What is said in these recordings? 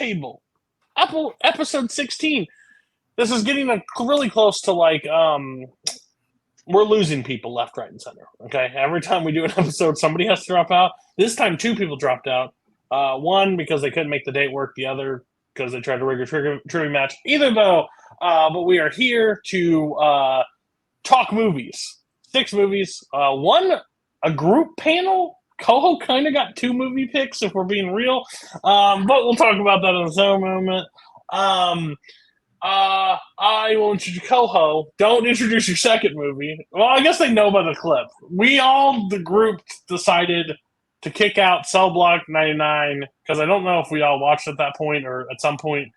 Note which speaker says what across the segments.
Speaker 1: Roundtable, episode 16. This is getting really close to we're losing people left, right, and center. Okay, every time we do an episode, somebody has to drop out. This time, 2 people dropped out. One because they couldn't make the date work. The other because they tried to rig a trivia match. Either though, but we are here to talk movies. 6 movies. A group panel. Koho kind of got 2 movie picks, if we're being real. But we'll talk about that in a second moment. I will introduce Koho. Don't introduce your second movie. Well, I guess they know by the clip. The group, decided to kick out Cell Block 99, because I don't know if we all watched at that point or at some point,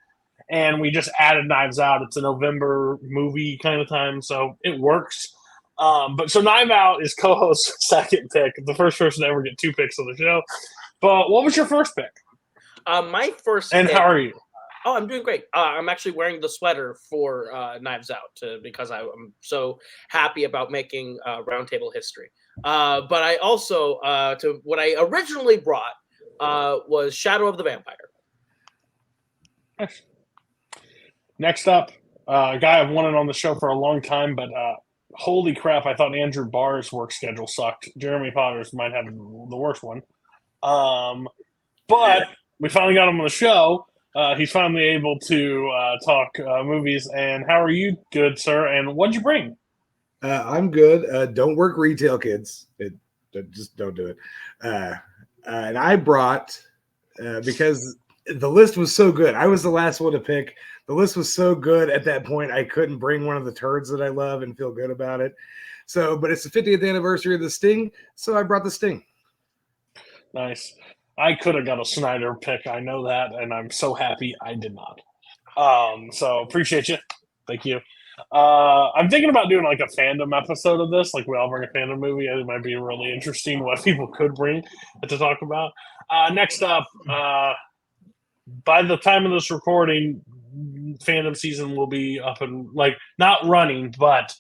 Speaker 1: and we just added Knives Out. It's a November movie kind of time, so it works. But so Knives Out is Koho's second pick, the first person to ever get 2 picks on the show. But what was your first pick?
Speaker 2: My first
Speaker 1: and
Speaker 2: pick,
Speaker 1: how are you?
Speaker 2: Oh, I'm doing great. I'm actually wearing the sweater for Knives Out because I'm so happy about making Roundtable history. But I also, to what I originally brought was Shadow of the Vampire.
Speaker 1: Next up, a guy I've wanted on the show for a long time, but holy crap, I thought Andrew Barr's work schedule sucked. Jeremy Potter's might have the worst one. But we finally got him on the show. He's finally able to talk movies. And how are you, good sir? And what'd you bring?
Speaker 3: I'm good. Don't work retail, kids. Just don't do it. And I brought, because the list was so good. I was the last one to pick. The list was so good at that point, I couldn't bring one of the turds that I love and feel good about it. So, but it's the 50th anniversary of The Sting, so I brought The Sting.
Speaker 1: Nice. I could have got a Snyder pick. I know that, and I'm so happy I did not. So appreciate you. Thank you. I'm thinking about doing like a fandom episode of this. Like we all bring a fandom movie. It might be really interesting what people could bring to talk about. Next up, by the time of this recording, fandom season will be up and not running, but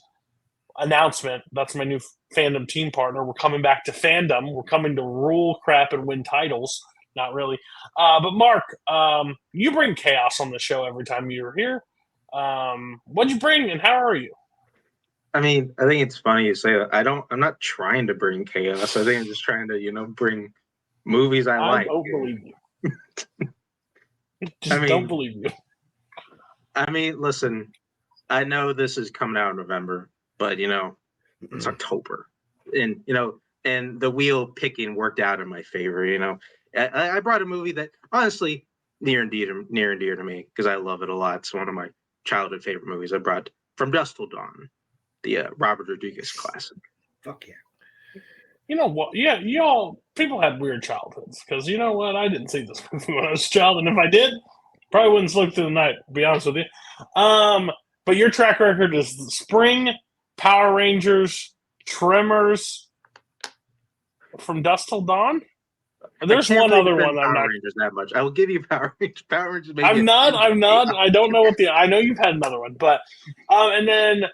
Speaker 1: announcement. That's my new fandom team partner. We're coming back to fandom. We're coming to rule crap and win titles. Not really. But Mark, you bring chaos on the show every time you're here. What'd you bring and how are you?
Speaker 4: I mean, I think it's funny you say that. I'm not trying to bring chaos. I think I'm just trying to, bring movies I like.
Speaker 1: I don't believe you. Don't believe you.
Speaker 4: I mean, listen, I know this is coming out in November, but it's October, and and the wheel picking worked out in my favor. I brought a movie that honestly near and dear to me because I love it a lot. It's one of my childhood favorite movies. I brought From Dusk Till Dawn, the Robert Rodriguez classic.
Speaker 3: Fuck yeah.
Speaker 1: You know what? Yeah, y'all people had weird childhoods because you know what? I didn't see this movie when I was a child, and if I did, probably wouldn't sleep through the night. To be honest with you. But your track record is Spring, Power Rangers, Tremors, From Dusk Till Dawn. There's one other one. I'm not
Speaker 4: Rangers that much. I will give you Power Rangers. Power Rangers.
Speaker 1: I'm not. I don't know what I know you've had another one, but and then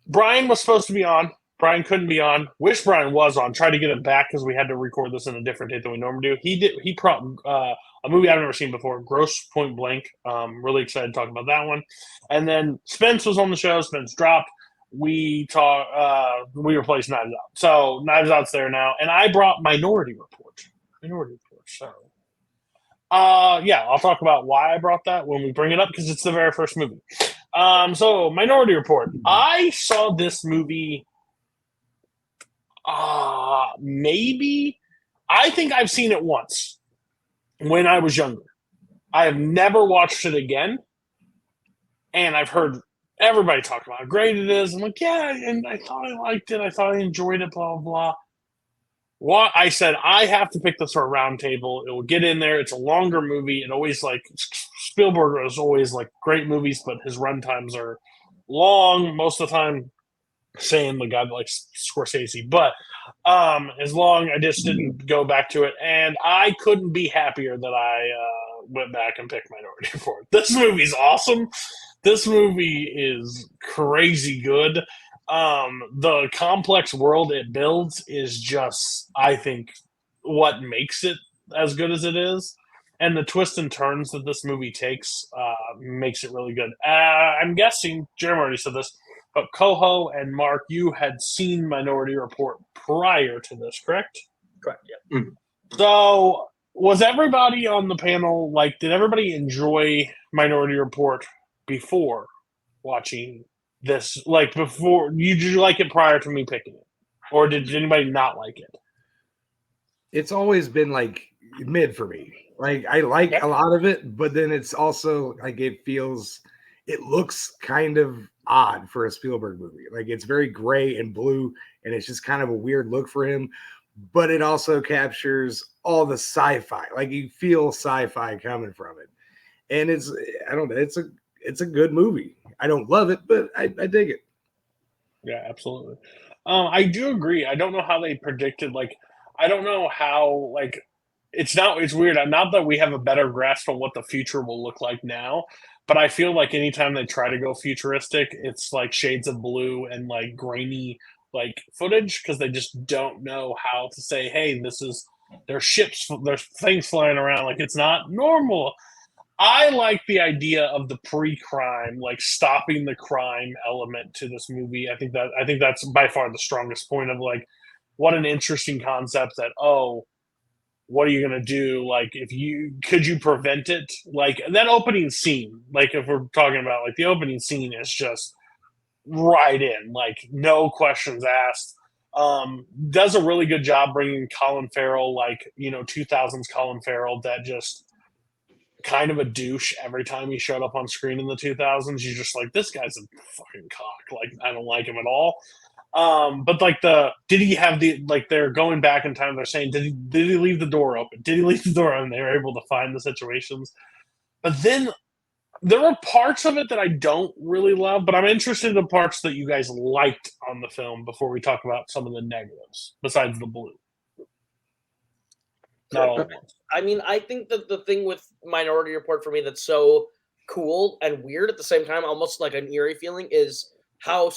Speaker 1: Brian was supposed to be on. Brian couldn't be on. Wish Brian was on. Tried to get him back because we had to record this in a different date than we normally do. He brought a movie I've never seen before, Grosse Point Blank. Really excited to talk about that one. And then Spence was on the show. Spence dropped. We replaced Knives Out. So Knives Out's there now. And I brought Minority Report. So I'll talk about why I brought that when we bring it up because it's the very first movie. So Minority Report. I saw this movie maybe I think I've seen it once when I was younger. I have never watched it again. And I've heard everybody talk about how great it is. I'm like, yeah, and I thought I liked it. I thought I enjoyed it, blah, blah, blah. What I said, I have to pick this for a round table. It will get in there. It's a longer movie. It always Spielberg is always great movies, but his run times are long most of the time. Saying the guy that likes Scorsese, but as long I just didn't go back to it, and I couldn't be happier that I went back and picked Minority Report. This movie's awesome. This movie is crazy good. The complex world it builds is just, I think, what makes it as good as it is. and the twists and turns that this movie takes makes it really good. I'm guessing Jeremy already said this, but Koho and Mark, you had seen Minority Report prior to this, correct?
Speaker 2: Correct. Yeah.
Speaker 1: So, was everybody on the panel like? Did everybody enjoy Minority Report before watching this? Like before, did you like it prior to me picking it, or did anybody not like it?
Speaker 3: It's always been like mid for me. Like I like a lot of it, but then it's also like it looks kind of odd for a Spielberg movie. Like it's very gray and blue, and it's just kind of a weird look for him. But it also captures all the sci-fi. Like you feel sci-fi coming from it, and I don't know. It's a good movie. I don't love it, but I dig it.
Speaker 1: Yeah, absolutely. I do agree. I don't know how they predicted. Like, I don't know how. Like, it's weird. Not that we have a better grasp on what the future will look like now, but I feel like anytime they try to go futuristic, it's like shades of blue and like grainy like footage because they just don't know how to say, hey, there's ships, there's things flying around. Like it's not normal. I like the idea of the pre-crime, like stopping the crime element to this movie. I think that's by far the strongest point of like what an interesting concept that what are you gonna do? Like could you prevent it? Like that opening scene, like if we're talking about like the opening scene is just right in, like no questions asked. Does a really good job bringing Colin Farrell, like 2000s Colin Farrell, that just kind of a douche every time he showed up on screen in the 2000s. You're just like, this guy's a fucking cock. Like I don't like him at all. But like did he have they're going back in time? They're saying, did he leave the door open? Did he leave the door open? They were able to find the situations, but then there are parts of it that I don't really love, but I'm interested in the parts that you guys liked on the film before we talk about some of the negatives, besides the blue. Not all at once.
Speaker 2: I mean, I think that the thing with Minority Report for me that's so cool and weird at the same time, almost like an eerie feeling, is how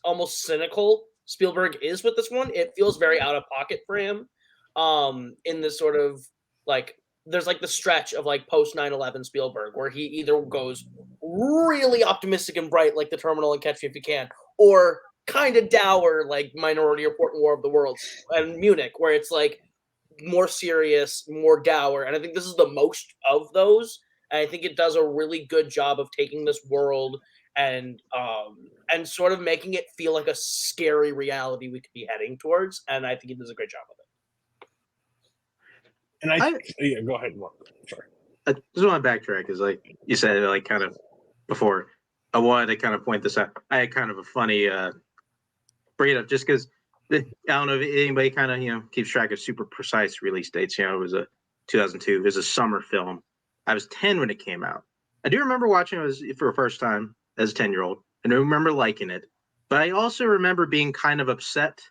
Speaker 2: almost cynical Spielberg is with this one. It feels very out of pocket for him in this sort of like there's like the stretch of like post 9/11 Spielberg where he either goes really optimistic and bright like The Terminal and Catch Me If You Can, or kind of dour like Minority Report and War of the Worlds and Munich, where it's like more serious, more dour. And I think this is the most of those. And I think it does a really good job of taking this world and sort of making it feel like a scary reality we could be heading towards. And I think he does a great job of it.
Speaker 1: And yeah, go ahead, Mark. Sorry.
Speaker 4: I just want to backtrack because, like you said, like kind of before, I wanted to kind of point this out. I had kind of a funny bring it up just because I don't know if anybody kind of keeps track of super precise release dates. It was a 2002. It was a summer film. I was 10 when it came out. I do remember watching it for the first time as a 10-year-old, and I remember liking it. But I also remember being kind of upset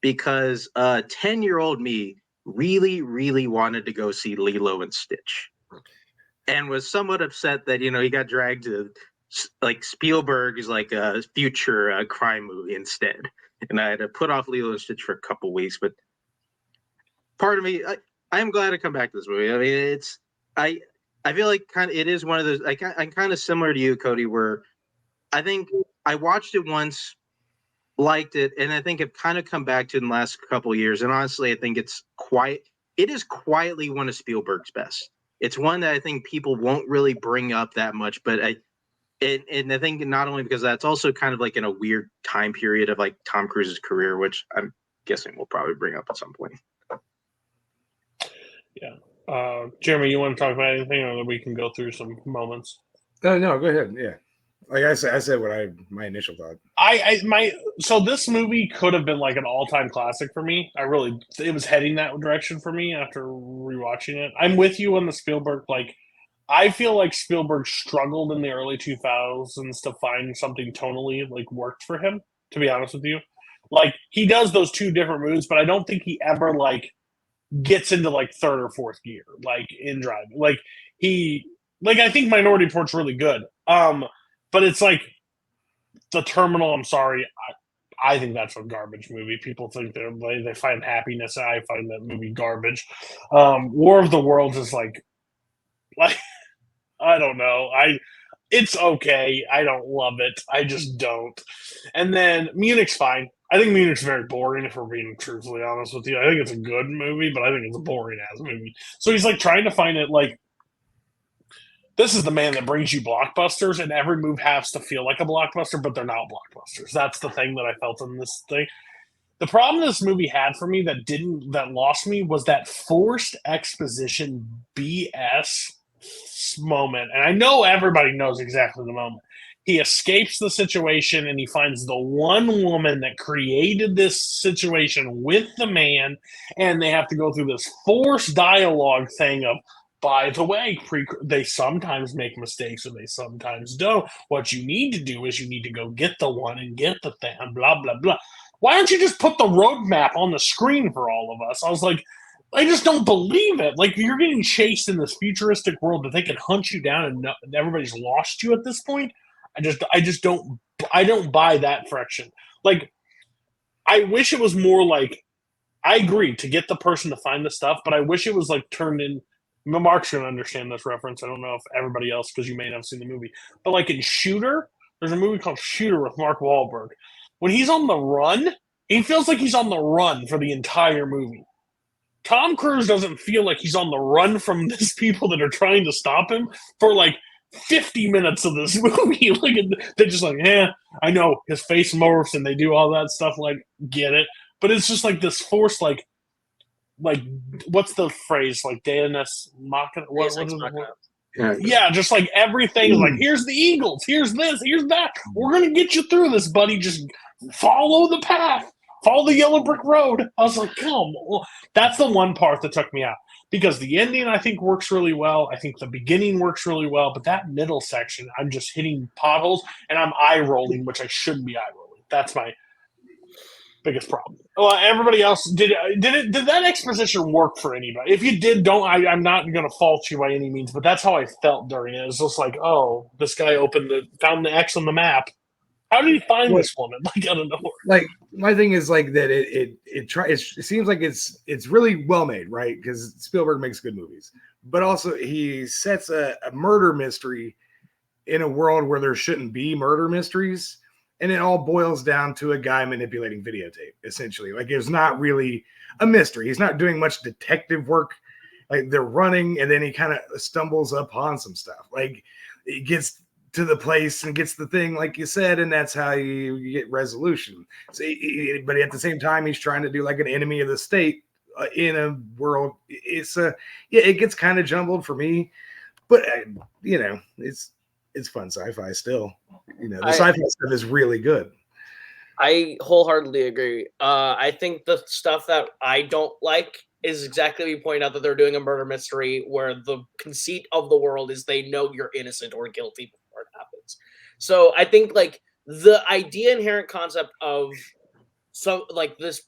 Speaker 4: because 10-year-old me really, really wanted to go see Lilo and Stitch, and was somewhat upset that he got dragged to like Spielberg's like a future crime movie instead, and I had to put off Lilo and Stitch for a couple weeks. But part of me, I am glad to come back to this movie. I mean, I feel like it is one of those. I'm kind of similar to you, Cody, where I think I watched it once, liked it, and I think I've kind of come back to it in the last couple of years. And honestly, I think it is quietly one of Spielberg's best. It's one that I think people won't really bring up that much, but I think not only because that's also kind of like in a weird time period of like Tom Cruise's career, which I'm guessing we'll probably bring up at some point.
Speaker 1: Yeah. Jeremy, you want to talk about anything, or we can go through some moments?
Speaker 3: No, go ahead. Yeah. Like I said what my initial thought.
Speaker 1: So this movie could have been like an all-time classic for me. It was heading that direction for me after rewatching it. I'm with you on the Spielberg. Like, I feel like Spielberg struggled in the early 2000s to find something tonally like worked for him. To be honest with you, like he does those two different moves, but I don't think he ever like gets into like third or fourth gear, like in driving. Like I think Minority Report's really good. But it's like The Terminal. I'm sorry, I think that's a garbage movie. People think they find happiness. I find that movie garbage. War of the Worlds is like Like, I don't know. It's okay. I don't love it. I just don't. And then Munich's fine. I think Munich's very boring, if we're being truthfully honest with you. I think it's a good movie, but I think it's a boring ass movie. So he's like trying to find it like this is the man that brings you blockbusters, and every move has to feel like a blockbuster, but they're not blockbusters. That's the thing that I felt in this thing. The problem this movie had for me that lost me was that forced exposition BS moment. And I know everybody knows exactly the moment. He escapes the situation and he finds the one woman that created this situation with the man, and they have to go through this forced dialogue thing of, by the way, they sometimes make mistakes or they sometimes don't. What you need to do is you need to go get the one and get the thing, and blah, blah, blah. Why don't you just put the roadmap on the screen for all of us? I was like, I just don't believe it. Like, you're getting chased in this futuristic world that they can hunt you down and everybody's lost you at this point. I just don't buy that fraction. Like, I wish it was more like, I agree to get the person to find the stuff, but I wish it was like turned in. Mark's going to understand this reference. I don't know if everybody else, because you may not have seen the movie. But like in Shooter, there's a movie called Shooter with Mark Wahlberg. When he's on the run, he feels like he's on the run for the entire movie. Tom Cruise doesn't feel like he's on the run from these people that are trying to stop him for like 50 minutes of this movie. Like, they're just like, I know his face morphs and they do all that stuff. Like, get it. But it's just like this forced, like what's the phrase? Like Deus Machina? What is it? Yeah, just like everything is like, here's the Eagles, here's this, here's that. We're gonna get you through this, buddy. Just follow the path, follow the yellow brick road. I was like, come on. That's the one part that took me out. Because the ending, I think, works really well. I think the beginning works really well. But that middle section, I'm just hitting potholes and I'm eye rolling, which I shouldn't be eye rolling. That's my biggest problem. Well, everybody else did that exposition work for anybody? If you did, I'm not going to fault you by any means, but that's how I felt during it. It was just like, oh, this guy found the X on the map. How did he find this woman? Like, I don't know.
Speaker 3: Like, my thing is like that it seems like it's really well made, right? Because Spielberg makes good movies, but also he sets a murder mystery in a world where there shouldn't be murder mysteries. And it all boils down to a guy manipulating videotape, essentially. Like, it's not really a mystery. He's not doing much detective work. Like, they're running, and then he kind of stumbles upon some stuff. Like, he gets to the place and gets the thing, like you said, and that's how you get resolution. So, but at the same time, he's trying to do like an enemy of the state in a world. It gets kind of jumbled for me, but it's fun sci-fi still. The sci-fi stuff is really good.
Speaker 2: I wholeheartedly agree. I think the stuff that I don't like is exactly what you point out, that they're doing a murder mystery where the conceit of the world is they know you're innocent or guilty before it happens. So I think like the inherent concept of this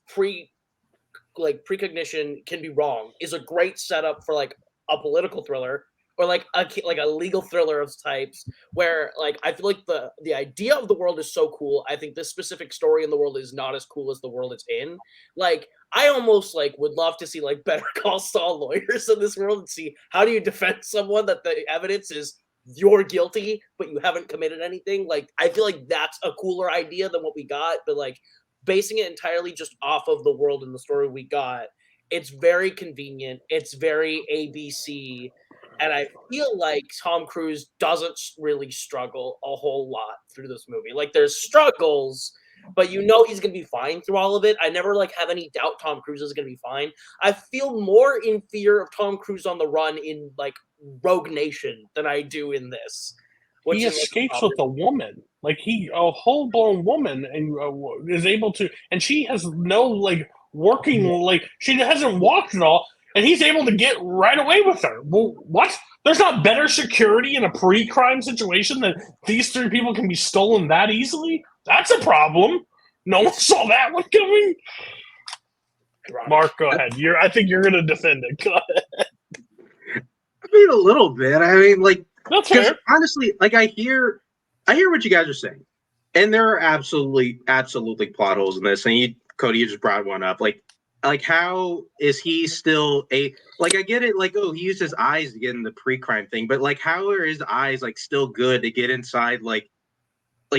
Speaker 2: precognition can be wrong is a great setup for like a political thriller. Or like a legal thriller of types where like I feel like the idea of the world is so cool. I think this specific story in the world is not as cool as the world it's in. Like I almost like would love to see like Better Call Saul lawyers in this world and see how do you defend someone that the evidence is you're guilty but you haven't committed anything. Like I feel like that's a cooler idea than what we got. But like basing it entirely just off of the world and the story we got, it's very convenient. It's very ABC. And I feel like Tom Cruise doesn't really struggle a whole lot through this movie. Like there's struggles, but he's going to be fine through all of it. I never like have any doubt Tom Cruise is going to be fine. I feel more in fear of Tom Cruise on the run in like Rogue Nation than I do in this.
Speaker 1: He escapes with a woman, like a whole blown woman, and is able to, and she has no like working, like she hasn't walked at all. And he's able to get right away with her. Well, what? There's not better security in a pre-crime situation that these three people can be stolen that easily? That's a problem. No one saw that one coming. Mark, go ahead. I think you're going to defend it. Go ahead.
Speaker 4: I mean, a little bit. I mean, like,
Speaker 1: that's fair.
Speaker 4: Honestly, like, I hear what you guys are saying, and there are absolutely plot holes in this. And Cody, you just brought one up. Like, like how is he still a like I get it like oh he used his eyes to get in the pre-crime thing, but like how are his eyes like still good to get inside like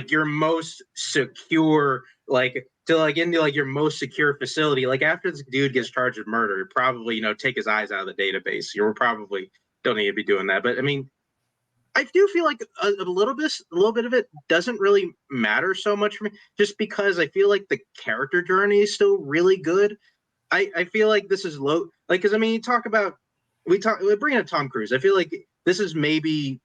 Speaker 4: your most secure like to like into like your most secure facility like after this dude gets charged with murder probably take his eyes out of the database. You probably don't need to be doing that, but I mean I do feel like a little bit of it doesn't really matter so much for me just because I feel like the character journey is still really good. I feel like this is low like because I mean we bring up Tom Cruise. I feel like this is maybe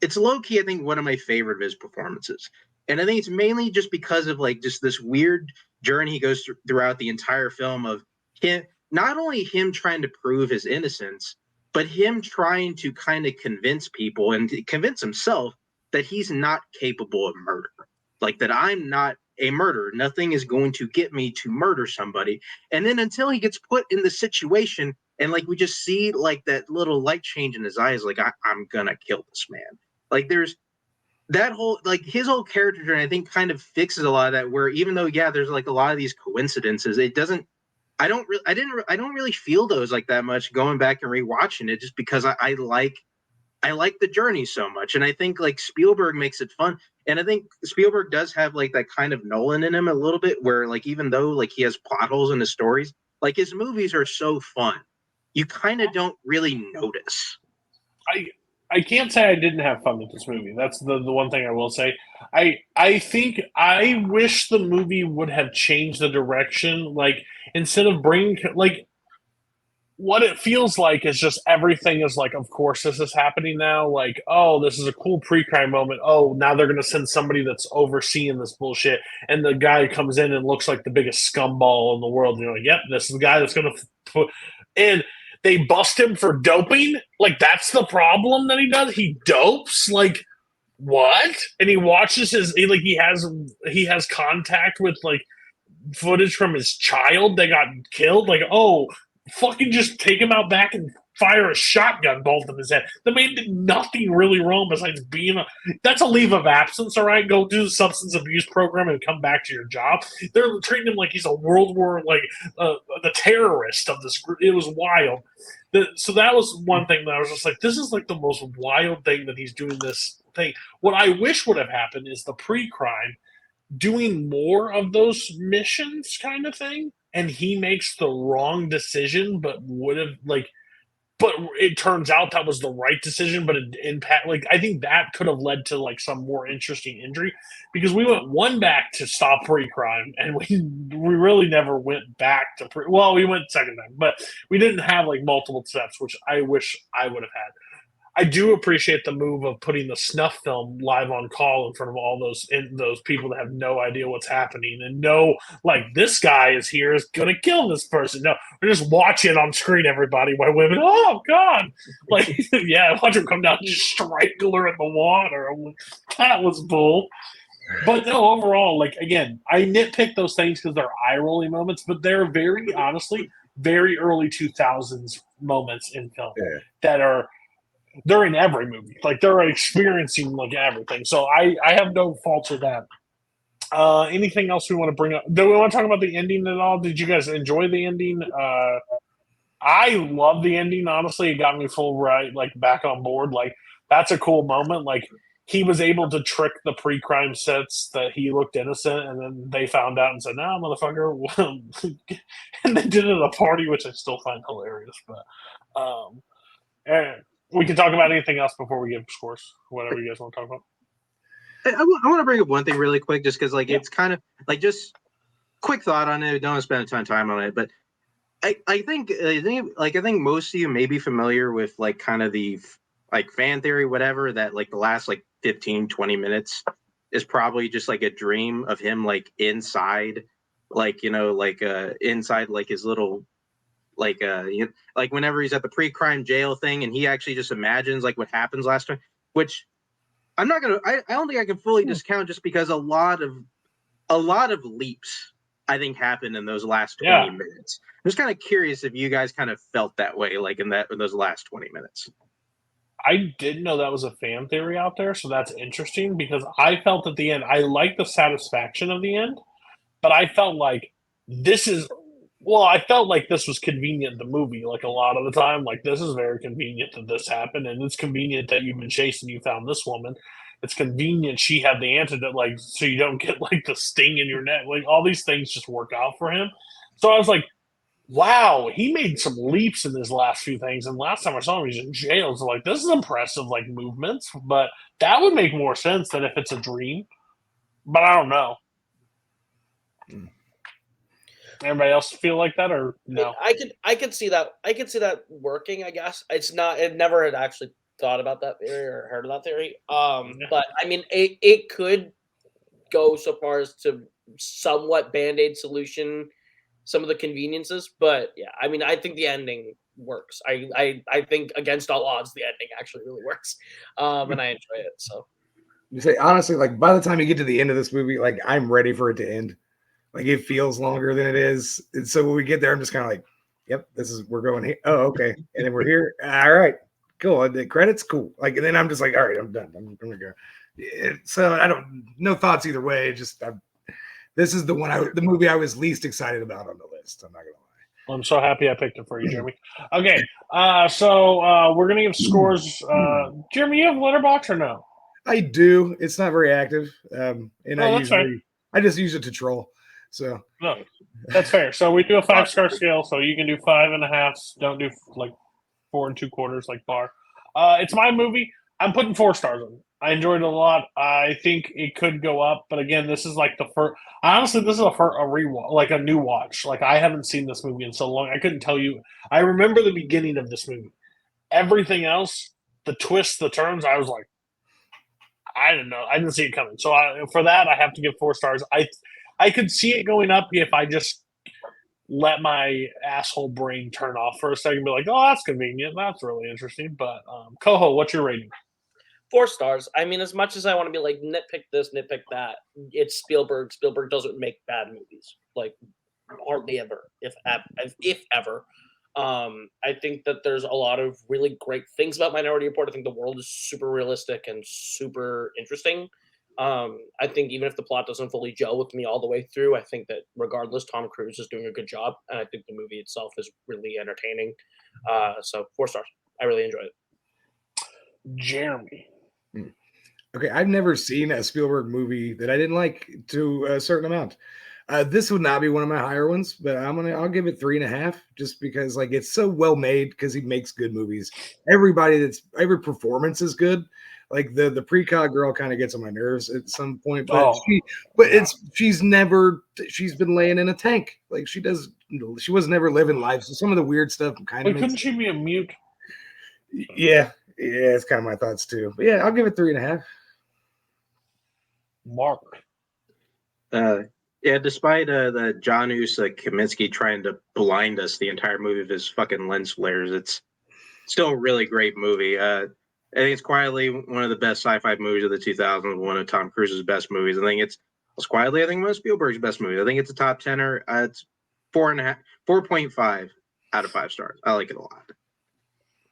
Speaker 4: it's low key, I think, one of my favorite of his performances. And I think it's mainly just because of like just this weird journey he goes throughout the entire film of him, not only him trying to prove his innocence, but him trying to kind of convince people and convince himself that he's not capable of murder. Like that I'm not a murderer. Nothing is going to get me to murder somebody. And then until he gets put in the situation and like we just see like that little light change in his eyes, like I'm gonna kill this man. Like there's that whole like his whole character journey, I think kind of fixes a lot of that where even though yeah, there's like a lot of these coincidences, it doesn't I don't really feel those like that much going back and rewatching it just because I like the journey so much. And I think like Spielberg makes it fun. And I think Spielberg does have like that kind of Nolan in him a little bit where like even though like he has plot holes in his stories, like his movies are so fun. You kind of don't really notice.
Speaker 1: I can't say I didn't have fun with this movie. That's the one thing I will say. I think I wish the movie would have changed the direction. Like instead of bringing like what it feels like is just everything is like, of course this is happening now. Like, oh, this is a cool pre-crime moment. Oh, now they're gonna send somebody that's overseeing this bullshit, and the guy comes in and looks like the biggest scumball in the world. And you're like, yep, this is the guy that's gonna put and they bust him for doping. Like that's the problem that he does. He dopes. Like what? And he watches he has contact with like footage from his child that got killed. Like oh, fucking just take him out back and fire a shotgun bolt in his head. The man did nothing really wrong besides being a. That's a leave of absence, all right? Go do the substance abuse program and come back to your job. They're treating him like he's a World War, like the terrorist of this group. It was wild. So that was one thing that I was just like, this is like the most wild thing that he's doing this thing. What I wish would have happened is the pre-crime doing more of those missions kind of thing, and he makes the wrong decision but would have like but it turns out that was the right decision, but it impact like I think that could have led to like some more interesting injury because we went one back to stop pre-crime and we really never went back to well we went second time but we didn't have like multiple steps, which I wish I would have had. I do appreciate the move of putting the snuff film live on call in front of all those people that have no idea what's happening and know like this guy is here is gonna kill this person. No, we're just watching on screen everybody while women. Oh God! Like yeah, watch him come down and just strangle her in the water. That was bull. But no, overall, like again, I nitpick those things because they're eye rolling moments, but they're very honestly very early 2000s moments in film that are. They're in every movie. Like they're experiencing like everything. So I have no faults with that. Anything else we want to bring up? Do we want to talk about the ending at all? Did you guys enjoy the ending? I love the ending. Honestly, it got me full right, like back on board. Like that's a cool moment. Like he was able to trick the pre-crime sets that he looked innocent, and then they found out and said, "No, motherfucker," and they did it at a party, which I still find hilarious. But and we can talk about anything else before we give scores. Whatever you guys want to talk about.
Speaker 4: I want to bring up one thing really quick, just because like it's kind of like just quick thought on it. Don't want to spend a ton of time on it, but I think most of you may be familiar with like kind of the like fan theory, whatever, that like the last like 15, 20 minutes is probably just like a dream of him like inside, like inside like his little. Like like whenever he's at the pre-crime jail thing and he actually just imagines like what happens last time, which I don't think I can fully discount just because a lot of leaps I think happened in those last 20 minutes. I'm just kind of curious if you guys kind of felt that way, like in those last 20 minutes.
Speaker 1: I didn't know that was a fan theory out there, so that's interesting because I felt at the end, I like the satisfaction of the end, but I felt like this is Well, I felt like this was convenient in the movie, like a lot of the time. Like, this is very convenient that this happened, and it's convenient that you've been chasing, you found this woman. It's convenient she had the antidote, like, so you don't get like the sting in your neck. Like, all these things just work out for him. So I was like, wow, he made some leaps in his last few things. And last time I saw him, he's in jail. So like, this is impressive, like movements. But that would make more sense than if it's a dream. But I don't know. Everybody else feel like that or no?
Speaker 2: I could see that. I could see that working. I guess it's not. It never had actually thought about that theory or heard of that theory. But I mean, it could go so far as to somewhat band-aid solution some of the conveniences. But yeah, I mean, I think the ending works. I think against all odds, the ending actually really works, and I enjoy it. So
Speaker 3: You say honestly, like by the time you get to the end of this movie, like I'm ready for it to end. Like it feels longer than it is. And so when we get there, I'm just kind of like, yep, we're going here. Oh, okay. And then we're here. All right, cool. And the credits, cool. Like, and then I'm just like, all right, I'm done. I'm gonna go. So no thoughts either way. This is the movie I was least excited about on the list. I'm not gonna lie.
Speaker 1: Well, I'm so happy I picked it for you, Jeremy. Okay, so we're gonna give scores. Jeremy, you have Letterboxd or no?
Speaker 3: I do. It's not very active, and
Speaker 1: that's
Speaker 3: I just use it to troll. So
Speaker 1: no, that's fair. So we do a 5-star scale. So you can do 5.5. Don't do like 4 2/4 like Bar. It's my movie. I'm putting 4 stars on it. I enjoyed it a lot. I think it could go up, but again, this is like the first. Honestly, this is a rewatch, like a new watch. Like I haven't seen this movie in so long. I couldn't tell you. I remember the beginning of this movie. Everything else, the twists, the turns, I was like, I didn't know. I didn't see it coming. So for that, I have to give 4 stars. I could see it going up if I just let my asshole brain turn off for a second and be like, oh, that's convenient. That's really interesting. But Koho, what's your rating?
Speaker 2: 4 stars. I mean, as much as I want to be like nitpick this, nitpick that, it's Spielberg. Spielberg doesn't make bad movies, like hardly ever, if ever. I think that there's a lot of really great things about Minority Report. I think the world is super realistic and super interesting. I think even if the plot doesn't fully gel with me all the way through, I think that regardless, Tom Cruise is doing a good job, and I think the movie itself is really entertaining. So 4 stars. I really enjoyed it.
Speaker 1: Jeremy.
Speaker 3: Okay, I've never seen a Spielberg movie that I didn't like to a certain amount. This would not be one of my higher ones, but I'll give it 3.5 just because like it's so well made because he makes good movies. Every performance is good. Like the precog girl kind of gets on my nerves at some point, but she's been laying in a tank. Like she was never living life. So some of the weird stuff kind of
Speaker 1: couldn't she be a mute?
Speaker 3: Yeah, it's kind of my thoughts too. But yeah, I'll give it 3.5.
Speaker 1: Mark.
Speaker 4: Yeah, despite the Janusz Kaminski trying to blind us the entire movie of his fucking lens flares, it's still a really great movie. I think it's quietly one of the best sci-fi movies of the 2000s, one of Tom Cruise's best movies. I think it's quietly, I think, one of Spielberg's best movies. I think it's a top 10er. It's 4.5 out of 5 stars. I like it a lot.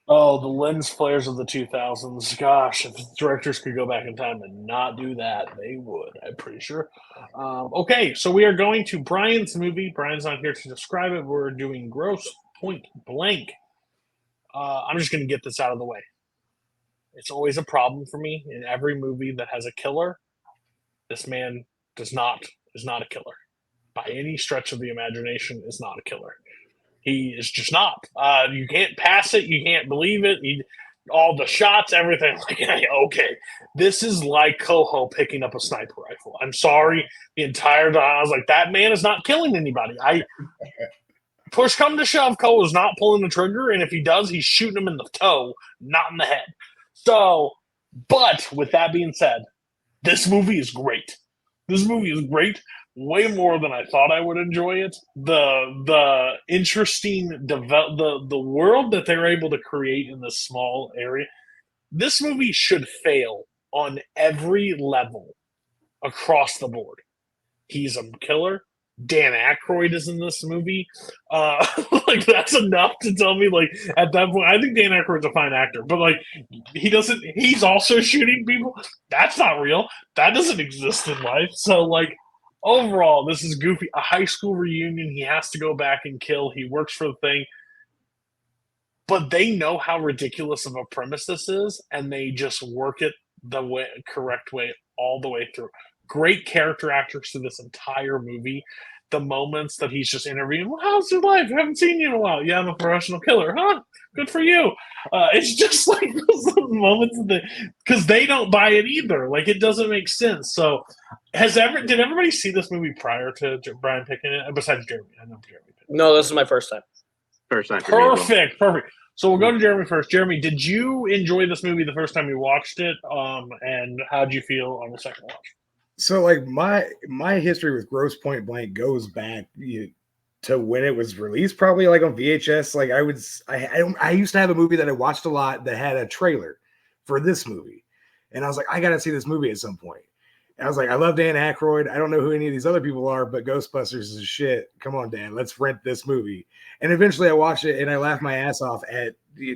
Speaker 1: Oh, the lens flares of the 2000s. Gosh, if directors could go back in time and not do that, they would, I'm pretty sure. Okay, so we are going to Brian's movie. Brian's not here to describe it. We're doing Grosse Point Blank. I'm just going to get this out of the way. It's always a problem for me in every movie that has a killer. This man is not a killer. By any stretch of the imagination, is not a killer. He is just not. You can't pass it. You can't believe it. All the shots, everything. Like, okay, this is like Koho picking up a sniper rifle. I'm sorry. The entire time, I was like, that man is not killing anybody. Push come to shove, Koho's not pulling the trigger, and if he does, he's shooting him in the toe, not in the head. So, but with that being said, this movie is great. This movie is great. Way more than I thought I would enjoy it. The interesting the world that they're able to create in this small area. This movie should fail on every level across the board. He's a killer. Dan Aykroyd is in this movie. Like that's enough to tell me. Like at that point, I think Dan Aykroyd's a fine actor, but like he's also shooting people. That's not real. That doesn't exist in life. So like. overall, this is goofy. A high school reunion. He has to go back and kill. He works for the thing. But they know how ridiculous of a premise this is, and they just work it the correct way all the way through. Great character actors through this entire movie. The moments that he's just interviewing, well, how's your life? I haven't seen you in a while. Yeah, I'm a professional killer. Huh? Good for you. It's just like those moments because they don't buy it either. Like, it doesn't make sense. So, did everybody see this movie prior to Brian picking it? Besides Jeremy, I know Jeremy picked it.
Speaker 2: No, this is my first time.
Speaker 4: First time. For me as well.
Speaker 1: Perfect. So we'll go to Jeremy first. Jeremy, did you enjoy this movie the first time you watched it? And how did you feel on the second watch?
Speaker 3: So, like, my history with Grosse Point Blank goes back to when it was released, probably like on VHS. Like, I used to have a movie that I watched a lot that had a trailer for this movie, and I was like, I gotta see this movie at some point. And I was like, I love Dan Aykroyd. I don't know who any of these other people are, but Ghostbusters is shit. Come on, Dan, let's rent this movie. And eventually I watched it and I laughed my ass off at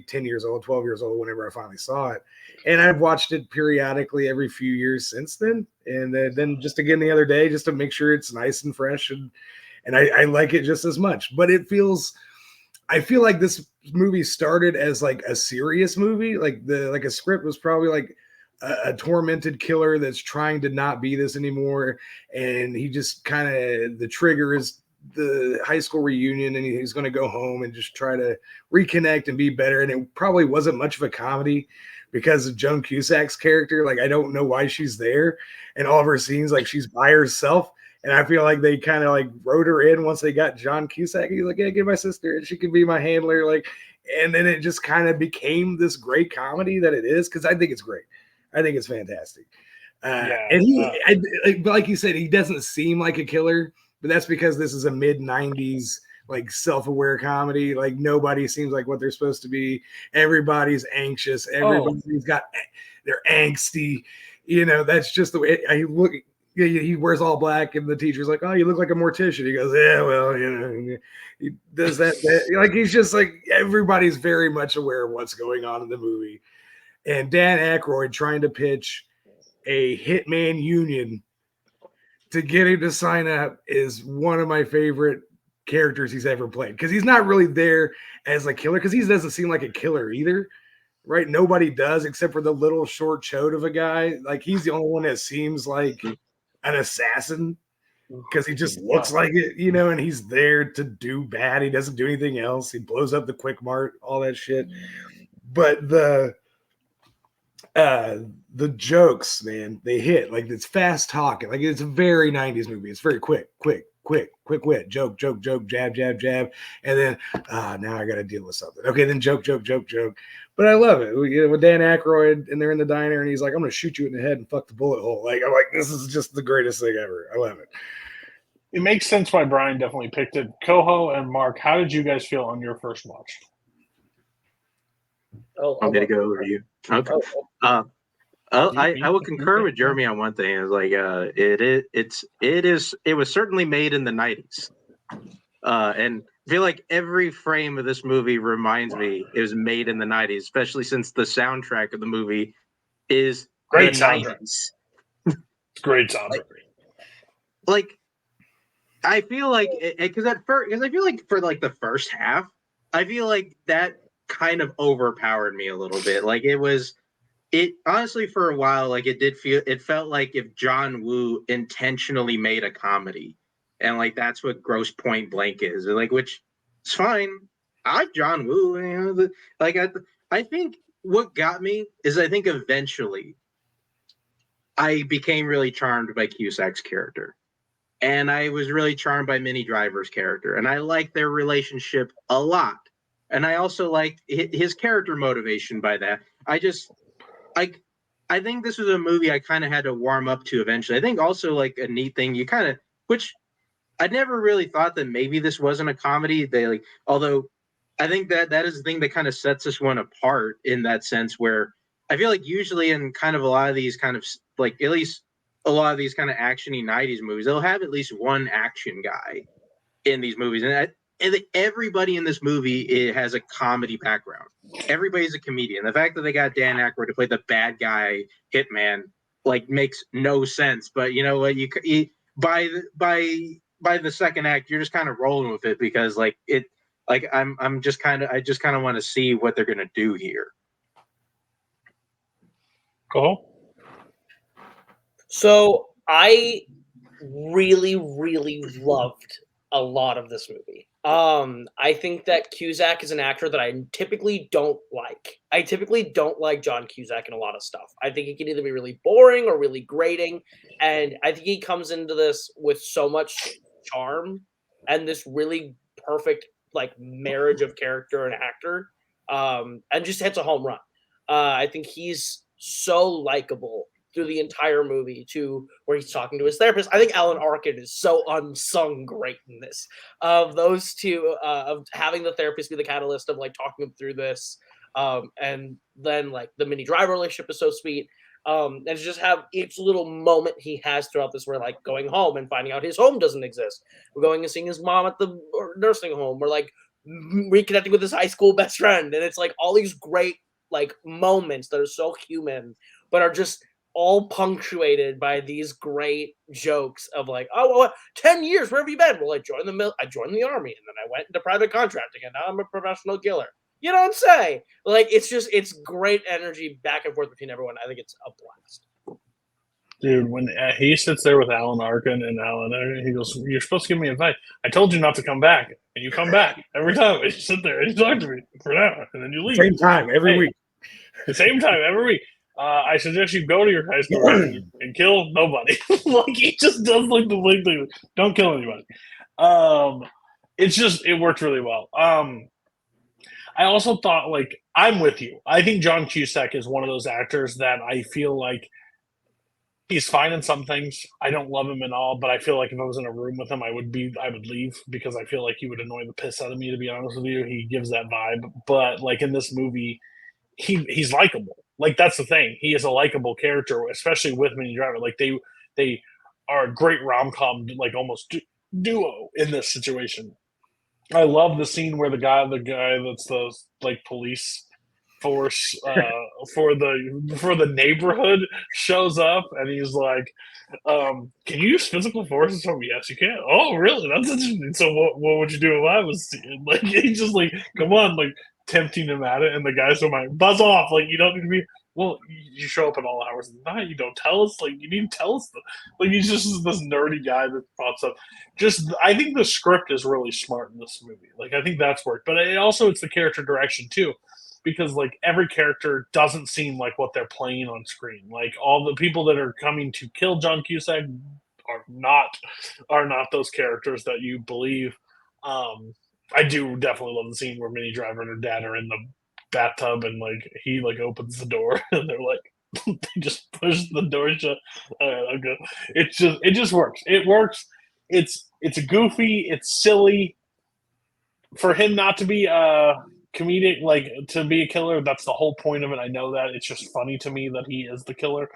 Speaker 3: 10 years old, 12 years old, whenever I finally saw it. And I've watched it periodically every few years since then. And then just again the other day, just to make sure it's nice and fresh. And I like it just as much. But I feel like this movie started as like a serious movie. Like a script was probably like a tormented killer that's trying to not be this anymore. And he just kind of, the trigger is the high school reunion, and he's going to go home and just try to reconnect and be better. And it probably wasn't much of a comedy because of Joan Cusack's character. Like, I don't know why she's there, and all of her scenes, like, she's by herself. And I feel like they kind of like wrote her in once they got John Cusack. He's like, yeah, get my sister and she can be my handler. Like, and then it just kind of became this great comedy that it is. Cause I think it's great. I think it's fantastic. And like you said, he doesn't seem like a killer, but that's because this is a mid-90s like self-aware comedy. Like, nobody seems like what they're supposed to be. Everybody's anxious. Everybody's got, they're angsty. You know, that's just the way I look. He wears all black, and the teacher's like, "Oh, you look like a mortician." He goes, "Yeah, well, you know." He does that. Like, he's just like, everybody's very much aware of what's going on in the movie. And Dan Aykroyd trying to pitch a hitman union to get him to sign up is one of my favorite characters he's ever played, because he's not really there as a killer, because he doesn't seem like a killer either, right? Nobody does, except for the little short chode of a guy. Like, he's the only one that seems like an assassin because he just looks like it, you know, and he's there to do bad. He doesn't do anything else. He blows up the Quick Mart, all that shit. But the jokes, man, they hit. Like, it's fast talking. Like, it's a very 90s movie. It's very quick wit, joke, jab, and then now I got to deal with something. Okay, then joke. But I love it. With Dan Aykroyd, and they're in the diner, and he's like, "I'm going to shoot you in the head and fuck the bullet hole." Like, I'm like, this is just the greatest thing ever. I love it.
Speaker 1: It makes sense why Brian definitely picked it. Koho and Mark, how did you guys feel on your first watch?
Speaker 4: I'm going to go over to you. Okay. I will concur with Jeremy on one thing. It's like it was certainly made in the 90s, and I feel like every frame of this movie reminds me it was made in the 90s, especially since the soundtrack of the movie is
Speaker 1: great
Speaker 4: the 90s.
Speaker 1: Great soundtrack.
Speaker 4: Like, I feel like because I feel like for like the first half, I feel like that kind of overpowered me a little bit. Like, it honestly, for a while, like, it felt like if John Woo intentionally made a comedy, and like that's what Grosse Point Blank is, like, which is fine. I like John Woo, you know, I think what got me is I think eventually I became really charmed by Cusack's character, and I was really charmed by Minnie Driver's character, and I liked their relationship a lot, and I also liked his character motivation by that. I think this was a movie I kind of had to warm up to eventually. I think also, like, a neat thing, which I never really thought that maybe this wasn't a comedy. Although I think that is the thing that kind of sets this one apart in that sense, where I feel like usually in kind of a lot of these kind of, like, at least a lot of these kind of actiony 90s movies, they'll have at least one action guy in these movies. And everybody in this movie has a comedy background. Everybody's a comedian. The fact that they got Dan Aykroyd to play the bad guy hitman, like, makes no sense. But you know what? by the second act, you're just kind of rolling with it because like I just kind of want to see what they're gonna do here.
Speaker 1: Cool.
Speaker 2: So I really, really loved a lot of this movie. I think that Cusack is an actor that I typically don't like. I typically don't like John Cusack in a lot of stuff. I think he can either be really boring or really grating, and I think he comes into this with so much charm and this really perfect like marriage of character and actor, and just hits a home run. I think he's so likable through the entire movie to where he's talking to his therapist. I think Alan Arkin is so unsung great in this. Of those two, of having the therapist be the catalyst of like talking him through this, and then like the Minnie Driver relationship is so sweet. And to just have each little moment he has throughout this, where like going home and finding out his home doesn't exist, we're going and seeing his mom at the nursing home, or like reconnecting with his high school best friend, and it's like all these great like moments that are so human, but are just all punctuated by these great jokes of like, oh, well, 10 years, where have you been? Well, I joined the army, and then I went into private contracting, and now I'm a professional killer. You don't say. Like, it's great energy back and forth between everyone. I think it's a blast.
Speaker 1: Dude, when he sits there with Alan Arkin and he goes, "You're supposed to give me advice. I told you not to come back, and you come back every time. And you sit there and you talk to me for an hour, and then you leave.
Speaker 3: Same time every week.
Speaker 1: Same time every week. I suggest you go to your high school and kill nobody." Like, he just does like the big thing. Don't kill anybody. It worked really well. I also thought, like, I'm with you. I think John Cusack is one of those actors that I feel like he's fine in some things. I don't love him at all, but I feel like if I was in a room with him, I would leave because I feel like he would annoy the piss out of me, to be honest with you. He gives that vibe. But like in this movie, he's likable. Like, that's the thing. He is a likable character, especially with Minnie Driver. Like, they are a great rom-com, like almost duo in this situation. I love the scene where the guy that's the like police force for the neighborhood shows up, and he's like, "Can you use physical force?" So, yes, you can. Oh, really? That's interesting. So what would you do if I was seeing? Like, he's just like, come on, like tempting him at it, and the guys are like, buzz off. Like, you don't need to be. Well, you show up at all hours of the night. You don't tell us. Like, you need to tell us. Like, he's just this nerdy guy that pops up. I think the script is really smart in this movie. Like, I think that's worked. But it's the character direction too, because like every character doesn't seem like what they're playing on screen. Like, all the people that are coming to kill John Cusack are not those characters that you believe. I do definitely love the scene where Minnie Driver and her dad are in the bathtub, and like he like opens the door and they're like they just push the door shut. I'm good. It just works. It works. It's goofy. It's silly. For him not to be comedic, like to be a killer, that's the whole point of it. I know that. It's just funny to me that he is the killer.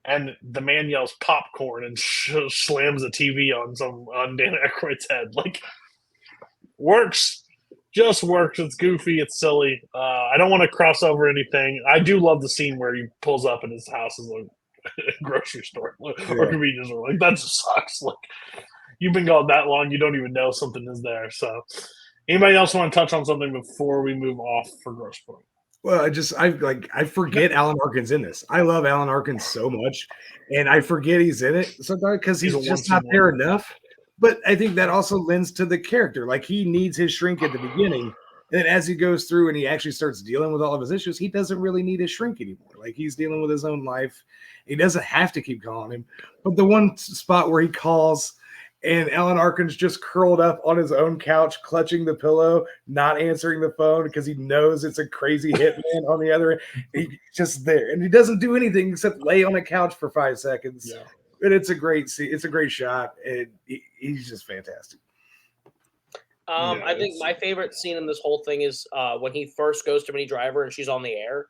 Speaker 1: And the man yells popcorn and slams the TV on Dan Aykroyd's head. Like, works. Just works. It's goofy. It's silly. I don't want to cross over anything. I do love the scene where he pulls up and his house is like a grocery store or convenience store. Like, that just sucks. Like, you've been gone that long, you don't even know something is there. So, anybody else want to touch on something before we move off for Grosse Point?
Speaker 3: Well, I forget Alan Arkin's in this. I love Alan Arkin so much, and I forget he's in it sometimes because he's just not there enough. But I think that also lends to the character. Like, he needs his shrink at the beginning, and then as he goes through and he actually starts dealing with all of his issues, he doesn't really need his shrink anymore. Like, he's dealing with his own life. He doesn't have to keep calling him. But the one spot where he calls and Alan Arkin's just curled up on his own couch, clutching the pillow, not answering the phone because he knows it's a crazy hitman on the other end. He's just there. And he doesn't do anything except lay on a couch for 5 seconds. Yeah. And it's a great scene. It's a great shot. And he's just fantastic.
Speaker 2: I think my favorite scene in this whole thing is when he first goes to Minnie Driver and she's on the air.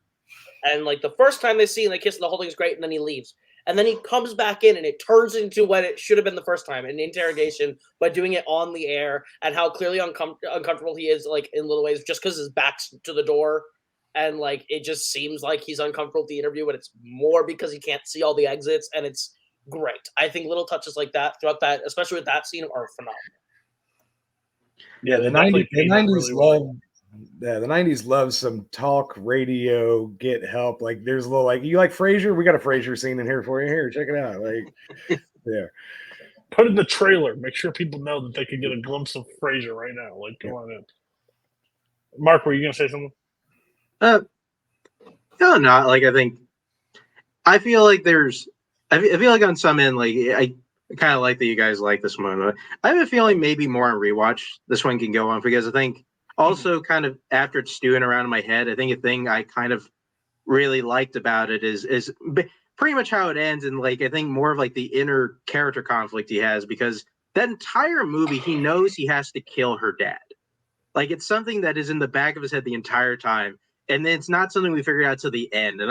Speaker 2: And like the first time they see and they kiss and the whole thing is great, and then he leaves. And then he comes back in and it turns into what it should have been the first time, an interrogation, but doing it on the air, and how clearly uncomfortable he is, like in little ways, just because his back's to the door. And like, it just seems like he's uncomfortable with the interview, but it's more because he can't see all the exits. And it's great. I think little touches like that throughout that, especially with that scene, are phenomenal.
Speaker 3: Yeah, the
Speaker 1: definitely
Speaker 3: 90s, the
Speaker 1: paid up
Speaker 3: 90s
Speaker 1: really well.
Speaker 3: love. Yeah, the 90s love some talk radio, get help. Like there's a little like you like Frasier? We got a Frasier scene in here for you. Here, check it out. Like, yeah.
Speaker 1: Put in the trailer. Make sure people know that they can get a glimpse of Frasier right now. Like, come on in. Mark, were you gonna say something?
Speaker 4: No, not like I feel like I feel like on some end, like I kind of like that you guys like this one. I have a feeling maybe more on rewatch this one can go on because I think also kind of after it's stewing around in my head, I think a thing I kind of really liked about it is pretty much how it ends, and like I think more of like the inner character conflict he has because that entire movie he knows he has to kill her dad. Like it's something that is in the back of his head the entire time, and then it's not something we figure out till the end. And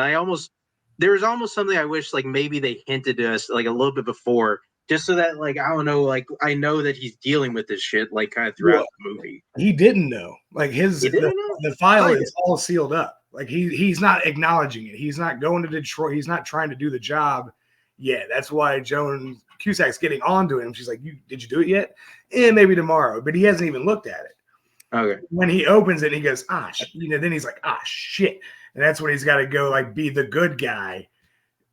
Speaker 4: there's almost something I wish like maybe they hinted to us like a little bit before, just so that like I don't know, like I know that he's dealing with this shit like kind of throughout the movie.
Speaker 3: He didn't know. Like
Speaker 4: He didn't know?
Speaker 3: the file
Speaker 4: Like
Speaker 3: is all sealed up. Like he's not acknowledging it. He's not going to Detroit. He's not trying to do the job. Yeah, that's why Joan Cusack's getting onto him. She's like, did you do it yet? Maybe tomorrow. But he hasn't even looked at it.
Speaker 4: Okay.
Speaker 3: When he opens it, he goes, then he's like, shit. And that's when he's got to go like be the good guy.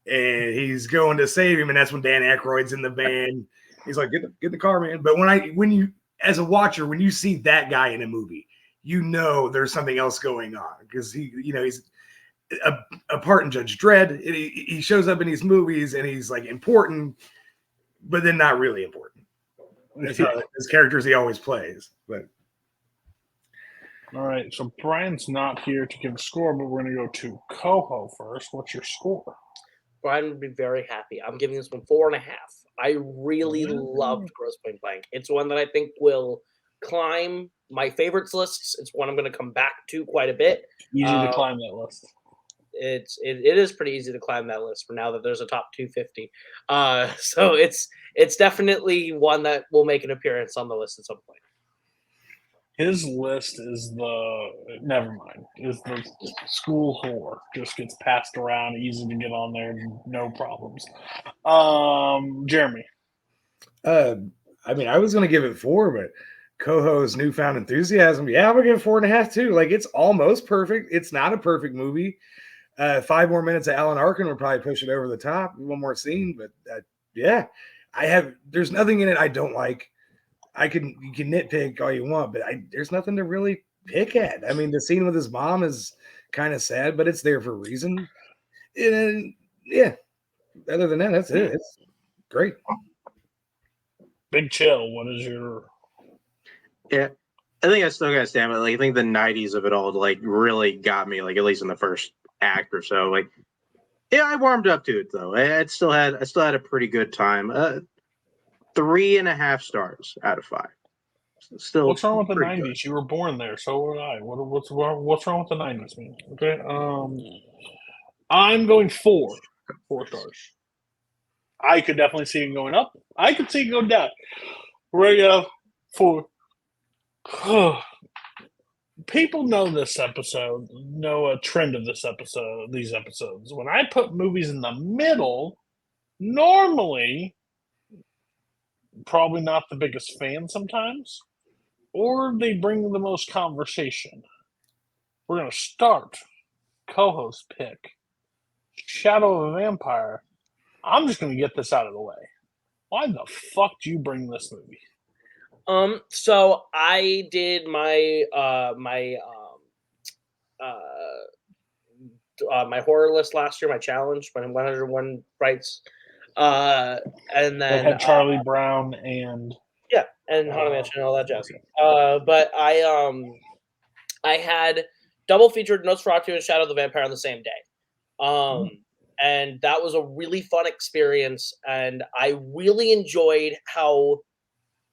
Speaker 3: And he's going to save him. And that's when Dan Aykroyd's in the van. He's like, get the car, man. But when you, as a watcher, when you see that guy in a movie, you know there's something else going on because he's a part in Judge Dredd. He shows up in these movies and he's like important, but then not really important. That's how his characters he always plays. But
Speaker 1: all right, so Brian's not here to give a score, but we're going to go to Koho first. What's your score?
Speaker 2: Brian would be very happy. I'm giving this one 4.5. I really loved Grosse Point Blank. It's one that I think will climb my favorites lists. It's one I'm going to come back to quite a bit.
Speaker 1: Easy to climb that list.
Speaker 2: It is pretty easy to climb that list for now that there's a top 250. So it's definitely one that will make an appearance on the list at some point.
Speaker 1: His list is the school whore. Just gets passed around, easy to get on there, no problems. Jeremy.
Speaker 3: I mean, I was going to give it 4, but Koho's newfound enthusiasm. Yeah, I'm going to give it 4.5 too. Like it's almost perfect. It's not a perfect movie. 5 more minutes of Alan Arkin would probably push it over the top. One more scene, but yeah, there's nothing in it I don't like. You can nitpick all you want, but there's nothing to really pick at. I mean, the scene with his mom is kind of sad, but it's there for a reason. And yeah, other than that, that's it. It's great.
Speaker 1: Big Chill, what is your...
Speaker 4: Yeah, I think I still got to stand by. Like, I think the 90s of it all, like, really got me, like, at least in the first act or so. Like, yeah, I warmed up to it, though. I still had a pretty good time. 3.5 stars out of 5. Still,
Speaker 1: what's wrong with the 90s?
Speaker 4: Good.
Speaker 1: You were born there, so were I. What's wrong with the 90s, man? Okay, I'm going 4 stars. I could definitely see it going up. I could see it going down. We're gonna go 4. People know this episode, know a trend of these episodes. When I put movies in the middle, normally probably not the biggest fan sometimes, or they bring the most conversation. We're going to start co-host pick, Shadow of a Vampire. I'm just going to get this out of the way. Why the fuck do you bring this movie?
Speaker 2: So I did my my horror list last year, my challenge, my 101 rights. And then
Speaker 1: that had Charlie Brown and
Speaker 2: Haunted Mansion and all that jazz. But I had double featured Nosferatu and Shadow of the Vampire on the same day. And that was a really fun experience, and I really enjoyed how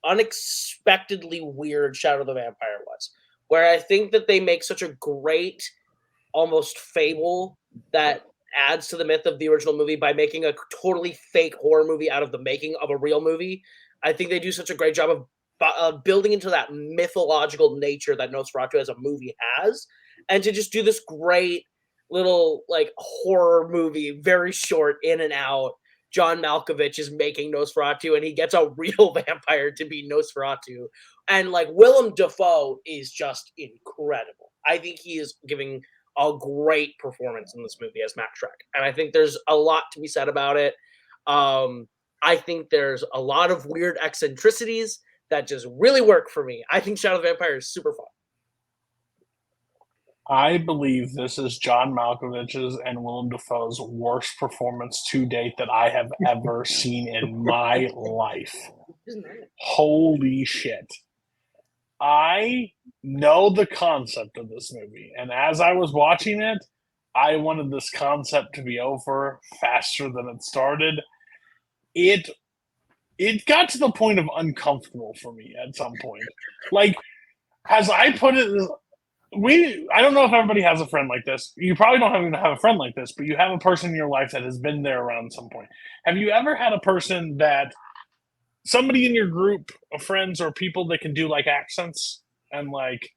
Speaker 2: unexpectedly weird Shadow of the Vampire was, where I think that they make such a great almost fable that adds to the myth of the original movie by making a totally fake horror movie out of the making of a real movie. I think they do such a great job of building into that mythological nature that Nosferatu as a movie has, and to just do this great little like horror movie, very short, in and out, John Malkovich is making Nosferatu, and he gets a real vampire to be Nosferatu. And like Willem Dafoe is just incredible. I think he is giving a great performance in this movie as Matt Shrek, and I think there's a lot to be said about it. I think there's a lot of weird eccentricities that just really work for me. I think Shadow of the Vampire is super fun.
Speaker 1: I believe this is John Malkovich's and Willem Dafoe's worst performance to date that I have ever seen in my life. Holy shit. I know the concept of this movie, and as I was watching it, I wanted this concept to be over faster than it started. It got to the point of uncomfortable for me at some point. Like, as I put it, I don't know if everybody has a friend like this. You probably don't even have a friend like this, but you have a person in your life that has been there around some point. Have you ever had a person that somebody in your group of friends or people that can do like accents and like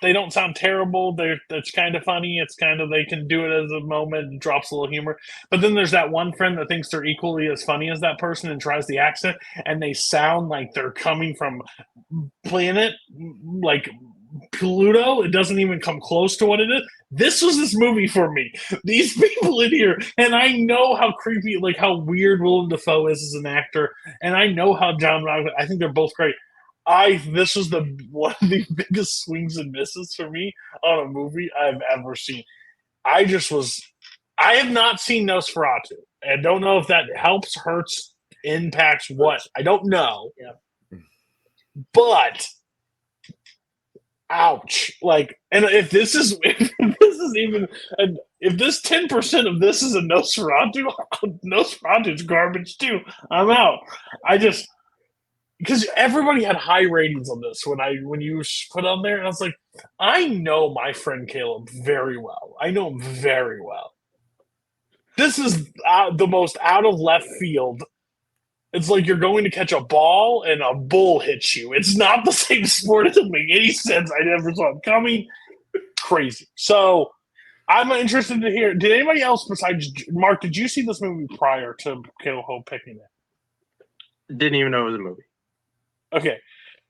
Speaker 1: they don't sound terrible? That's kind of funny. It's kind of they can do it as a moment and drops a little humor. But then there's that one friend that thinks they're equally as funny as that person and tries the accent and they sound like they're coming from planet like Pluto. It doesn't even come close to what it is. This was this movie for me. These people in here, and I know how creepy, like how weird Willem Dafoe is as an actor, and I know how John Malkovich. I think they're both great. This was one of the biggest swings and misses for me on a movie I've ever seen. I have not seen Nosferatu. I don't know if that helps, hurts, impacts what. I don't know.
Speaker 2: Yeah.
Speaker 1: But ouch. Like, and if this is even if this 10% of this is a Nosferatu's garbage too. I'm out. Because everybody had high ratings on this when you put on there, and I was like, I know my friend Kaleb very well. I know him very well. This is the most out of left field. It's like you're going to catch a ball and a bull hits you. It's not the same sport. It doesn't make any sense. I never saw it coming. Crazy. So I'm interested to hear. Did anybody else besides Mark? Did you see this movie prior to Koho picking it?
Speaker 4: Didn't even know it was a movie.
Speaker 1: Okay,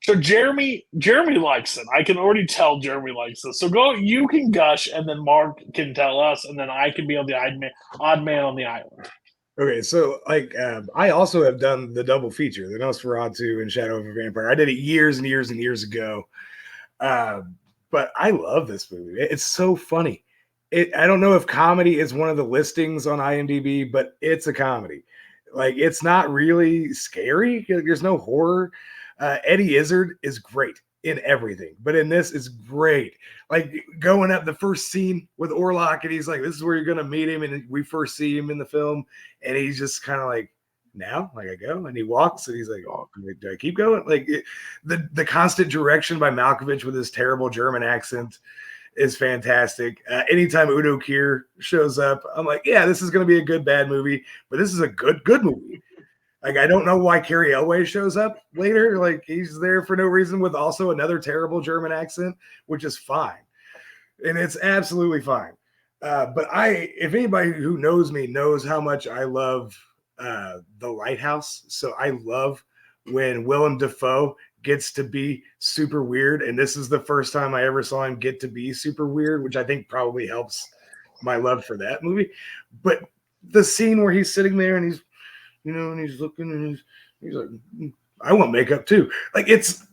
Speaker 1: so Jeremy likes it. I can already tell Jeremy likes this. So go. You can gush, and then Mark can tell us, and then I can be on the odd man on the island.
Speaker 3: Okay, so like I also have done the double feature, the Nosferatu and Shadow of a Vampire. I did it years and years and years ago, but I love this movie. It's so funny. I don't know if comedy is one of the listings on IMDb, but it's a comedy. Like, it's not really scary. There's no horror. Eddie Izzard is great in everything, but in this is great. Like, going up the first scene with Orlok, and he's like, this is where you're gonna meet him, and we first see him in the film, and he's just kind of like, now, like, I go, and he walks, and he's like, oh, do I keep going? Like, the constant direction by Malkovich with his terrible German accent is fantastic. Anytime Udo Kier shows up, I'm like, yeah, this is gonna be a good bad movie, but this is a good movie. Like, I don't know why Carrie Elway shows up later. Like, he's there for no reason with also another terrible German accent, which is fine. And it's absolutely fine. But if anybody who knows me knows how much I love The Lighthouse. So I love when Willem Dafoe gets to be super weird. And this is the first time I ever saw him get to be super weird, which I think probably helps my love for that movie. But the scene where he's sitting there and he's, and he's looking and he's like, I want makeup too. Like, it's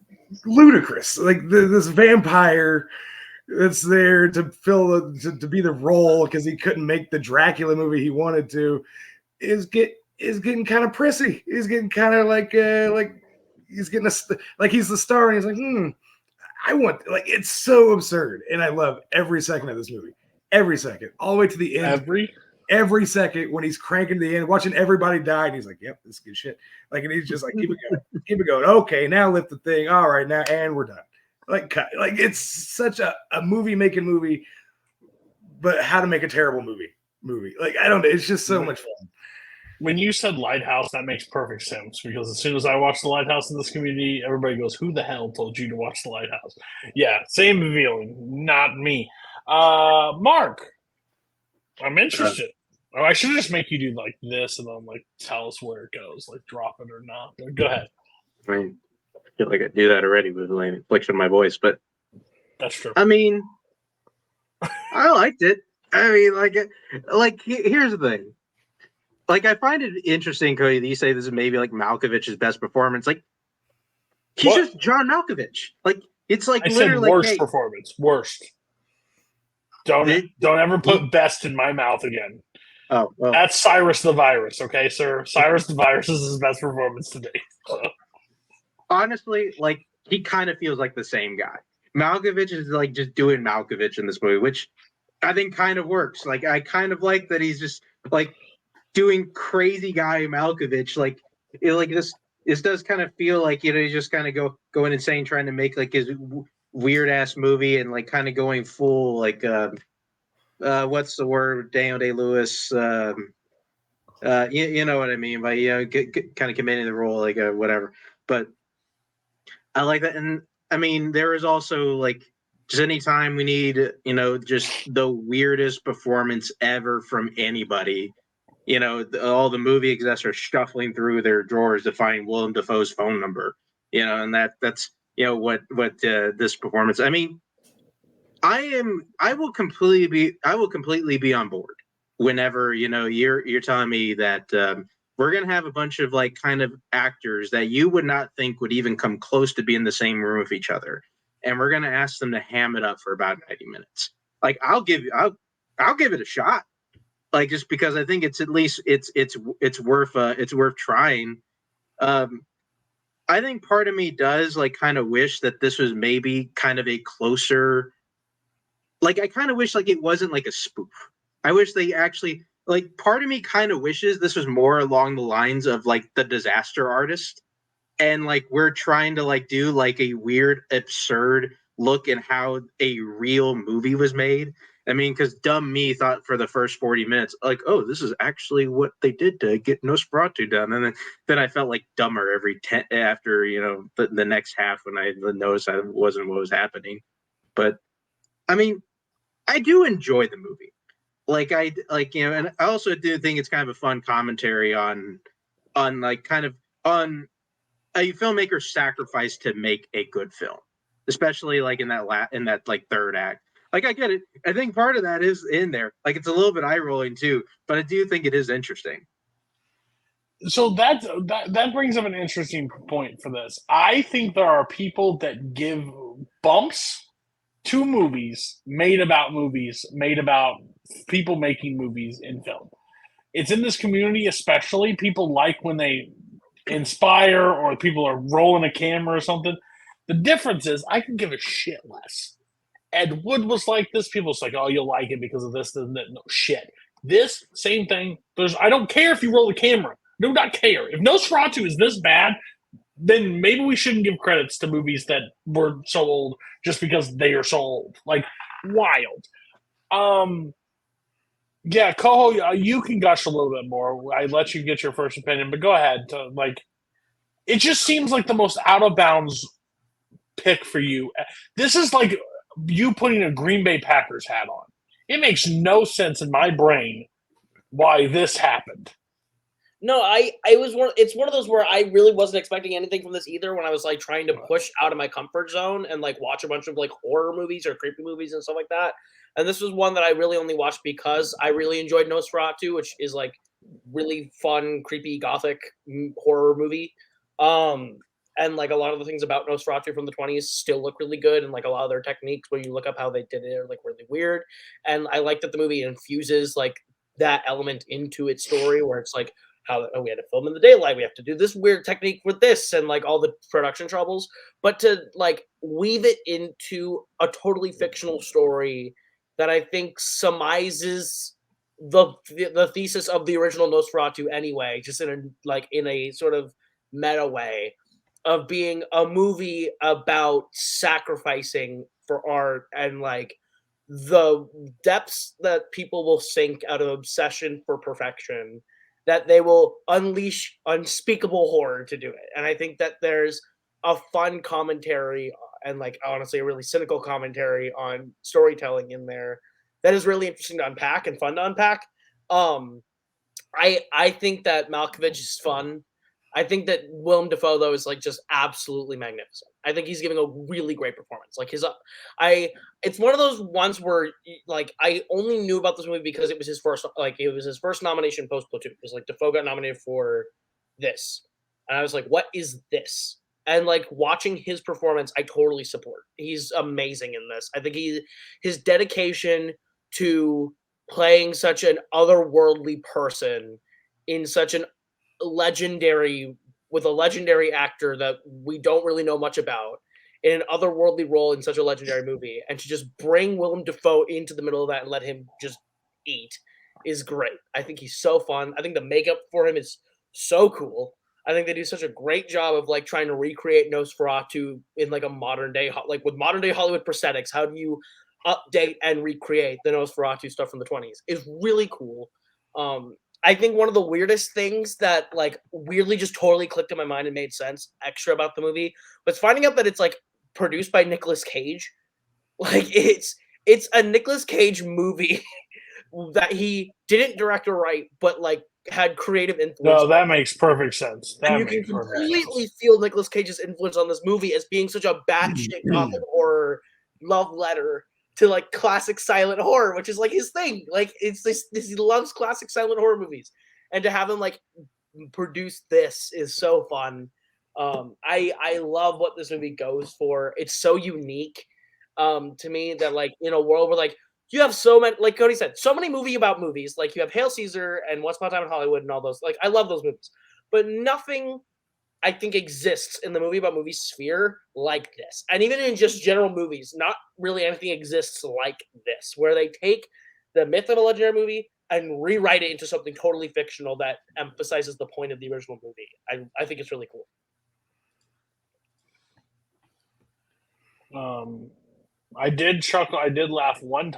Speaker 3: ludicrous. Like, this vampire that's there to to be the role because he couldn't make the Dracula movie he wanted to is getting kind of prissy. He's getting kind of like he's getting like he's the star and he's like, I want, like, it's so absurd. And I love every second of this movie. Every second. All the way to the end. Every second when he's cranking to the end, watching everybody die, and he's like, yep, this is good shit. Like, and he's just like, keep it going. Okay, now lift the thing. All right, now, and we're done. Like, cut. Like, it's such a movie-making movie, but how to make a terrible movie. Like, I don't know. It's just so much fun.
Speaker 1: When you said Lighthouse, that makes perfect sense, because as soon as I watch The Lighthouse in this community, everybody goes, who the hell told you to watch The Lighthouse? Yeah, same feeling. Not me. Mark, I'm interested. Oh, I should just make you do like this and then like tell us where it goes, like drop it or not. But go ahead.
Speaker 4: I mean, I feel like I do that already with the inflection of my voice, but
Speaker 1: That's true.
Speaker 4: I mean, I liked it. I mean, here's the thing. Like, I find it interesting, Cody, that you say this is maybe like Malkovich's best performance. Like, he's just John Malkovich. Like, it's like
Speaker 1: I
Speaker 4: literally
Speaker 1: said worst
Speaker 4: like, hey,
Speaker 1: performance. Worst. Don't ever put best in my mouth again.
Speaker 4: Oh, well.
Speaker 1: That's Cyrus the Virus, okay, sir? Cyrus the Virus is his best performance to date. So.
Speaker 4: Honestly, like, he kind of feels like the same guy. Malkovich is like just doing Malkovich in this movie, which I think kind of works. Like, I kind of like that he's just like doing crazy guy Malkovich. Like, this does kind of feel like, you know, he's just kind of going insane trying to make like his weird ass movie and like kind of going full like what's the word, Daniel Day-Lewis, you know what I mean by, you know, kind of committing the role, like whatever. But I like that. And I mean, there is also like just anytime we need, you know, just the weirdest performance ever from anybody, you know, all the movie execs are shuffling through their drawers to find Willem Dafoe's phone number, you know, and that's, you know, what this performance, I mean, I will completely be on board whenever, you know, you're telling me that we're gonna have a bunch of like kind of actors that you would not think would even come close to be in the same room with each other, and we're gonna ask them to ham it up for about 90 minutes. Like, I'll give it a shot, like, just because I think it's at least it's worth trying. I think part of me does like kind of wish that this was maybe kind of a closer. Like, I kind of wish like it wasn't like a spoof. I wish they actually, like, part of me kind of wishes this was more along the lines of like The Disaster Artist, and like we're trying to like do like a weird, absurd look at how a real movie was made. I mean, because dumb me thought for the first 40 minutes, like, oh, this is actually what they did to get Nosferatu done, and then I felt like dumber after, you know, the next half when I noticed that wasn't what was happening. But I mean, I do enjoy the movie. Like, I like, you know, and I also do think it's kind of a fun commentary on like kind of on a filmmaker's sacrifice to make a good film, especially like in that like third act. Like, I get it. I think part of that is in there. Like, it's a little bit eye rolling too, but I do think it is interesting.
Speaker 1: So that brings up an interesting point for this. I think there are people that give bumps to movies made about people making movies in film. It's in this community, especially people like when they inspire or people are rolling a camera or something. The difference is I can give a shit less. Ed Wood was like this. People's like, oh, you'll like it because of this, and that. No shit. This same thing. I don't care if you roll the camera. Do not care. If Nosferatu is this bad, then maybe we shouldn't give credits to movies that were so old just because they are so old. Like, wild. Yeah, Koho, you can gush a little bit more. I let you get your first opinion, but go ahead. Like, it just seems like the most out of bounds pick for you. This is like you putting a Green Bay Packers hat on. It makes no sense in my brain why this happened.
Speaker 2: No, it's one of those where I really wasn't expecting anything from this either when I was like trying to push out of my comfort zone and like watch a bunch of like horror movies or creepy movies and stuff like that. And this was one that I really only watched because I really enjoyed Nosferatu, which is like really fun, creepy, gothic horror movie. And like a lot of the things about Nosferatu from the 20s still look really good, and like a lot of their techniques when you look up how they did it are like really weird. And I like that the movie infuses like that element into its story where it's like, how we had to film in the daylight, we have to do this weird technique with this, and like all the production troubles, but to like weave it into a totally fictional story that I think surmises the thesis of the original Nosferatu anyway, just in a sort of meta way of being a movie about sacrificing for art and like the depths that people will sink out of obsession for perfection, that they will unleash unspeakable horror to do it. And I think that there's a fun commentary and like honestly a really cynical commentary on storytelling in there that is really interesting to unpack and fun to unpack. I think that Malkovich is fun. I think that Willem Dafoe though is like just absolutely magnificent. I think he's giving a really great performance. Like it's one of those ones where like I only knew about this movie because it was his first nomination post Platoon. It was like Dafoe got nominated for this, and I was like, what is this? And like watching his performance, I totally support. He's amazing in this. I think his dedication to playing such an otherworldly person in such an legendary with a legendary actor that we don't really know much about in an otherworldly role in such a legendary movie, and to just bring Willem Dafoe into the middle of that and let him just eat is great. I think he's so fun. I think the makeup for him is so cool. I think they do such a great job of like trying to recreate Nosferatu in like a modern day, like with modern day Hollywood prosthetics. How do you update and recreate the Nosferatu stuff from the 20s? Is really cool. I think one of the weirdest things that like weirdly just totally clicked in my mind and made sense extra about the movie was finding out that it's like produced by Nicolas Cage. Like it's a Nicolas Cage movie that he didn't direct or write, but like had creative influence.
Speaker 1: No, that makes perfect sense.
Speaker 2: And you can completely feel Nicolas Cage's influence on this movie as being such a batshit gothic horror love letter to like classic silent horror, which is like his thing. Like it's this he loves classic silent horror movies, and to have him like produce this is so fun. I love what this movie goes for. It's so unique to me that like in a world where like you have so many, like Cody said, so many movie about movies. Like you have Hail Caesar and Once Upon a Time in Hollywood and all those. Like I love those movies, but nothing I think exists in the movie about movie sphere like this. And even in just general movies, not really anything exists like this, where they take the myth of a legendary movie and rewrite it into something totally fictional that emphasizes the point of the original movie. I think it's really cool.
Speaker 1: I did chuckle. I did laugh once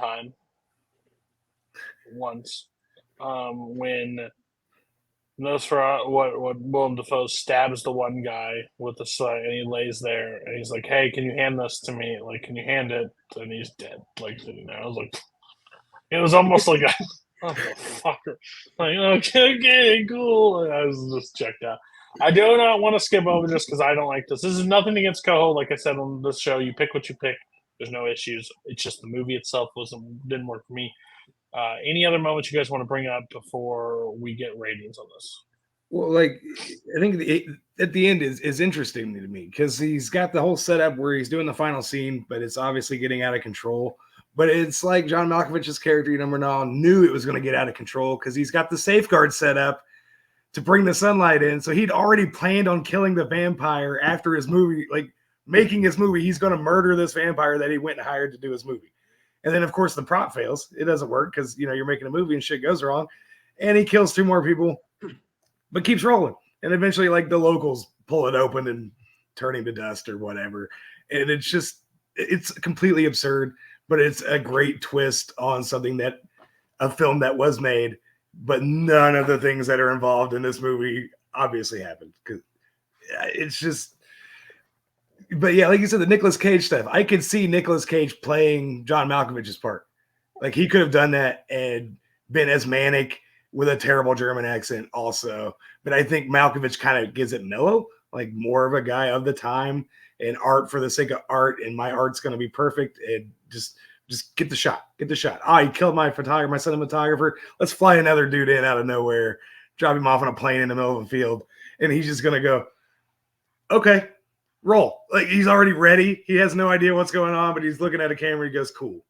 Speaker 1: when Nosferatu, what Willem Dafoe stabs the one guy with the slide, and he lays there, and he's like, "Hey, can you hand this to me? Like, can you hand it?" And he's dead, like sitting there. I was like, it was almost like a motherfucker. Like, okay, cool. And I was just checked out. I do not want to skip over just because I don't like this. This is nothing against Koho. Like I said on this show, you pick what you pick. There's no issues. It's just the movie itself didn't work for me. Any other moments you guys want to bring up before we get ratings on this?
Speaker 3: Well, like I think at the end is interesting to me because he's got the whole setup where he's doing the final scene, but it's obviously getting out of control. But it's like John Malkovich's character, Murnau, knew it was going to get out of control because he's got the safeguard set up to bring the sunlight in. So he'd already planned on killing the vampire after his movie, like making his movie. He's going to murder this vampire that he went and hired to do his movie. And then, of course, the prop fails. It doesn't work because, you're making a movie and shit goes wrong. And he kills 2 more people, but keeps rolling. And eventually, like, the locals pull it open and turn him to dust or whatever. And it's completely absurd, but it's a great twist on a film that was made, but none of the things that are involved in this movie obviously happened. Because it's just... But yeah, like you said, the Nicolas Cage stuff, I could see Nicolas Cage playing John Malkovich's part. Like he could have done that and been as manic with a terrible German accent also. But I think Malkovich kind of gives it mellow, like more of a guy of the time and art for the sake of art. And my art's going to be perfect. And just get the shot. Get the shot. Oh, he killed my cinematographer. Let's fly another dude in out of nowhere, drop him off on a plane in the middle of a field. And he's just going to go, okay. Roll. Like he's already ready. He has no idea what's going on, but he's looking at a camera. He goes, cool.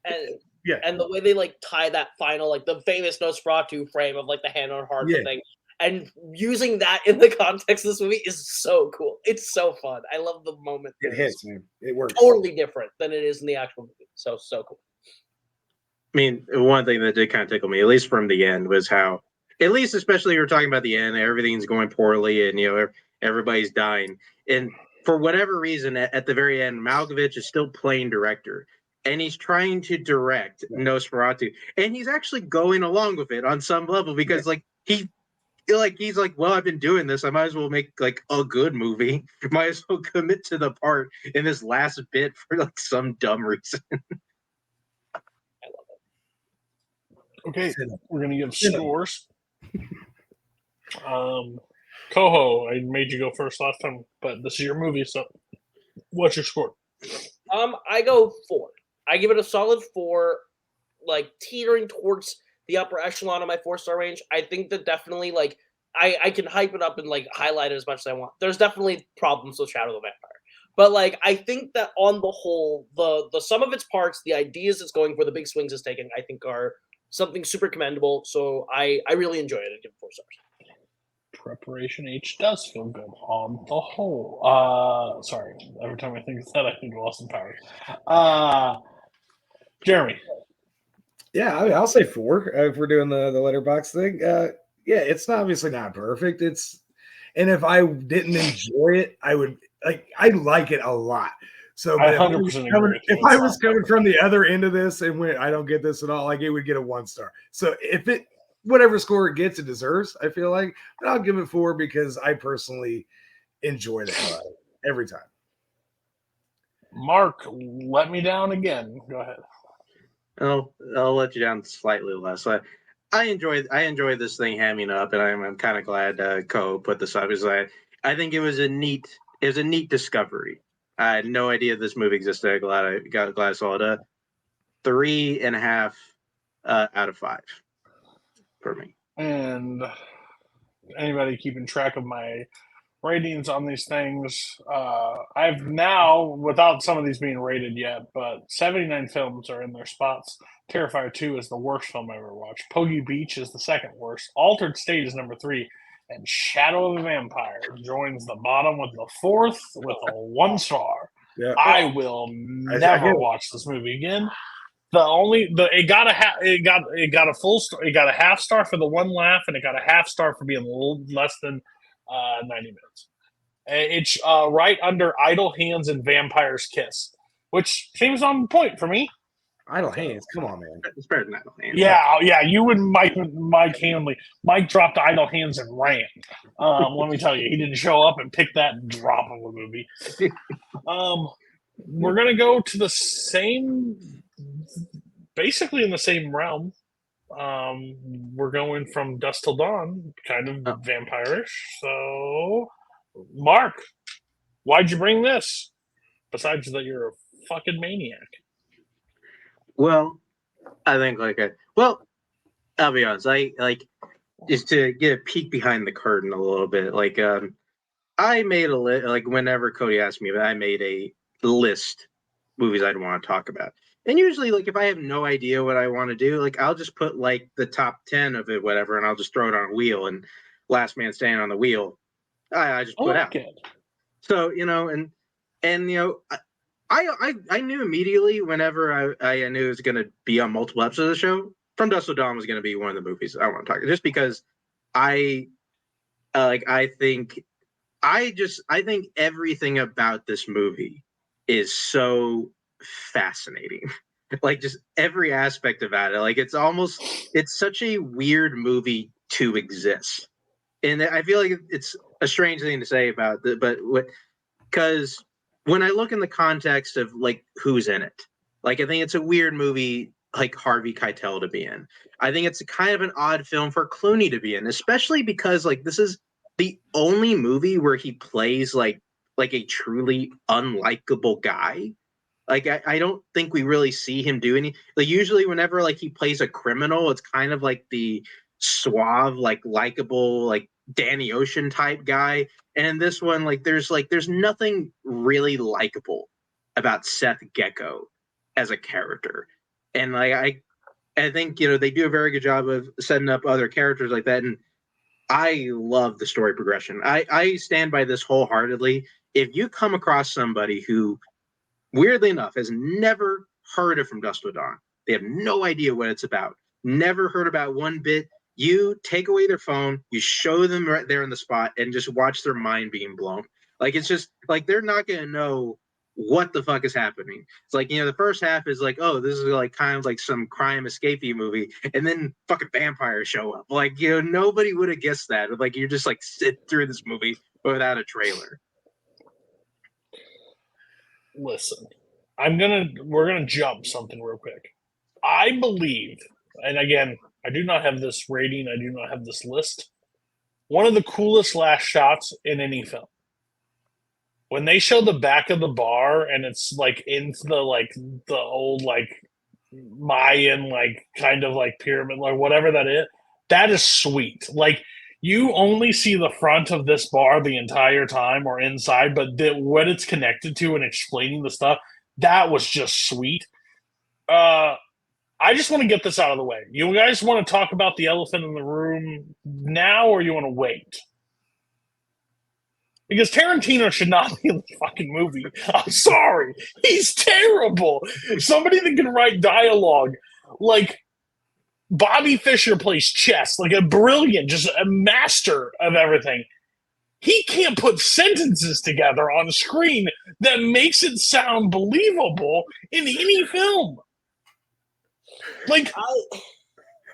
Speaker 2: And the way they like tie that final, like the famous Nosferatu frame of like the hand on heart thing, and using that in the context of this movie is so cool. It's so fun. I love the moment.
Speaker 3: It hits, man. It works.
Speaker 2: Totally different than it is in the actual movie. So cool.
Speaker 4: I mean, one thing that did kind of tickle me, at least from the end, was how, at least especially you were talking about the end, everything's going poorly and, everybody's dying. And for whatever reason, at the very end, Malkovich is still playing director. And he's trying to direct Nosferatu. And he's actually going along with it on some level because, he's like, well, I've been doing this. I might as well make, a good movie. Might as well commit to the part in this last bit for, some dumb reason.
Speaker 1: Okay,
Speaker 3: Sit up.
Speaker 1: we're gonna give
Speaker 3: Sit up.
Speaker 1: scores. Koho, I made you go first last time, but this is your movie, so what's your score?
Speaker 2: I go 4. I give it a solid 4, like teetering towards the upper echelon of my 4-star range. I think that definitely like I can hype it up and like highlight it as much as I want. There's definitely problems with Shadow of the Vampire. But like I think that on the whole, the sum of its parts, the ideas it's going for, the big swings it's taking, I think are something super commendable. So I really enjoy it. I give it 4 stars.
Speaker 1: Preparation H does feel good on the whole. Sorry, every time I think of that, I think of Austin Powers. Jeremy.
Speaker 3: Yeah, I mean, I'll say 4 if we're doing the letterbox thing. Yeah, it's obviously not perfect. And if I didn't enjoy it, I would I like it a lot. So,
Speaker 1: I
Speaker 3: but
Speaker 1: 100% agree with you.
Speaker 3: if I was coming from the other end of this and went, I don't get this at all, like it would get a 1 star. So if it whatever score it gets, it deserves. I feel like, but I'll give it 4 because I personally enjoy the hell out of it every time.
Speaker 1: Mark, let me down again. Go ahead.
Speaker 4: I'll let you down slightly less. I enjoy this thing hamming up, and I'm kind of glad Ko put this up because I think it was a neat discovery. I had no idea this movie existed. Glad I saw it. 3.5 out of 5 for me.
Speaker 1: And anybody keeping track of my ratings on these things, I've now, without some of these being rated yet, but 79 films are in their spots. Terrifier 2 is the worst film I ever watched. Poggy Beach is the second worst. Altered State is number 3. And Shadow of the Vampire joins the bottom with the 4th with a 1 star.
Speaker 3: Yeah.
Speaker 1: I will never watch this movie again. It got a full star, it got a half star for the 1 laugh, and it got a half star for being a little less than 90 minutes. It's right under Idle Hands and Vampire's Kiss, which seems on point for me.
Speaker 3: Idle Hands, come on, man.
Speaker 4: It's better than Idle Hands.
Speaker 1: Yeah, you and Mike Hanley. Mike dropped Idle Hands and ran. Let me tell you, he didn't show up and pick that drop of a movie. We're gonna go to the same, basically in the same realm. We're going from Dusk Till Dawn, kind of vampire-ish. So, Mark, why'd you bring this? Besides that you're a fucking maniac.
Speaker 4: Well, I think I'll be honest. I just to get a peek behind the curtain a little bit. I made a list. Like whenever Cody asked me, I made a list movies I'd want to talk about. And usually, if I have no idea what I want to do, I'll just put the top 10 of it, whatever, and I'll just throw it on a wheel. And last man standing on the wheel, I just put out.
Speaker 1: It.
Speaker 4: So I knew immediately whenever I knew it was going to be on multiple episodes of the show, From Dusk Till Dawn was going to be one of the movies I want to talk about, just because I think everything about this movie is so fascinating. Just every aspect about it. It's such a weird movie to exist. And I feel like it's a strange thing to say about it, but because when I look in the context of who's in it, I think it's a weird movie Harvey Keitel to be in. I think it's kind of an odd film for Clooney to be in, especially because this is the only movie where he plays like a truly unlikable guy. I don't think we really see him do any. Usually whenever he plays a criminal, it's kind of the suave, likable, Danny Ocean type guy. And in this one, there's nothing really likable about Seth Gecko as a character. And I think they do a very good job of setting up other characters like that. And I love the story progression. I stand by this wholeheartedly. If you come across somebody who, weirdly enough, has never heard of From Dusk Till Dawn, they have no idea what it's about, never heard about one bit, you take away their phone, you show them right there on the spot, and just watch their mind being blown. It's just they're not going to know what the fuck is happening. It's the first half is oh, this is kind of some crime escapee movie, and then fucking vampires show up. Nobody would have guessed that. You're just sit through this movie without a trailer.
Speaker 1: Listen, we're gonna jump something real quick. I believe, and again, I do not have this rating. I do not have this list. One of the coolest last shots in any film. When they show the back of the bar and it's like into the old like Mayan like kind of like pyramid or whatever that is sweet. Like you only see the front of this bar the entire time or inside, but what it's connected to and explaining the stuff, that was just sweet. I just want to get this out of the way. You guys want to talk about the elephant in the room now, or you want to wait? Because Tarantino should not be in the fucking movie. I'm sorry. He's terrible. Somebody that can write dialogue. Like, Bobby Fischer plays chess. Like, a brilliant, just a master of everything. He can't put sentences together on screen that makes it sound believable in any film. Like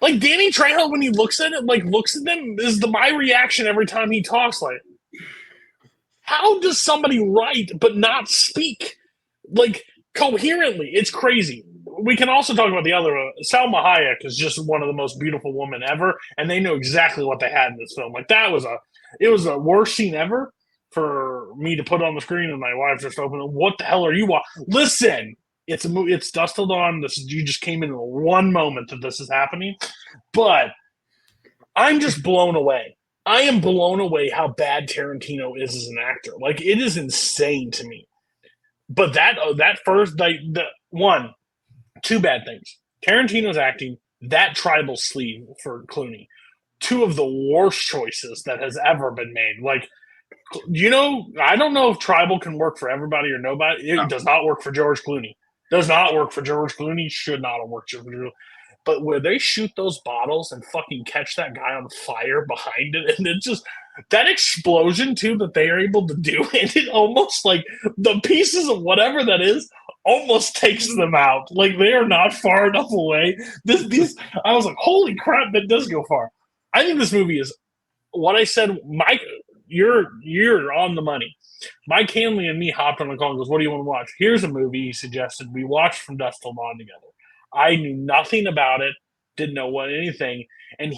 Speaker 1: Danny Trejo, when he looks at them, is my reaction every time he talks. Like, how does somebody write but not speak like coherently? It's crazy. We can also talk about the other. Salma Hayek is just one of the most beautiful women ever, and they know exactly what they had in this film. Like it was a worst scene ever for me to put on the screen, and my wife just opened it. What the hell are you watching? Listen. It's a movie. It's Dusk Till Dawn. You just came in one moment that this is happening, but I'm just blown away. I am blown away how bad Tarantino is as an actor. Like, it is insane to me. But that first, two bad things. Tarantino's acting, that tribal sleeve for Clooney, two of the worst choices that has ever been made. Like, I don't know if tribal can work for everybody or nobody. It does not work for George Clooney. Does not work for George Clooney. Should not have worked for George Clooney. But where they shoot those bottles and fucking catch that guy on fire behind it, and it just that explosion too that they are able to do, and it almost like the pieces of whatever that is almost takes them out. Like they are not far enough away. I was like, holy crap, that does go far. I think this movie is what I said. Mike, you're on the money. Mike Hanley and me hopped on the call and goes, what do you want to watch? Here's a movie he suggested. We watched From Dusk Till Dawn together. I knew nothing about it, didn't know anything. And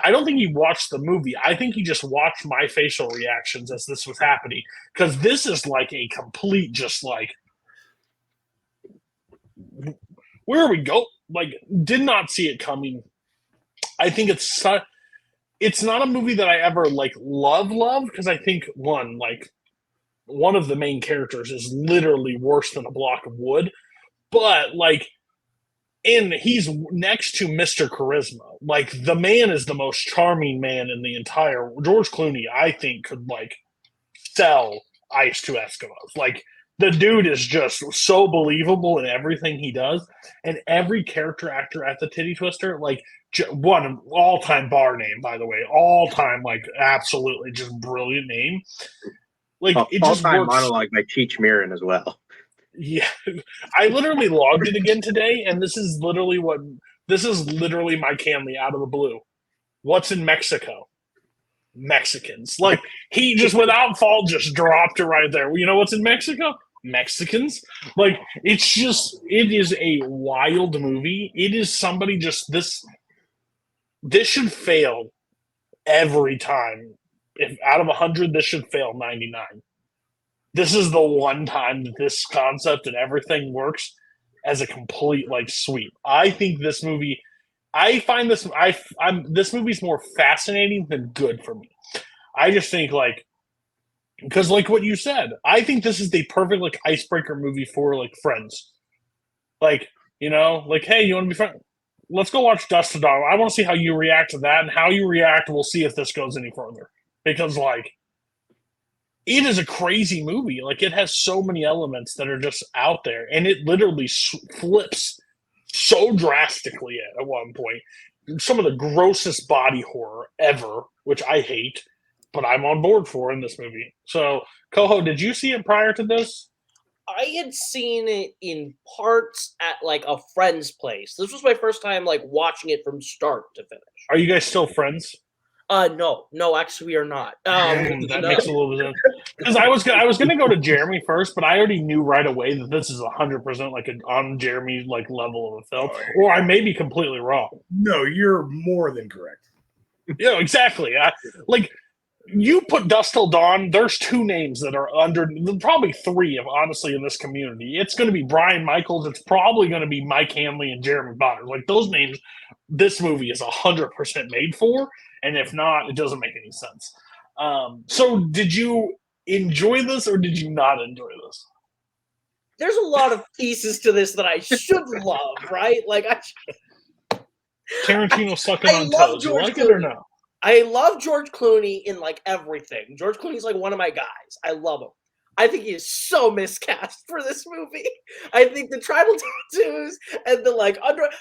Speaker 1: I don't think he watched the movie. I think he just watched my facial reactions as this was happening. Because this is like a complete, just like, where are we go? Like, did not see it coming. I think it's not a movie that I ever like love, because I think one of the main characters is literally worse than a block of wood. But like, and he's next to Mr. Charisma. Like, the man is the most charming man in the entire. George Clooney, I think, could like sell ice to Eskimos. Like, the dude is just so believable in everything he does, and every character actor at the Titty Twister, like one all-time bar name, by the way, all-time, like absolutely just brilliant name. Like, it just
Speaker 4: all-time
Speaker 1: works.
Speaker 4: Monologue by Cheech Marin as well.
Speaker 1: Yeah, I literally logged it again today, and this is literally Mike Hanley out of the blue. What's in Mexico? Mexicans. Like, he just without fault just dropped it right there. You know what's in Mexico? Mexicans. Like, it is a wild movie. It is somebody just this should fail every time. If out of 100, this should fail 99. This is the one time that this concept and everything works as a complete like sweep. I think this movie. I find this. This movie's more fascinating than good for me. I just think like because like what you said, I think this is the perfect like icebreaker movie for like friends. Like, like, hey, you want to be friends? Let's go watch Dusk Till Dawn. I want to see how you react to that, and how you react. We'll see if this goes any further, because like. It is a crazy movie. Like, it has so many elements that are just out there, and it literally flips so drastically at one point. Some of the grossest body horror ever, which I hate, but I'm on board for in this movie. So, Koho, did you see it prior to this?
Speaker 2: I had seen it in parts at like a friend's place. This was my first time like watching it from start to finish.
Speaker 1: Are you guys still friends?
Speaker 2: No, actually, we are not.
Speaker 1: That
Speaker 2: no.
Speaker 1: makes a little bit of sense. Because I was gonna go to Jeremy first, but I already knew right away that this is 100% like on Jeremy's like level of a film, or I may be completely wrong.
Speaker 3: No, you're more than correct.
Speaker 1: Yeah, exactly. Like you put Dusk Till Dawn. There's two names that are under, probably three, of honestly in this community. It's going to be Brian Michaels. It's probably going to be Mike Hanley and Jeremy Bonner. Like those names, this movie is 100% made for. And if not, it doesn't make any sense. So did you enjoy this or did you not enjoy this?
Speaker 2: There's a lot of pieces to this that I should love, right? Like
Speaker 1: Tarantino sucking
Speaker 2: I
Speaker 1: on
Speaker 2: love
Speaker 1: toes. You
Speaker 2: George
Speaker 1: like it or
Speaker 2: Clooney.
Speaker 1: no?
Speaker 2: I love George Clooney in like everything. George Clooney's like one of my guys. I love him. I think he is so miscast for this movie. I think the tribal tattoos and the like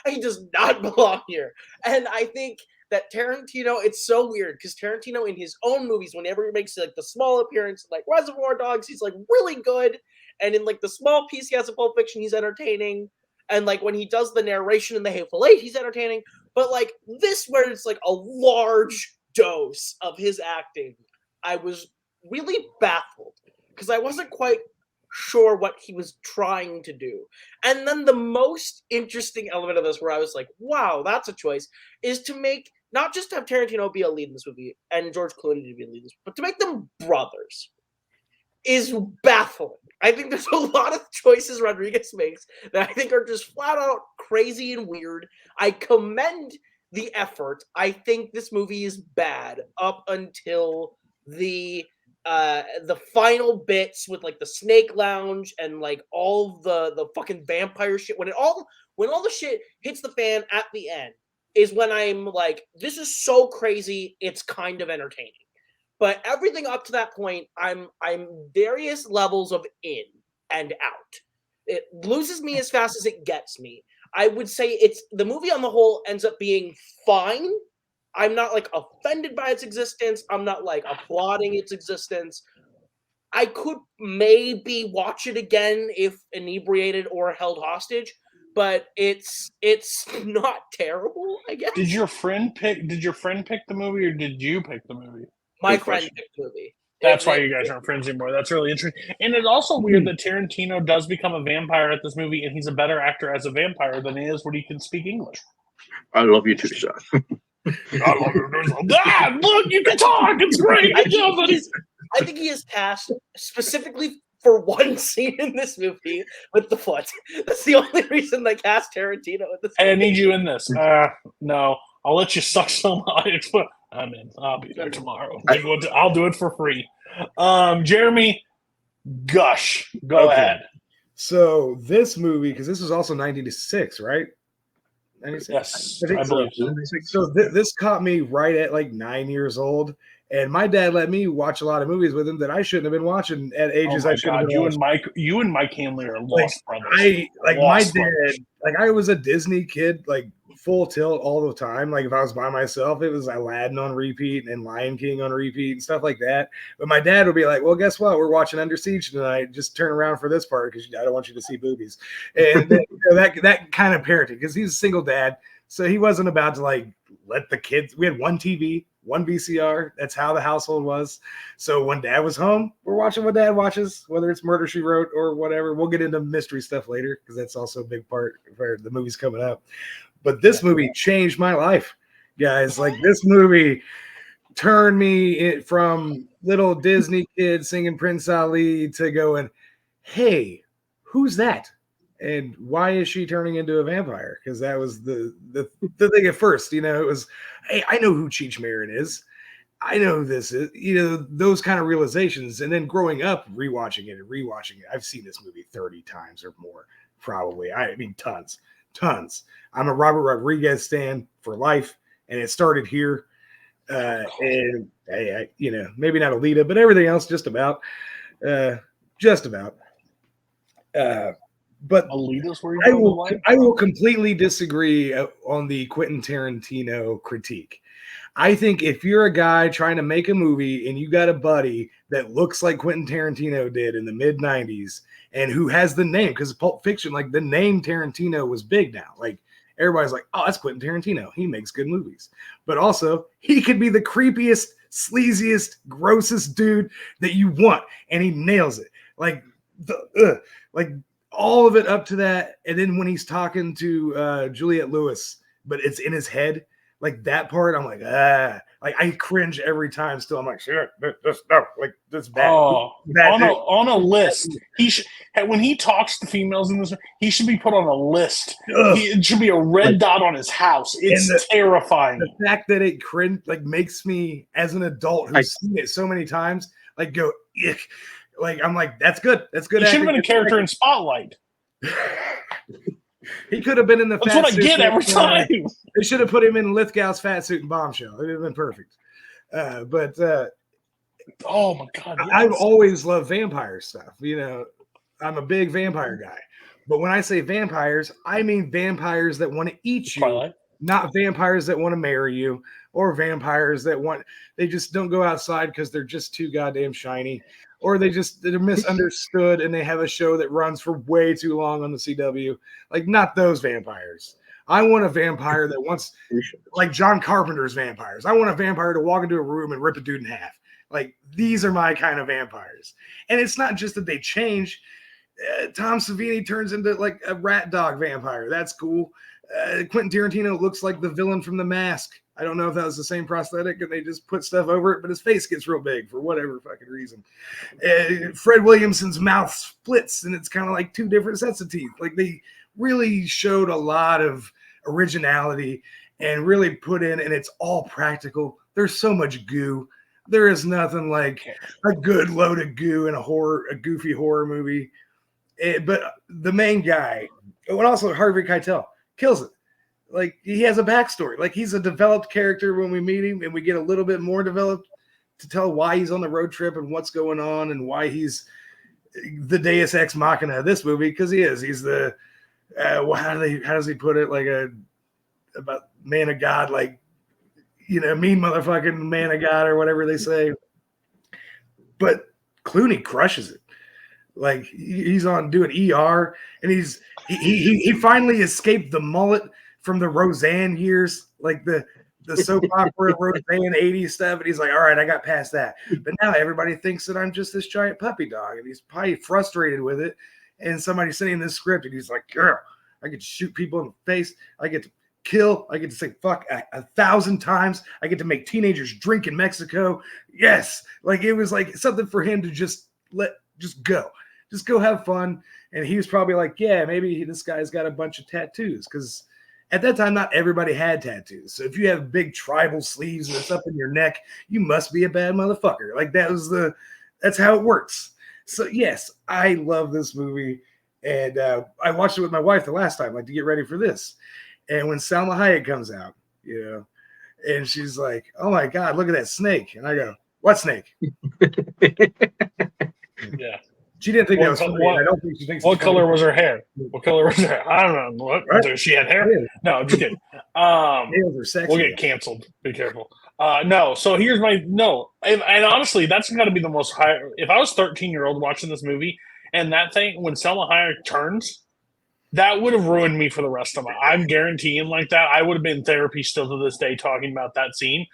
Speaker 2: he does not belong here. And I think that Tarantino, it's so weird because Tarantino in his own movies, whenever he makes like the small appearance, like Reservoir Dogs, he's like really good. And in like the small piece he has in Pulp Fiction, he's entertaining. And like when he does the narration in The Hateful Eight, he's entertaining. But like this, where it's like a large dose of his acting, I was really baffled because I wasn't quite sure what he was trying to do. And then the most interesting element of this, where I was like, wow, that's a choice, is to make, not just have Tarantino be a lead in this movie and George Clooney to be a lead in this, but to make them brothers is baffling. I think there's a lot of choices Rodriguez makes that I think are just flat out crazy and weird. I commend the effort. I think this movie is bad up until the final bits with like the snake lounge and like all the fucking vampire shit. When all the shit hits the fan at the end is when I'm like, this is so crazy, it's kind of entertaining. But everything up to that point, I'm various levels of in and out. It loses me as fast as it gets me. I would say it's the movie on the whole ends up being fine. I'm not like offended by its existence. I'm not like applauding its existence. I could maybe watch it again if inebriated or held hostage, but it's not terrible, I guess.
Speaker 1: Did your friend pick the movie or did you pick the movie?
Speaker 2: My friend picked the movie.
Speaker 1: That's why you guys aren't friends anymore. That's really interesting. And it's also weird that Tarantino does become a vampire at this movie, and he's a better actor as a vampire than he is when he can speak English.
Speaker 4: I love you too, Sean.
Speaker 1: Look, you can talk. It's great.
Speaker 2: I think he is cast specifically for one scene in this movie with the foot. That's the only reason they cast Tarantino in this movie.
Speaker 1: Hey, I need you in this. No, I'll let you suck some. I'm in. I'll be there tomorrow. I'll do it for free. Jeremy, gush. Go ahead.
Speaker 3: So this movie, because this was also 96, right? 96?
Speaker 1: Yes,
Speaker 3: I
Speaker 1: believe so.
Speaker 3: So this caught me right at like 9 years old. And my dad let me watch a lot of movies with him that I shouldn't have been watching at ages I shouldn't have been watching.
Speaker 1: You and Mike Hanley are lost brothers.
Speaker 3: My dad, like I was a Disney kid, like full tilt all the time. Like if I was by myself, it was Aladdin on repeat and Lion King on repeat and stuff like that. But my dad would be like, well, guess what? We're watching Under Siege tonight. Just turn around for this part because I don't want you to see boobies. And that kind of parenting, because he's a single dad. So he wasn't about to like let the kids, we had one TV, one VCR. That's how the household was. So when dad was home, we're watching what dad watches, whether it's Murder, She Wrote or whatever. We'll get into mystery stuff later because that's also a big part for the movies coming up. But this movie changed my life, guys. Like this movie turned me from little Disney kid singing Prince Ali to going, hey, who's that? And why is she turning into a vampire? Because that was the thing at first, it was, hey, I know who Cheech Marin is. I know who this is, those kind of realizations. And then growing up, rewatching it. I've seen this movie 30 times or more, probably. I mean, tons. I'm a Robert Rodriguez stan for life, and it started here. And maybe not Alita, but everything else, just about. But I will completely disagree on the Quentin Tarantino critique. I think if you're a guy trying to make a movie and you got a buddy that looks like Quentin Tarantino did in the mid 90s and who has the name, because Pulp Fiction, like the name Tarantino was big now. Like everybody's like, oh, that's Quentin Tarantino. He makes good movies. But also, he could be the creepiest, sleaziest, grossest dude that you want, and he nails it. Like all of it up to that. And then when he's talking to Juliette Lewis, but it's in his head, like that part, I'm like, like I cringe every time. Still, I'm like, shit, that's bad.
Speaker 1: Oh,
Speaker 3: bad
Speaker 1: on a list. He should, when he talks to females in this, he should be put on a list. It should be a red dot on his house. It's terrifying.
Speaker 3: The fact that it cringe makes me, as an adult who's seen it so many times, like go, ick. Like I'm like, that's good. That's good.
Speaker 1: He should have been a character in Spotlight.
Speaker 3: He could have been in the.
Speaker 1: That's what I get every time.
Speaker 3: They should have put him in Lithgow's fat suit and Bombshell. It would have been perfect.
Speaker 1: Oh my god! Yes.
Speaker 3: I've always loved vampire stuff. You know, I'm a big vampire guy. But when I say vampires, I mean vampires that want to eat you,
Speaker 1: Twilight.
Speaker 3: Not vampires that want to marry you, or vampires that they just don't go outside because they're just too goddamn shiny, or they're misunderstood and they have a show that runs for way too long on the CW. Like, not those vampires. I want a vampire that wants, like John Carpenter's vampires. I want a vampire to walk into a room and rip a dude in half. Like, these are my kind of vampires. And it's not just that they change. Tom Savini turns into like a rat dog vampire. That's cool. Quentin Tarantino looks like the villain from The Mask. I don't know if that was the same prosthetic and they just put stuff over it, but his face gets real big for whatever fucking reason. Fred Williamson's mouth splits and it's kind of like two different sets of teeth. Like, they really showed a lot of originality and really put in, and it's all practical. There's so much goo. There is nothing like a good load of goo in a goofy horror movie. But the main guy, and also Harvey Keitel, kills it. Like, he has a backstory. Like, he's a developed character when we meet him, and we get a little bit more developed to tell why he's on the road trip and what's going on and why he's the Deus Ex Machina of this movie, because he is. He's the how does he put it? Like about man of God, like, you know, mean motherfucking man of God or whatever they say. But Clooney crushes it. Like, he's on doing ER, and he finally escaped the mullet from the Roseanne years, like the soap opera Roseanne 80s stuff. And he's like, all right, I got past that. But now everybody thinks that I'm just this giant puppy dog, and he's probably frustrated with it. And somebody's sending this script, and he's like, girl, I get to shoot people in the face. I get to kill. I get to say fuck 1,000 times. I get to make teenagers drink in Mexico. Yes. Like, it was like something for him to just go have fun. And he was probably like, yeah, maybe this guy's got a bunch of tattoos, because at that time, not everybody had tattoos. So if you have big tribal sleeves and it's up in your neck, you must be a bad motherfucker. Like, that's how it works. So yes, I love this movie. And I watched it with my wife the last time, like, to get ready for this. And when Salma Hayek comes out, you know, and she's like, oh my God, look at that snake. And I go, what snake?
Speaker 1: Yeah.
Speaker 3: She didn't think that was funny. I don't think she thinks.
Speaker 1: What color was her hair? What color was her hair? I don't know. What? Right? She had hair? Yeah. No, I'm just kidding.
Speaker 3: Nails are sexy.
Speaker 1: We'll get canceled. Be careful. No. So here's my no. And honestly, that's got to be the most high. If I was 13-year-old watching this movie and that thing, when Selma Hayek turns, that would have ruined me for the rest of my. I'm guaranteeing like that. I would have been in therapy still to this day talking about that scene.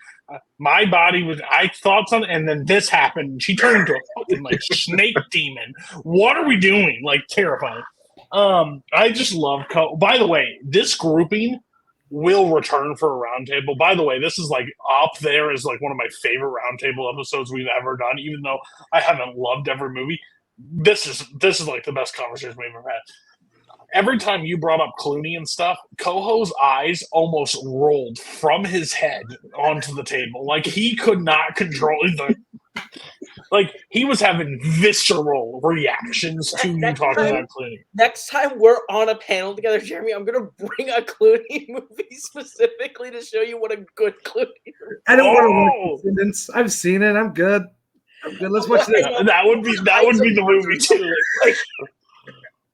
Speaker 1: My body was. I thought something, and then this happened. She turned into a fucking like snake demon. What are we doing? Like, terrifying. I just love. By the way, this grouping will return for a roundtable. By the way, this is like up there as like one of my favorite roundtable episodes we've ever done. Even though I haven't loved every movie, this is like the best conversation we've ever had. Every time you brought up Clooney and stuff, Koho's eyes almost rolled from his head onto the table. Like, he could not control it. Like, he was having visceral reactions to you talking about Clooney.
Speaker 2: Next time we're on a panel together, Jeremy, I'm going to bring a Clooney movie specifically to show you what a good Clooney is.
Speaker 3: I don't want to watch Descendants. I've seen it. I'm good. Let's watch this.
Speaker 1: That would be the movie, too. Like,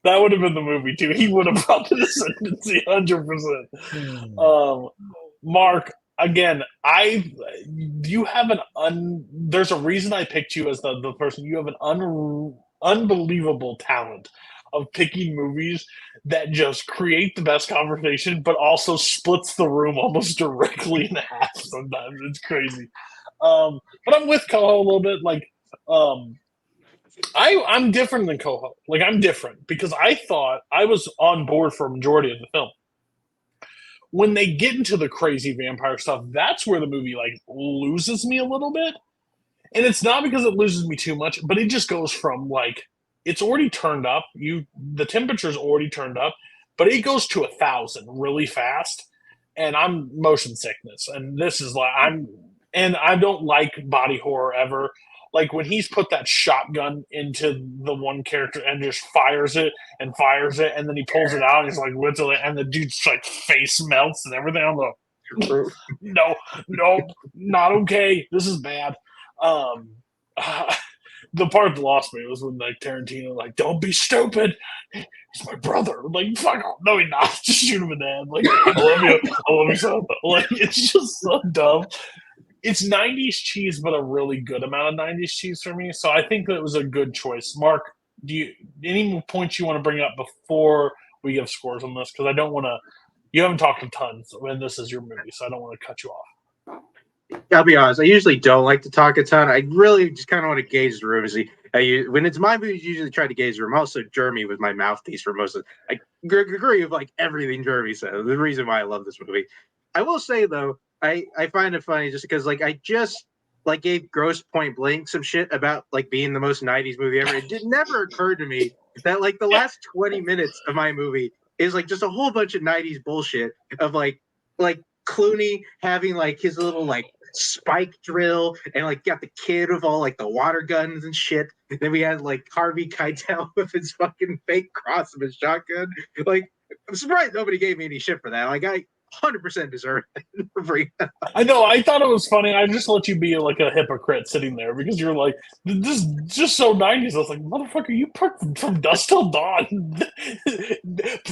Speaker 1: that would have been the movie, too. He would have brought the Descendancy 100%. Mark, again, you have there's a reason I picked you as the person. You have an unbelievable talent of picking movies that just create the best conversation, but also splits the room almost directly in half. Sometimes it's crazy. But I'm with Koho a little bit. Like, I'm different than Koho. Like, I'm different because I thought I was on board for a majority of the film. When they get into the crazy vampire stuff, that's where the movie like loses me a little bit. And it's not because it loses me too much, but it just goes from like it's already turned up. The temperature's already turned up, but it goes to 1,000 really fast. And I'm motion sickness, and this is like I don't like body horror ever. Like when he's put that shotgun into the one character and just fires it, and then he pulls it out and he's like whittle it, and the dude's like face melts and everything. I'm like, no, not okay. This is bad. The part that lost me was when like Tarantino like, don't be stupid. He's my brother. Like, fuck off. No, he's not. Just shoot him in the head. Like, I love you so. Like, it's just so dumb. It's 90s cheese, but a really good amount of 90s cheese for me. So I think that it was a good choice. Mark, any points you want to bring up before we give scores on this? Because I don't want to. You haven't talked a ton when this is your movie, so I don't want to cut you off.
Speaker 4: I'll be honest. I usually don't like to talk a ton. I really just kind of want to gauge the room. When it's my movie, I usually try to gauge the room. Also, Jeremy was my mouthpiece for most of it. I agree with like everything Jeremy said. The reason why I love this movie. I will say though, I find it funny just because like I just like gave Grosse Point Blank some shit about like being the most 90s movie ever. It never occurred to me that like the last 20 minutes of my movie is like just a whole bunch of 90s bullshit of like Clooney having like his little like spike drill and like got the kid with all like the water guns and shit. And then we had like Harvey Keitel with his fucking fake cross of his shotgun. Like I'm surprised nobody gave me any shit for that. Like I 100% deserve it.
Speaker 1: I know. I thought it was funny. I just let you be like a hypocrite sitting there because you're like, this is just so 90s. I was like, motherfucker, you picked from dusk till dawn.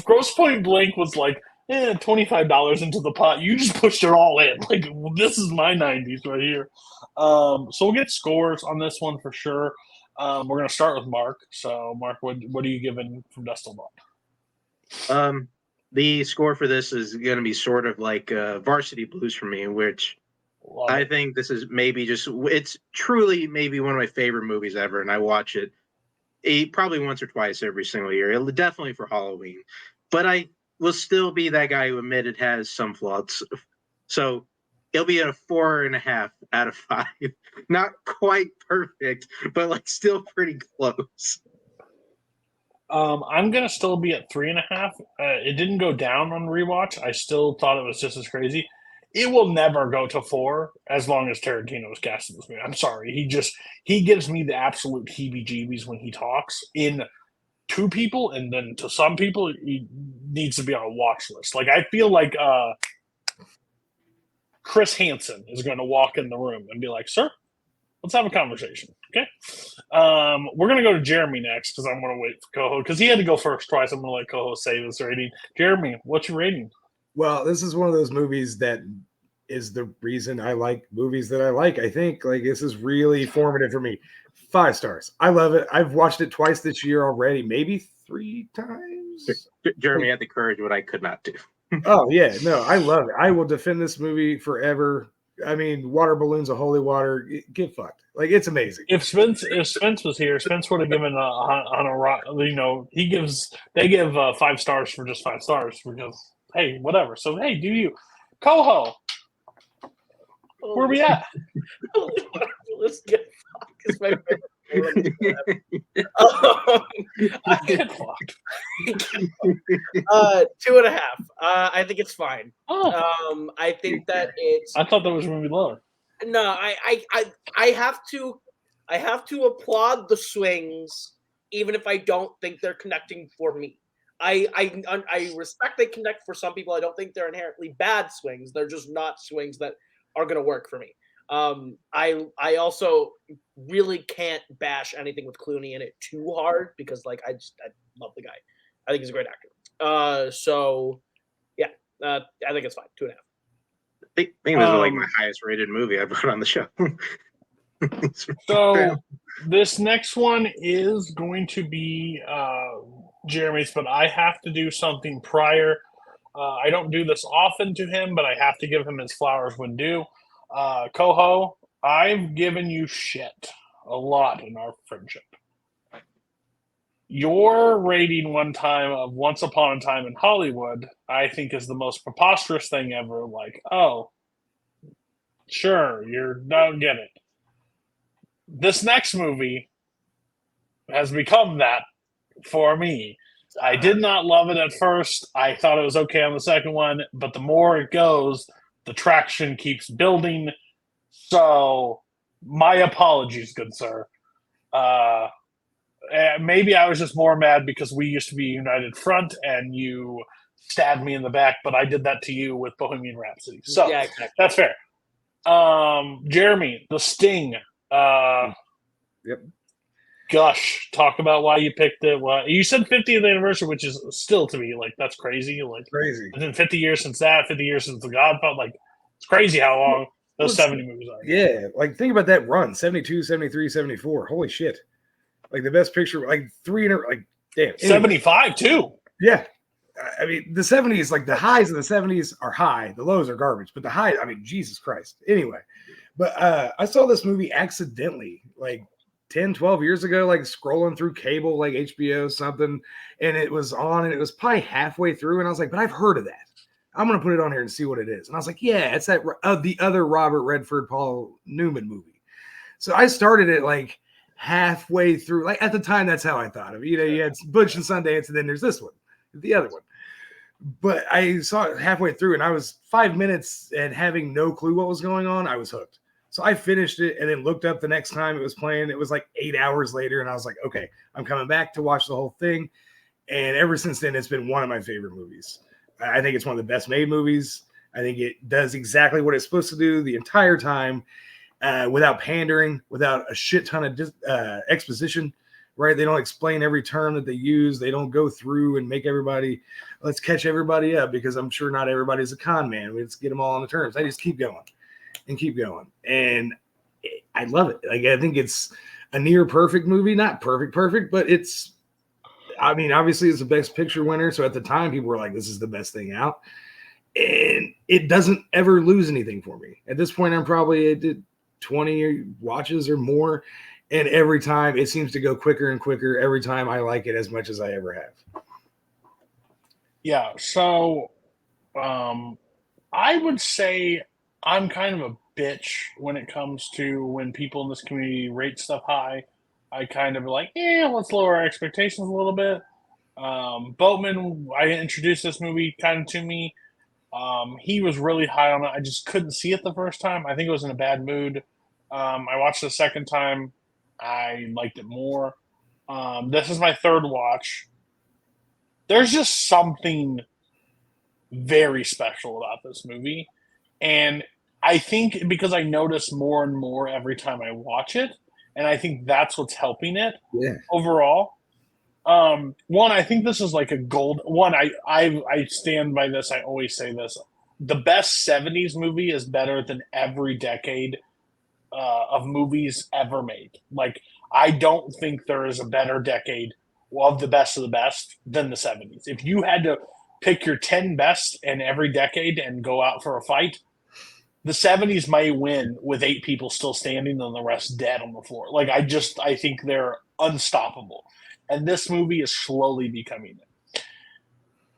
Speaker 1: Grosse Point Blank was like, $25 into the pot. You just pushed it all in. Like, this is my 90s right here. So we'll get scores on this one for sure. We're going to start with Mark. So, Mark, what are you giving from dusk till dawn?
Speaker 4: The score for this is going to be sort of like Varsity Blues for me, which I think this is maybe it's truly maybe one of my favorite movies ever. And I watch it probably once or twice every single year. It'll definitely for Halloween. But I will still be that guy who admit it has some flaws. So it'll be a 4.5 out of 5. Not quite perfect, but like still pretty close.
Speaker 1: I'm gonna still be at 3.5. It didn't go down on rewatch. I still thought it was just as crazy. It will never go to 4 as long as Tarantino is casting this movie. I'm sorry. He gives me the absolute heebie-jeebies when he talks to people, and then to some people he needs to be on a watch list. Like I feel like Chris Hansen is going to walk in the room and be like, "Sir, let's have a conversation." Okay. We're going to go to Jeremy next because I'm going to wait for Koho because he had to go first twice. I'm going to let Koho say this rating. Jeremy, what's your rating?
Speaker 3: Well, this is one of those movies that is the reason I like movies that I like. I think like this is really formative for me. 5 stars. I love it. I've watched it twice this year already, maybe 3 times.
Speaker 4: Jeremy had the courage, what I could not do.
Speaker 3: Oh, yeah. No, I love it. I will defend this movie forever. I mean, water balloons of holy water. Get fucked. Like, it's amazing.
Speaker 1: If Spence was here, Spence would have given on a rock. You know, they give 5 stars for just 5 stars because hey, whatever. So hey, do you, Koho? Where we at?
Speaker 2: Let's get fucked. It's my favorite.
Speaker 1: Get fucked.
Speaker 2: 2.5. I think it's fine.
Speaker 1: Oh.
Speaker 2: I think that it's.
Speaker 1: I thought that was going to be lower.
Speaker 2: No, I have to applaud the swings, even if I don't think they're connecting for me. I respect they connect for some people. I don't think they're inherently bad swings. They're just not swings that are going to work for me. I also really can't bash anything with Clooney in it too hard because like I love the guy. I think he's a great actor. So yeah, I think it's fine. 2.5.
Speaker 4: I think this is like my highest rated movie I put on the show.
Speaker 1: So this next one is going to be Jeremy's, but I have to do something prior. I don't do this often to him, but I have to give him his flowers when due. Koho, I've given you shit a lot in our friendship. Your rating one time of Once Upon a Time in Hollywood, I think, is the most preposterous thing ever. Like, oh, sure, you don't get it. This next movie has become that for me. I did not love it at first. I thought it was okay on the second one, but the more it goes, the traction keeps building. So, my apologies, good sir. Maybe I was just more mad because we used to be a united front and you stabbed me in the back, but I did that to you with Bohemian Rhapsody. So,
Speaker 2: Yeah, exactly.
Speaker 1: that's fair. Jeremy, The Sting.
Speaker 3: Yep.
Speaker 1: Gosh, talk about why you picked it. Well, you said 50th anniversary, which is still to me like that's crazy. Like
Speaker 3: Crazy.
Speaker 1: it's been 50 years since that, 50 years since The Godfather. Like it's crazy how long those 70 movies are.
Speaker 3: Yeah, like think about that run 72, 73, 74. Holy shit. Like the best picture, like 300, like damn. Anyway.
Speaker 1: 75 too.
Speaker 3: Yeah. I mean, the 70s, like the highs of the 70s are high, the lows are garbage, but the highs, I mean, Jesus Christ. Anyway, but I saw this movie accidentally, like 10, 12 years ago, like scrolling through cable, like HBO, something, and it was on, and it was probably halfway through, and I was like, but I've heard of that. I'm going to put it on here and see what it is. And I was like, yeah, it's that the other Robert Redford, Paul Newman movie. So I started it like halfway through. Like at the time, that's how I thought of it. You know, you had Butch and Sundance, and then there's this one, the other one. But I saw it halfway through, and I was 5 minutes and having no clue what was going on. I was hooked. So I finished it and then looked up the next time it was playing. It was like 8 hours later, and I was like, okay, I'm coming back to watch the whole thing. And ever since then, it's been one of my favorite movies. I think it's one of the best made movies. I think it does exactly what it's supposed to do the entire time, without pandering, without a shit ton of exposition, right? They don't explain every term that they use. They don't go through and make everybody, let's catch everybody up, because I'm sure not everybody's a con man. Let's get them all on the terms. I just keep going and keep going. And I love it. Like, I think it's a near perfect movie. Not perfect, but it's, I mean, obviously it's the best picture winner. So at the time, people were like, this is the best thing out. And it doesn't ever lose anything for me. At this point, I'm probably at 20 watches or more. And every time it seems to go quicker and quicker. Every time I like it as much as I ever have.
Speaker 1: Yeah. So I would say I'm kind of a bitch when it comes to when people in this community rate stuff high. I kind of like, let's lower our expectations a little bit. Boatman, I introduced this movie kind of to me. He was really high on it. I just couldn't see it the first time. I think it was in a bad mood. I watched it the second time. I liked it more. This is my third watch. There's just something very special about this movie. And I think because I notice more and more every time I watch it, and I think that's what's helping it overall. One, I think this is like a gold one. I stand by this. I always say this. The best 70s movie is better than every decade of movies ever made. Like, I don't think there is a better decade of the best than the 70s. If you had to pick your 10 best in every decade and go out for a fight, the 70s might win with 8 people still standing and the rest dead on the floor. Like, I think they're unstoppable. And this movie is slowly becoming it.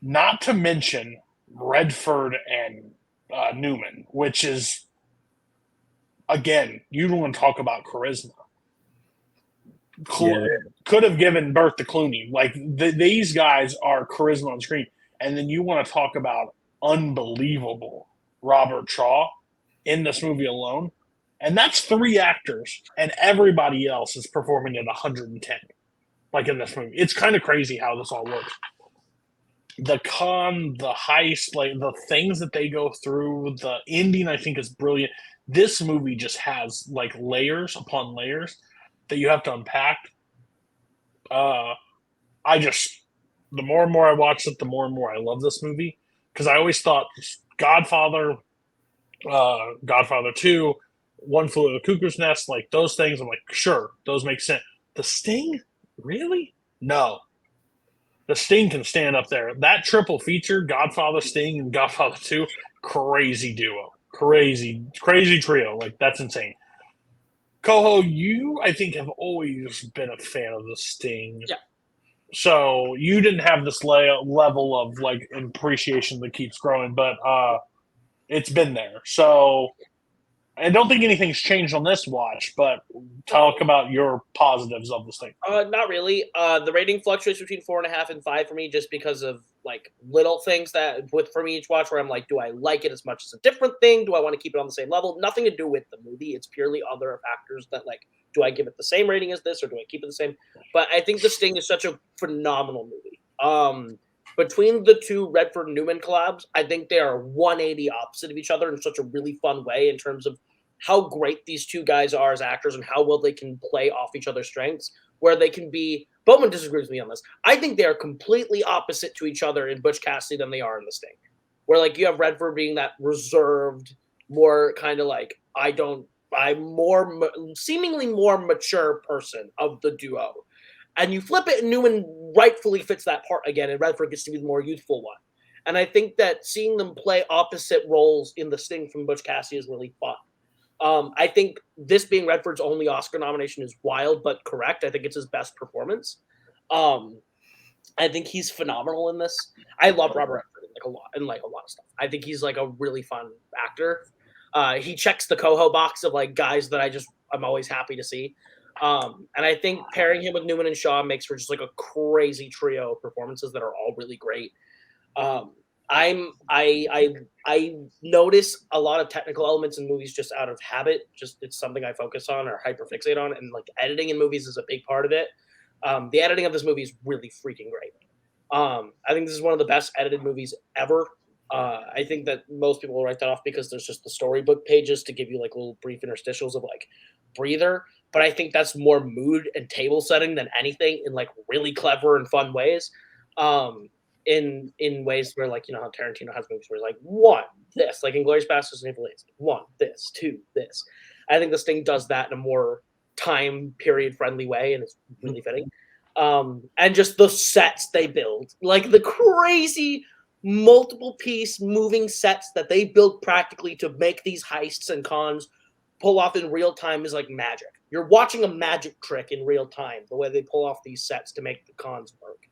Speaker 1: Not to mention Redford and Newman, which is, again, you don't want to talk about charisma. Could have given birth to Clooney. Like, these guys are charisma on screen. And then you want to talk about unbelievable Robert Shaw in this movie alone. And that's 3 actors, and everybody else is performing at 110. Like in this movie. It's kind of crazy how this all works. The con, the heist, like the things that they go through, the ending I think is brilliant. This movie just has like layers upon layers that you have to unpack. The more and more I watch it, the more and more I love this movie. Because I always thought Godfather, Godfather 2, One Flew Over the Cuckoo's Nest, like those things, I'm like, sure, those make sense. The Sting? Really? No. the Sting can stand up there. That triple feature, Godfather, Sting, and Godfather 2, crazy duo. Crazy trio. Like, that's insane. Koho, you, I think, have always been a fan of the Sting.
Speaker 2: Yeah.
Speaker 1: So you didn't have this level of, like, appreciation that keeps growing, but it's been there. So I don't think anything's changed on this watch, but talk about your positives of this thing.
Speaker 2: Not really. The rating fluctuates between 4.5 and 5 for me, just because of like little things that for me each watch where I'm like, do I like it as much as a different thing? Do I want to keep it on the same level? Nothing to do with the movie. It's purely other factors that like, do I give it the same rating as this or do I keep it the same? But I think The Sting is such a phenomenal movie. Between the two Redford Newman collabs, I think they are 180 opposite of each other in such a really fun way in terms of how great these two guys are as actors and how well they can play off each other's strengths, where they can be – Bowman disagrees with me on this. I think they are completely opposite to each other in Butch Cassidy than they are in The Sting, where like you have Redford being that reserved, more kind of like seemingly more mature person of the duo. And you flip it and Newman rightfully fits that part again, and Redford gets to be the more youthful one. And I think that seeing them play opposite roles in The Sting from Butch Cassidy is really fun. I think this being Redford's only Oscar nomination is wild, but correct. I think it's his best performance. I think he's phenomenal in this. I love Robert Redford in a lot of stuff. I think he's like a really fun actor. He checks the Koho box of like guys that I'm always happy to see. And I think pairing him with Newman and Shaw makes for just like a crazy trio of performances that are all really great. I notice a lot of technical elements in movies just out of habit. Just it's something I focus on or hyperfixate on, and like editing in movies is a big part of it. The editing of this movie is really freaking great. I think this is one of the best edited movies ever. I think that most people will write that off because there's just the storybook pages to give you like little brief interstitials of like breather. But I think that's more mood and table setting than anything in like really clever and fun ways. In ways where like, you know, how Tarantino has movies where he's like, one, this, like Inglourious Basterds and Evil Lazy, one, this, two, this. I think this thing does that in a more time period friendly way, and it's really fitting. And just the sets they build, like the crazy multiple piece moving sets that they build practically to make these heists and cons pull off in real time is like magic. You're watching a magic trick in real time, the way they pull off these sets to make the cons work.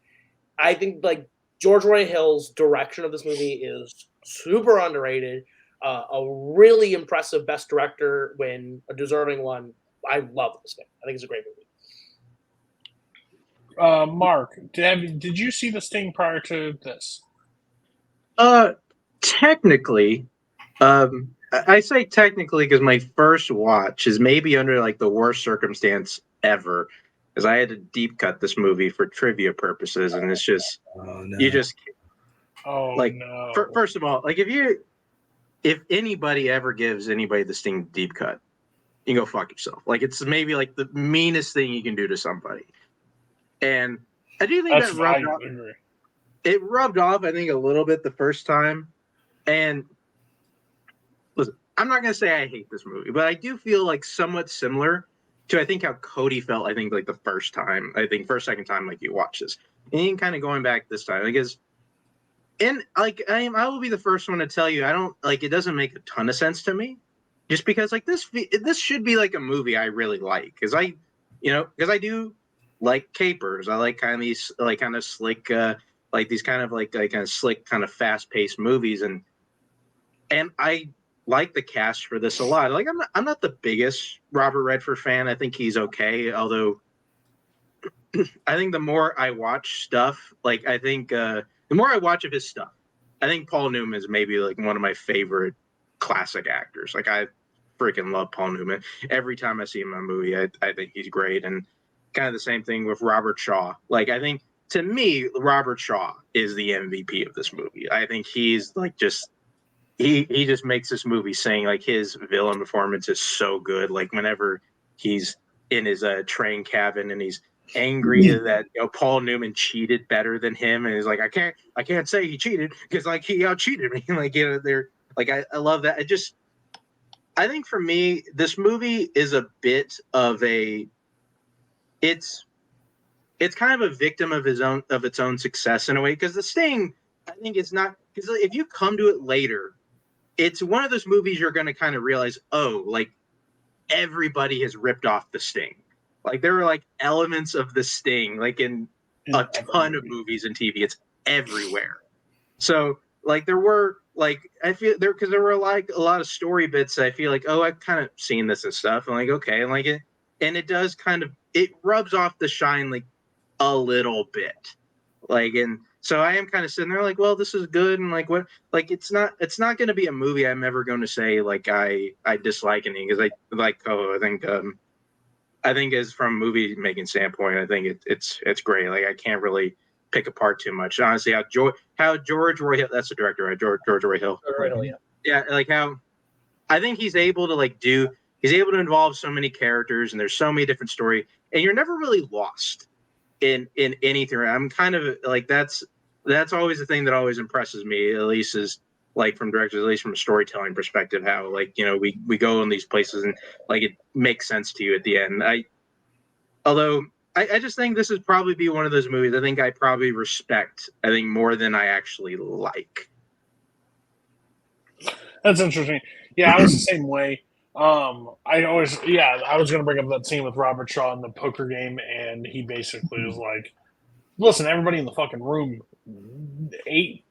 Speaker 2: I think like George Roy Hill's direction of this movie is super underrated. A really impressive best director win, a deserving one. I love this thing. I think it's a great movie.
Speaker 1: Mark, did you see The Sting prior to this?
Speaker 4: Technically, I say technically because my first watch is maybe under like the worst circumstance ever, because I had to deep cut this movie for trivia purposes, and it's just you just like first of all, like if anybody ever gives anybody the Sting deep cut, you can go fuck yourself. Like it's maybe like the meanest thing you can do to somebody, and I do think that rubbed off. It rubbed off, I think, a little bit the first time. And listen, I'm not going to say I hate this movie, but I do feel like somewhat similar to, I think, how Cody felt, I think, like the first time, second time, like you watch this. And even kind of going back this time, because, and like, I will be the first one to tell you, I don't, like, it doesn't make a ton of sense to me. Just because, like, this should be like a movie I really like. Because I do like capers. I like kind of these, like, kind of slick, like these kind of like kind of slick, kind of fast-paced movies, and I like the cast for this a lot. Like I'm not the biggest Robert Redford fan. I think he's okay, although I think the more I watch stuff, like I think the more I watch of his stuff, I think Paul Newman is maybe like one of my favorite classic actors. Like I freaking love Paul Newman. Every time I see him in a movie, I think he's great. And kind of the same thing with Robert Shaw. Like I think, to me, Robert Shaw is the MVP of this movie. I think he's like he just makes this movie sing. Like his villain performance is so good. Like whenever he's in his train cabin and he's angry that Paul Newman cheated better than him, and he's like, I can't say he cheated because like he out cheated me. Like they're like I love that. I think for me, this movie is a bit of it's kind of a victim of its own success in a way, because The Sting, I think, is not, because if you come to it later, it's one of those movies you're going to kind of realize, oh, like everybody has ripped off The Sting. Like there are like elements of The Sting, like in a ton of movies and TV. It's everywhere. So like there were like, I feel there, because there were like a lot of story bits that I feel like, oh, I've kind of seen this and stuff. I'm like, okay, and like it, and it does kind of, it rubs off the shine like a little bit. Like, and so I am kind of sitting there like, well, this is good, and like what, like it's not going to be a movie I'm ever going to say like I dislike anything, because I like Koho. I think as from a movie making standpoint, I think it's great. Like I can't really pick apart too much. Honestly, how George Roy Hill, that's the director, right? George Roy Hill. Yeah, like how I think he's able to involve so many characters, and there's so many different story, and you're never really lost in anything. I'm kind of like that's always the thing that always impresses me, at least is like from directors, at least from a storytelling perspective, how like, you know, we go in these places and like it makes sense to you at the end. I just think this is probably be one of those movies I think I probably respect, I think, more than I actually like.
Speaker 1: That's interesting. Yeah, I was the same way. I was going to bring up that scene with Robert Shaw in the poker game, and he basically was like, listen, everybody in the fucking room, eight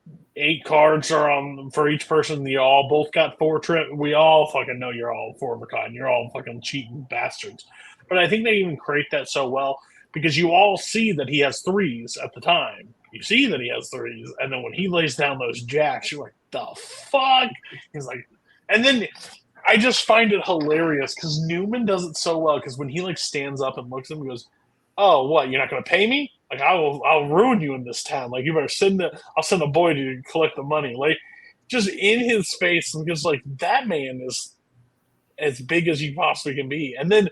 Speaker 1: cards are on for each person. You all both got 4 trip. We all fucking know you're all 4 of a kind. You're all fucking cheating bastards. But I think they even create that so well because you all see that he has 3s at the time. You see that he has 3s, and then when he lays down those jacks, you're like, the fuck? He's like, and then I just find it hilarious because Newman does it so well, because when he like stands up and looks at him and goes, oh, what, you're not going to pay me? Like, I'll ruin you in this town. Like, you better I'll send a boy to collect the money. Like, just in his face, because like that man is as big as you possibly can be. And then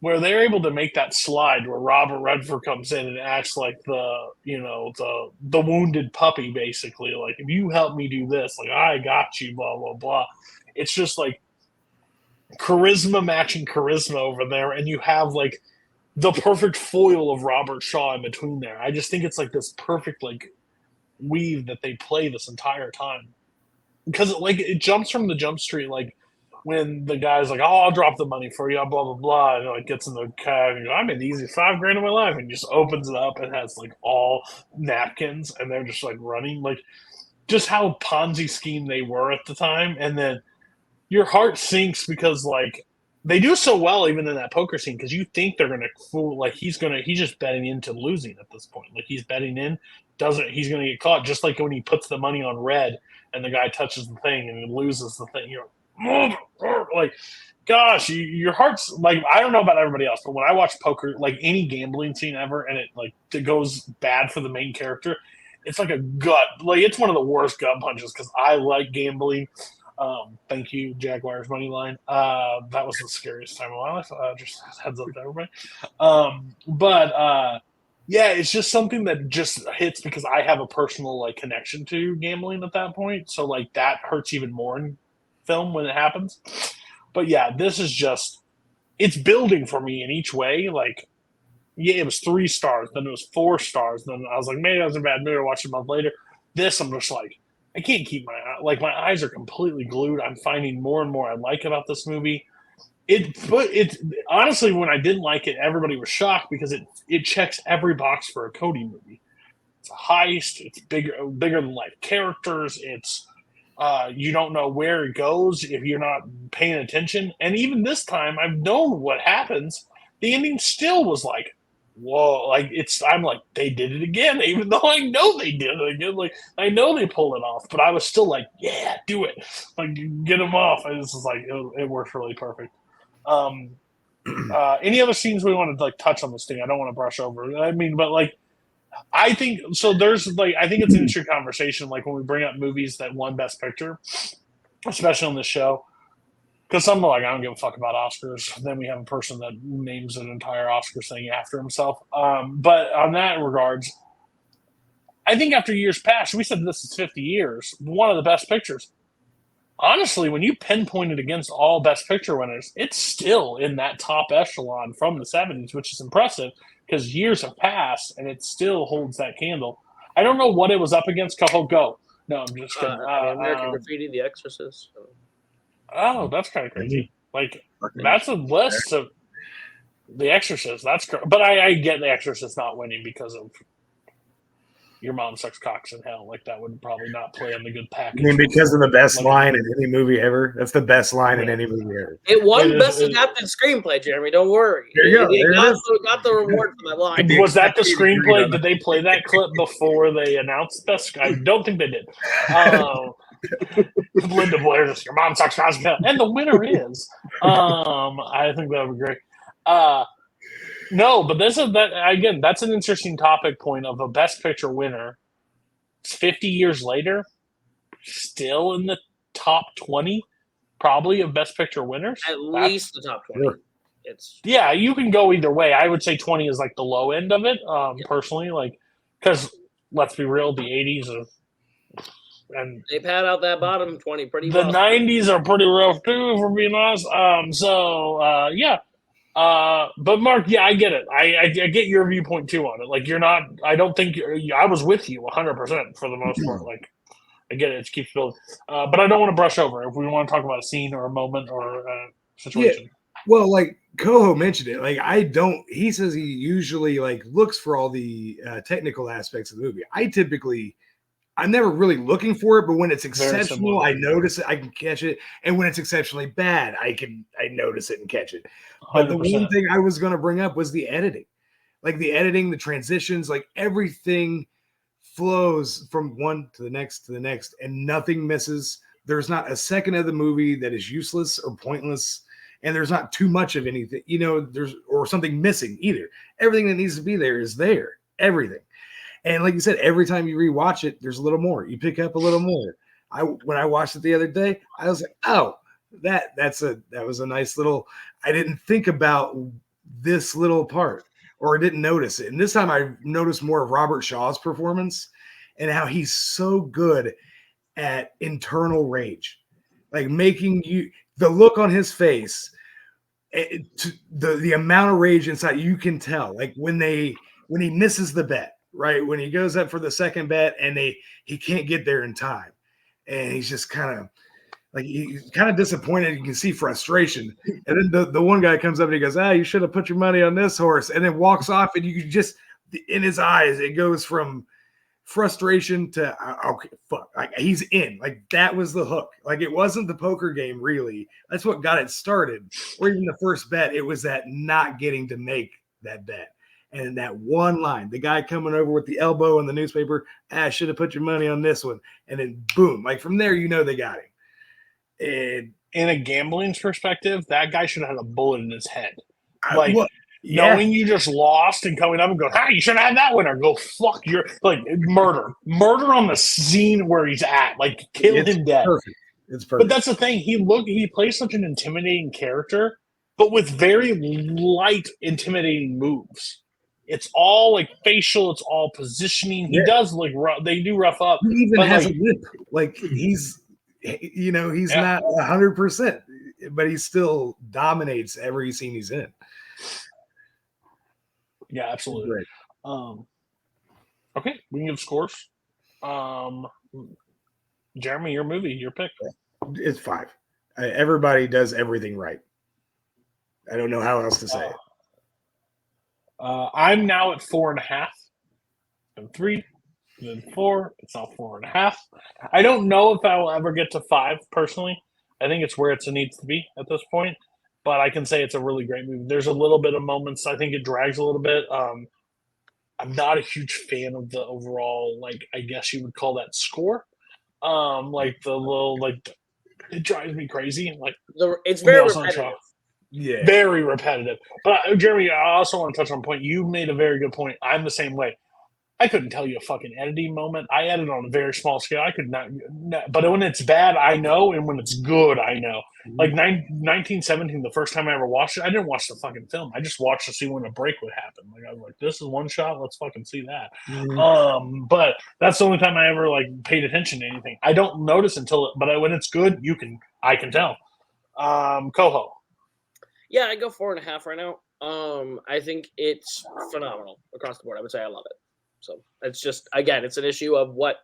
Speaker 1: where they're able to make that slide where Robert Redford comes in and acts like the wounded puppy, basically. Like, if you help me do this, like, I got you, blah, blah, blah. It's just like charisma matching charisma over there. And you have like the perfect foil of Robert Shaw in between there. I just think it's like this perfect like weave that they play this entire time. Because it jumps from the jump street, like when the guy's like, "Oh, I'll drop the money for you," blah blah blah, and like gets in the cab, and I made the easiest $5,000 of my life, and just opens it up and has like all napkins, and they're just like running, like just how Ponzi scheme they were at the time, and then your heart sinks because like they do so well even in that poker scene, because you think they're gonna fool, like he's just betting into losing at this point, like he's betting in, he's gonna get caught, just like when he puts the money on red and the guy touches the thing and he loses the thing. You're like, gosh, your heart's like, I don't know about everybody else, but when I watch poker, like any gambling scene ever, and it goes bad for the main character, it's like a gut, like it's one of the worst gut punches, because I like gambling. Thank you, Jaguars money line. That was the scariest time of my life. Just heads up to everybody. Yeah, it's just something that just hits because I have a personal like connection to gambling at that point. So like that hurts even more in film when it happens. But yeah, this is just, it's building for me in each way. Like, yeah, it was 3 stars, then it was 4 stars, then I was like, maybe that was a bad movie. I watched it a month later. This, I'm just like, I can't keep my eyes are completely glued. I'm finding more and more I like about this movie. It honestly, when I didn't like it, everybody was shocked because it checks every box for a Cody movie. It's a heist. It's bigger than life characters. It's you don't know where it goes if you're not paying attention. And even this time, I've known what happens. The ending still was like, whoa, like I'm like, they did it again, even though I know they did it again. Like, I know they pulled it off, but I was still like, yeah, do it. Like, get them off. And this is like, it works really perfect. Any other scenes we want to like touch on this thing? I don't want to brush over. I mean, but like, I think so. There's like, I think it's an interesting conversation. Like when we bring up movies that won Best Picture, especially on this show, because some are like, I don't give a fuck about Oscars. Then we have a person that names an entire Oscar thing after himself. But on that regards, I think after years past, we said this is 50 years, one of the best pictures. Honestly, when you pinpoint it against all Best Picture winners, it's still in that top echelon from the 70s, which is impressive because years have passed and it still holds that candle. I don't know what it was up against. Koho, go. No, I'm just kidding.
Speaker 2: American Graffiti, The Exorcist.
Speaker 1: Oh, that's kind of crazy. Like, that's a list of The Exorcist. That's but I get The Exorcist not winning because of your mom sucks cocks in hell. Like, that would probably not play on the good package.
Speaker 3: I mean, because of the best line in any movie ever. That's the best line in any movie ever.
Speaker 2: It won Best Adapted Screenplay, Jeremy. Don't worry.
Speaker 3: There you go.
Speaker 2: It got the reward for that line.
Speaker 1: Was that the screenplay? Did they play that clip before they announced Dusk? I don't think they did. Linda Blair just, your mom sucks cocks in hell. And the winner is. I think that would be great. No, but this is that again. That's an interesting topic point of a Best Picture winner. 50 years later, still in the top 20, probably of Best Picture winners.
Speaker 2: At least the top 20.
Speaker 1: Yeah, you can go either way. I would say 20 is like the low end of it, personally. Like, because let's be real, the 80s and
Speaker 2: they pad out that bottom 20 pretty
Speaker 1: well. The 90s are pretty rough too, if we're being honest. Yeah. But Mark, yeah, I get it. I get your viewpoint too on it. Like, you're not. I don't think I was with you 100% for the most part. Like, I get it. It keeps building. But I don't want to brush over. If we want to talk about a scene or a moment or a situation.
Speaker 3: Yeah. Well, like Koho mentioned it. Like, I don't. He says he usually like looks for all the technical aspects of the movie. I'm never really looking for it, but when it's exceptional, I notice it. I can catch it, and when it's exceptionally bad, I notice it and catch it. But 100%. The one thing I was going to bring up was the editing, like the editing, the transitions, like everything flows from one to the next, and nothing misses. There's not a second of the movie that is useless or pointless, and there's not too much of anything, or something missing either. Everything that needs to be there is there. Everything. And like you said, every time you rewatch it, there's a little more. You pick up a little more. When I watched it the other day, I was like, oh, that was a nice little. I didn't think about this little part, or didn't notice it. And this time I noticed more of Robert Shaw's performance and how he's so good at internal rage, like making you the look on his face, the amount of rage inside. You can tell, like when he misses the bet. Right when he goes up for the second bet and he can't get there in time, and he's just kind of like he's kind of disappointed. You can see frustration, and then the one guy comes up and he goes, you should have put your money on this horse," and then walks off, and you just in his eyes it goes from frustration to okay, fuck, like he's in. Like that was the hook. Like it wasn't the poker game really. That's what got it started, or even the first bet. It was that not getting to make that bet. And that one line, the guy coming over with the elbow in the newspaper, I should have put your money on this one. And then boom, like from there, they got him. And
Speaker 1: in a gambling perspective, that guy should have had a bullet in his head.
Speaker 3: Knowing
Speaker 1: you just lost and coming up and going, you should have had that winner. Go fuck your murder on the scene where he's at, like kill him dead.
Speaker 3: Perfect. It's perfect.
Speaker 1: But that's the thing. He plays such an intimidating character, but with very light, intimidating moves. It's all like facial. It's all positioning. He does like they do rough up.
Speaker 3: He even has a whip. Like he's not 100%, but he still dominates every scene he's in.
Speaker 1: Yeah, absolutely. Okay, we can give scores. Jeremy, your movie, your pick.
Speaker 3: It's 5. Everybody does everything right. I don't know how else to say it.
Speaker 1: I'm now at 4.5, then 3, then 4. It's now 4.5. I don't know if I will ever get to 5 personally. I think it's where it needs to be at this point. But I can say it's a really great movie. There's a little bit of moments. I think it drags a little bit. I'm not a huge fan of the overall, I guess you would call that score. It drives me crazy.
Speaker 2: It's very repetitive.
Speaker 1: Yeah, very repetitive. But Jeremy, I also want to touch on a point. You made a very good point. I'm the same way. I couldn't tell you a fucking editing moment. I edit on a very small scale. I could not. But when it's bad, I know, and when it's good, I know. Like 1917, the first time I ever watched it, I didn't watch the fucking film. I just watched to see when a break would happen. I was like, this is one shot. Let's fucking see that. But that's the only time I ever paid attention to anything. I don't notice but when it's good, I can tell. Koho.
Speaker 2: Yeah, I go 4.5 right now. I think it's phenomenal across the board. I would say I love it. So it's just, again, it's an issue of what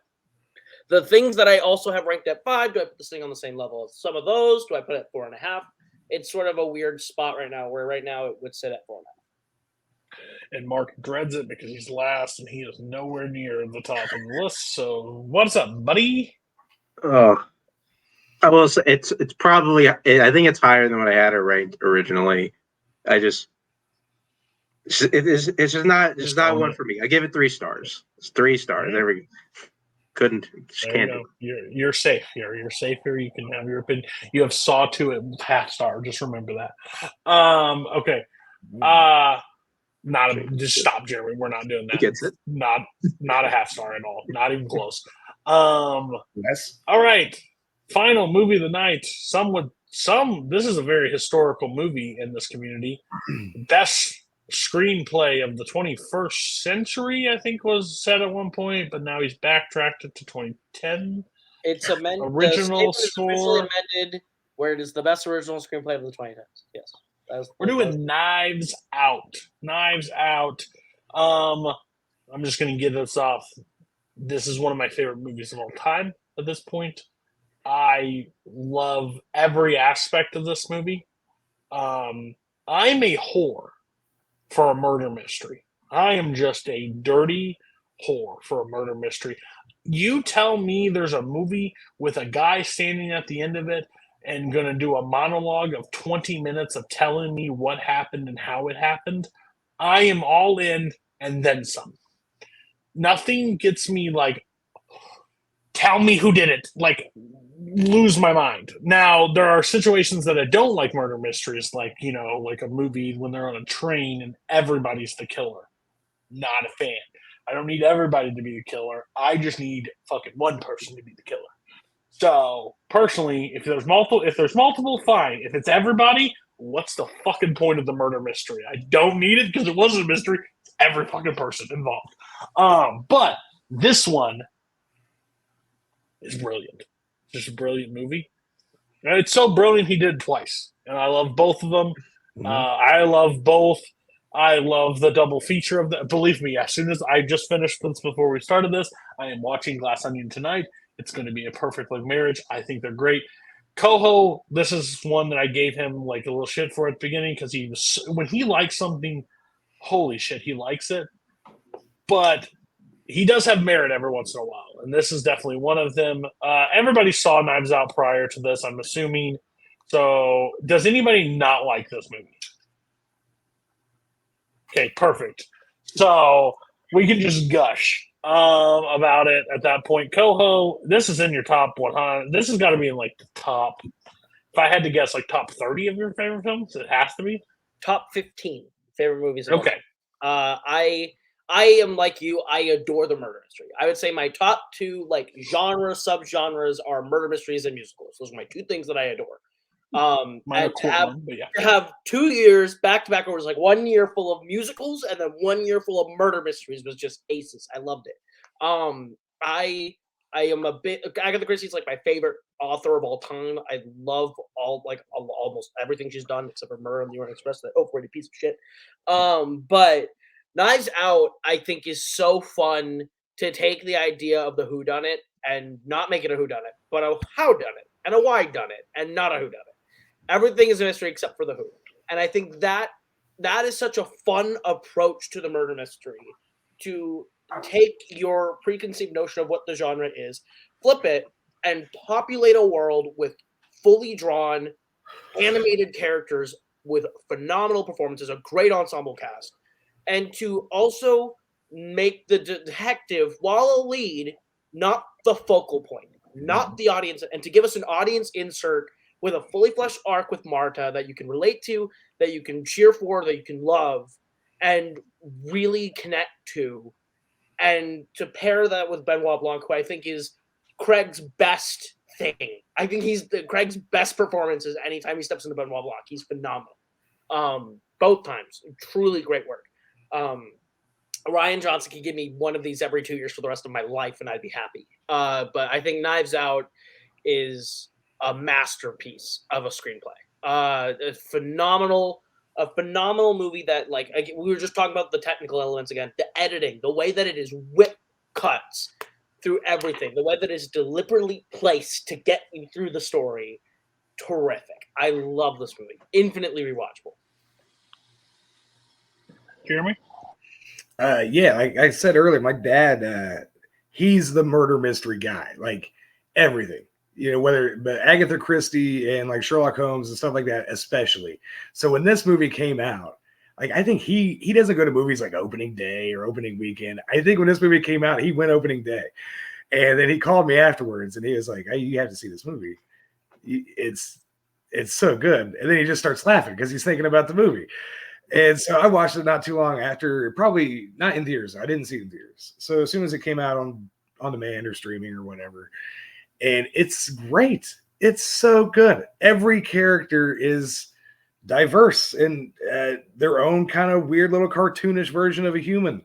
Speaker 2: the things that I also have ranked at 5. Do I put this thing on the same level as some of those? Do I put it at 4.5? It's sort of a weird spot right now, where right now it would sit at 4.5.
Speaker 1: And Mark dreads it because he's last and he is nowhere near the top of the list. So what's up, buddy?
Speaker 4: Oh, I will say it's probably, I think it's higher than what I had it ranked originally. It's just not one for me. I give it 3 stars. It's 3 stars.
Speaker 1: Yeah.
Speaker 4: There we go. Can't
Speaker 1: You
Speaker 4: do
Speaker 1: go. You're safe here. You're safe here. You can have your opinion. You have saw to it with half star. Just remember that. Okay. Just stop, Jeremy. We're not doing that.
Speaker 4: He gets it.
Speaker 1: Not a half star at all. Not even close.
Speaker 3: Yes.
Speaker 1: All right. Final movie of the night. This is a very historical movie in this community. Best screenplay of the 21st century, I think, was said at one point, but now he's backtracked it to 2010.
Speaker 2: It's amended.
Speaker 1: Original
Speaker 2: the
Speaker 1: score.
Speaker 2: Originally amended, where it is the best original screenplay of the 2010s. Yes.
Speaker 1: We're doing Knives Out. Knives Out. I'm just going to get this off. This is one of my favorite movies of all time at this point. I love every aspect of this movie. I'm a whore for a murder mystery. I am just a dirty whore for a murder mystery. You tell me there's a movie with a guy standing at the end of it and going to do a monologue of 20 minutes of telling me what happened and how it happened. I am all in and then some. Nothing gets me like, tell me who did it. Like, lose my mind. Now, there are situations that I don't like murder mysteries, like, like a movie when they're on a train and everybody's the killer. Not a fan. I don't need everybody to be the killer. I just need fucking one person to be the killer. So, personally, if there's multiple, fine. If it's everybody, what's the fucking point of the murder mystery? I don't need it because it wasn't a mystery. It's every fucking person involved. But this one is brilliant. Just a brilliant movie. And it's so brilliant he did it twice. And I love both of them.
Speaker 3: Mhm.
Speaker 1: I love both. I love the double feature of that. Believe me, as soon as I just finished this before we started this, I am watching Glass Onion tonight. It's going to be a perfect like marriage. I think they're great. Koho, this is one that I gave him like a little shit for at the beginning because when he likes something, holy shit, he likes it. But he does have merit every once in a while, and this is definitely one of them. Everybody saw Knives Out prior to this, I'm assuming. So, does anybody not like this movie? Okay, perfect. So, we can just gush about it at that point. Koho, this is in your top 100. This has got to be in like the top, if I had to guess, like top 30 of your favorite films. It has to be.
Speaker 2: Top 15 favorite movies.
Speaker 1: Okay.
Speaker 2: I am like you. I adore the murder mystery. I would say my top 2 like subgenres are murder mysteries and musicals. Those are my 2 things that I adore. And to have 2 years back to back, where it was like 1 year full of musicals and then 1 year full of murder mysteries was just aces. I loved it. I am a bit. Agatha Christie is like my favorite author of all time. I love almost everything she's done except for Murder on the Orient Express. That overrated piece of shit. But Knives Out, I think, is so fun to take the idea of the whodunit and not make it a whodunit, but a howdunit and a why-done-it and not a whodunit. Everything is a mystery except for the who. And I think that is such a fun approach to the murder mystery, to take your preconceived notion of what the genre is, flip it, and populate a world with fully drawn, animated characters with phenomenal performances, a great ensemble cast, and to also make the detective, while a lead, not the focal point, not the audience, and to give us an audience insert with a fully fleshed arc with Marta that you can relate to, that you can cheer for, that you can love, and really connect to. And to pair that with Benoit Blanc, who I think is Craig's best thing. I think Craig's best performance is anytime he steps into Benoit Blanc. He's phenomenal. Both times. Truly great work. Ryan Johnson can give me one of these every 2 years for the rest of my life, and I'd be happy. But I think Knives Out is a masterpiece of a screenplay. A phenomenal a phenomenal movie that, like, we were just talking about the technical elements again, the editing, the way that it is whip cuts through everything, the way that it is deliberately placed to get you through the story. Terrific. I love this movie. Infinitely rewatchable.
Speaker 1: Jeremy?
Speaker 3: Yeah, like I said earlier, my dad, he's the murder mystery guy, like everything, but Agatha Christie and like Sherlock Holmes and stuff like that, especially. So when this movie came out, like I think he doesn't go to movies like opening day or opening weekend. I think when this movie came out, he went opening day, and then he called me afterwards and he was like, "Hey, you have to see this movie. It's so good." And then he just starts laughing because he's thinking about the movie. And so I watched it not too long after, probably not in theaters. I didn't see it in theaters. So as soon as it came out on demand or streaming or whatever, and it's great. It's so good. Every character is diverse in their own kind of weird little cartoonish version of a human.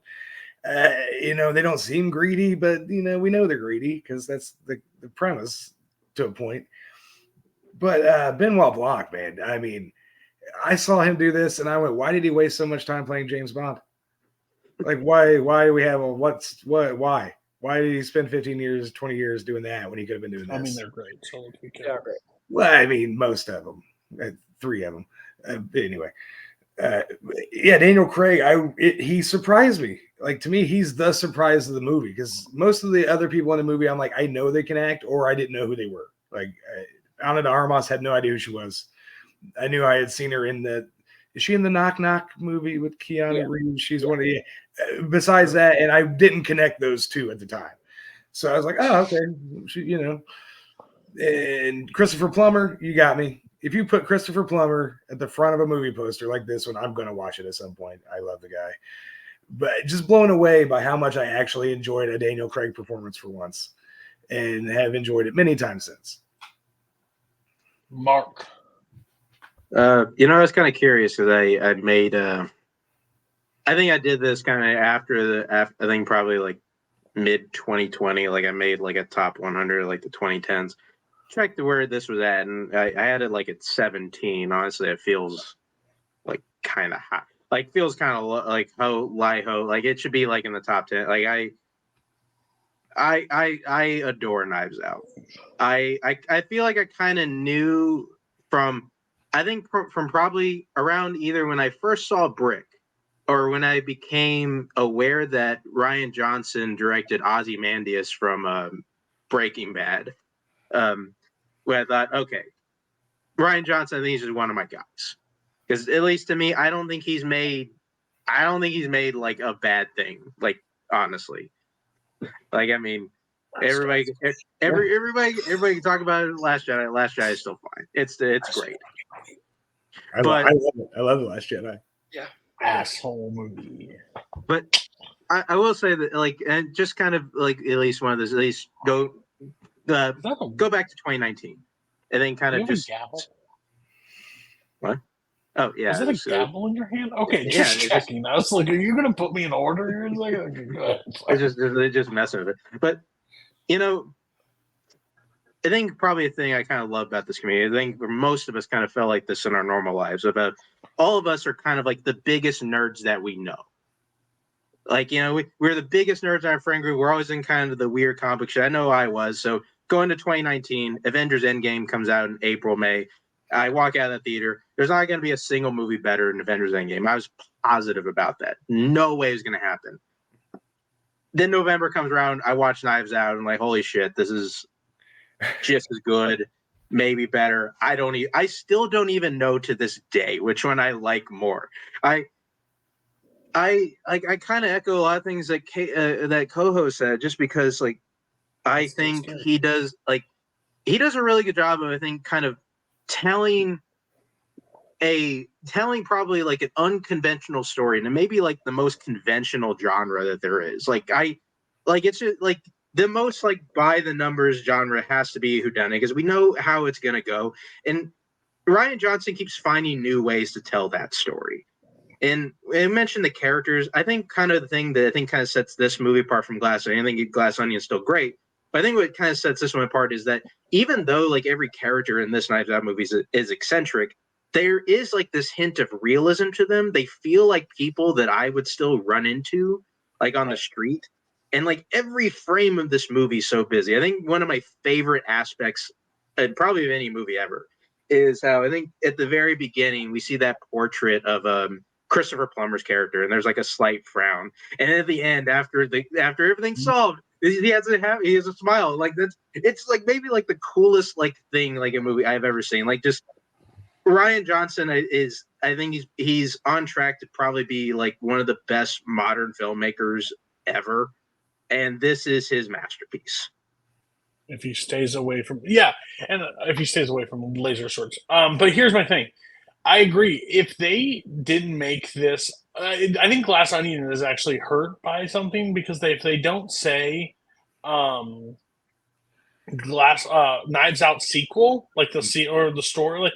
Speaker 3: They don't seem greedy, but we know they're greedy because that's the premise to a point. But Benoit Blanc, man, I mean, I saw him do this and I went, why did he waste so much time playing James Bond? Like, why do we have why? Why did he spend 15 years, 20 years doing that when he could have been doing this?
Speaker 1: I mean, they're great. So let's be
Speaker 2: They
Speaker 1: careful.
Speaker 2: are great.
Speaker 3: Well, I mean, most of them, 3 of them. Anyway, Daniel Craig, he surprised me. Like, to me, he's the surprise of the movie because most of the other people in the movie, I'm like, I know they can act, or I didn't know who they were. Like, Ana de Armas had no idea who she was. I knew I had seen her in is she in the Knock Knock movie with Keanu Reeves? She's one of the, besides that, and I didn't connect those two at the time. So I was like, oh, okay. And Christopher Plummer, you got me. If you put Christopher Plummer at the front of a movie poster like this one, I'm going to watch it at some point. I love the guy. But just blown away by how much I actually enjoyed a Daniel Craig performance for once and have enjoyed it many times since.
Speaker 1: Mark.
Speaker 4: I was kind of curious because I made I think I did this kind of after I think probably like mid 2020, like I made like a top 100 like the 2010s. Checked where this was at, and I had it like at 17. Honestly, it feels like kind of hot. Like feels kind of like like it should be like in the top 10. Like I adore Knives Out. I feel like I kind of knew from probably around either when I first saw Brick or when I became aware that Rian Johnson directed Ozymandias from Breaking Bad. Where I thought, okay, Rian Johnson, I think he's just one of my guys. Because at least to me, I don't think he's made like a bad thing. Like honestly, like I mean, everybody can talk about it. Last Jedi. Last Jedi is still fine. It's great.
Speaker 3: I love it. I love The Last Jedi.
Speaker 2: Yeah.
Speaker 1: Asshole movie.
Speaker 4: But I will say that, like, and just kind of like at least one of those, at least go back to 2019, and then kind of just
Speaker 1: gavel?
Speaker 4: What? Oh yeah,
Speaker 1: is that a gavel in your hand? Okay, just checking. I was like, are you gonna put me in order here? It's like, okay, go ahead.
Speaker 4: They're just messing with it. But I think probably a thing I kind of love about this community, I think most of us kind of felt like this in our normal lives. About all of us are kind of like the biggest nerds that we know. Like, we're the biggest nerds in our friend group. We're always in kind of the weird comic shit. I know I was. So going to 2019, Avengers Endgame comes out in April, May. I walk out of the theater. There's not going to be a single movie better than Avengers Endgame. I was positive about that. No way it was going to happen. Then November comes around. I watch Knives Out. And I'm like, holy shit, this is just as good, maybe better. I still don't even know to this day which one I like more. I kind of echo a lot of things that that Koho said, just because like I think he does a really good job of, I think, kind of telling probably like an unconventional story, and maybe like the most conventional genre that there is. It's just like the most like by the numbers genre has to be whodunit, because we know how it's gonna go, and Rian Johnson keeps finding new ways to tell that story. And I mentioned the characters. I think kind of the thing that I think kind of sets this movie apart from Glass Onion. I think Glass Onion is still great, but I think what kind of sets this one apart is that even though like every character in this Knives Out movie is eccentric, there is like this hint of realism to them. They feel like people that I would still run into like on the street. And like every frame of this movie is so busy. I think one of my favorite aspects, probably of any movie ever, is how I think at the very beginning we see that portrait of Christopher Plummer's character, and there's like a slight frown. And at the end, after everything's solved, he has a smile. Like it's like maybe like the coolest like thing like a movie I've ever seen. Like just Ryan Johnson is, I think he's on track to probably be like one of the best modern filmmakers ever. And this is his masterpiece.
Speaker 1: If he stays away from if he stays away from laser swords. But here's my thing. I agree. If they didn't make this, I think Glass Onion is actually hurt by something because if they don't say Knives Out sequel, like the story, like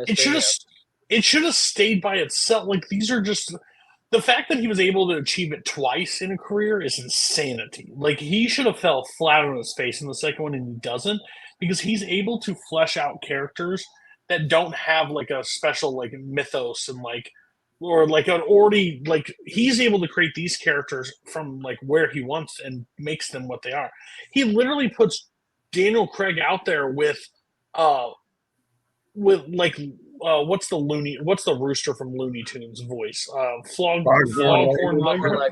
Speaker 1: it should have stayed by itself. Like these are just the fact that he was able to achieve it twice in a career is insanity. Like he should have fell flat on his face in the second one, and he doesn't, because he's able to flesh out characters that don't have like a special like mythos and like or like an already like he's able to create these characters from like where he wants and makes them what they are. He literally puts Daniel Craig out there with like what's the rooster from Looney Tunes voice? Foghorn Leghorn.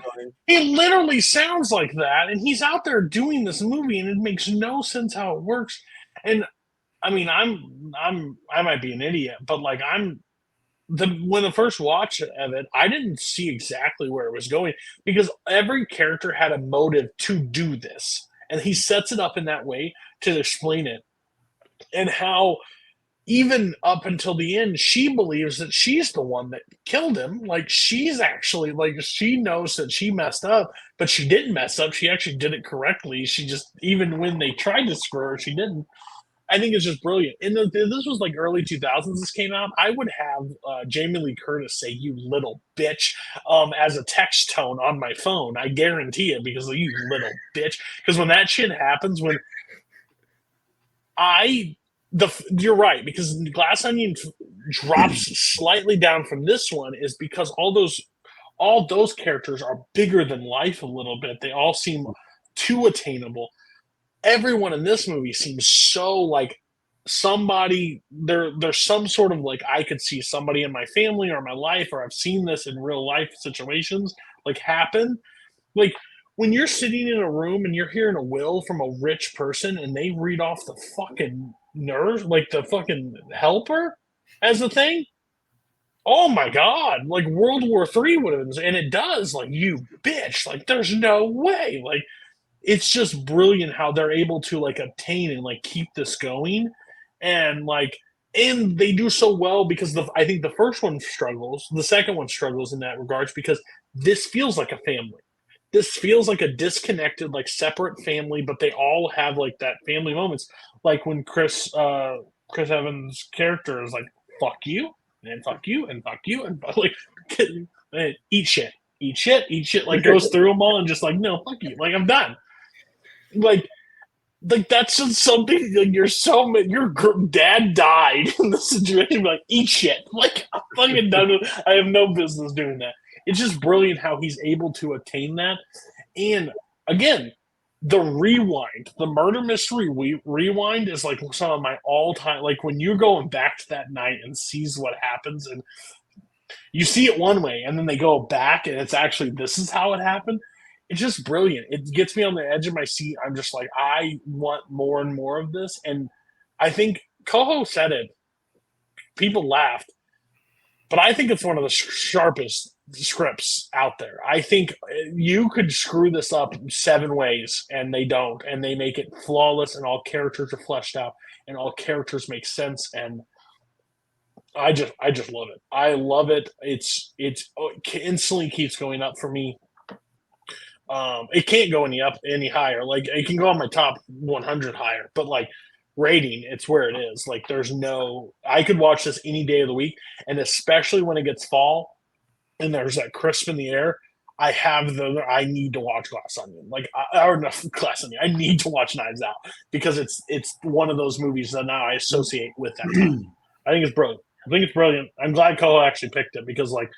Speaker 1: He literally sounds like that, and he's out there doing this movie, and it makes no sense how it works. And I mean, I might be an idiot, but like when the first watch of it, I didn't see exactly where it was going because every character had a motive to do this, and he sets it up in that way to explain it, and how even up until the end, she believes that she's the one that killed him. Like she's actually like she knows that she messed up, but she didn't mess up. She actually did it correctly. She just even when they tried to screw her, she didn't. I think it's just brilliant. And this was like early 2000s. This came out. I would have Jamie Lee Curtis say "you little bitch" as a text tone on my phone. I guarantee it because of "you little bitch." Because when that shit happens, you're right, because Glass Onion drops slightly down from this one is because all those characters are bigger than life a little bit. They all seem too attainable. Everyone in this movie seems so like somebody there's some sort of like I could see somebody in my family or my life, or I've seen this in real life situations like happen. Like when you're sitting in a room and you're hearing a will from a rich person and they read off the fucking nurse, like the fucking helper as a thing. Oh my God, like World War III would have been, and it does, like, you bitch, like there's no way. Like it's just brilliant how they're able to like obtain and like keep this going. And like and they do so well because I think the first one struggles, the second one struggles in that regards because this feels like a family. This feels like a disconnected, like separate family, but they all have like that family moments. Like when Chris Evans' character is like, "Fuck you," and "fuck you," and "fuck you," and like, "Eat shit, eat shit, eat shit." Like goes through them all and just like, "No, fuck you." Like I'm done. Like that's just something. Like your dad died in this situation. Like eat shit. Like I'm fucking done. I have no business doing that. It's just brilliant how he's able to attain that. And again, the rewind, the murder mystery rewind is like some of my all-time, like when you're going back to that night and sees what happens and you see it one way and then they go back and it's actually, this is how it happened. It's just brilliant. It gets me on the edge of my seat. I'm just like, I want more and more of this. And I think Koho said it. People laughed. But I think it's one of the sharpest scripts out there. I think you could screw this up 7 ways, and they don't, and they make it flawless, and all characters are fleshed out, and all characters make sense, and I just love it. I love it. It instantly keeps going up for me. It can't go any higher. Like it can go on my top 100 higher, but like rating, it's where it is. Like I could watch this any day of the week, and especially when it gets fall and there's that crisp in the air. I need to watch Glass Onion. Like or not Glass Onion. I need to watch Knives Out because it's one of those movies that now I associate with that time. I think it's brilliant. I think it's brilliant. I'm glad Koho actually picked it because, like,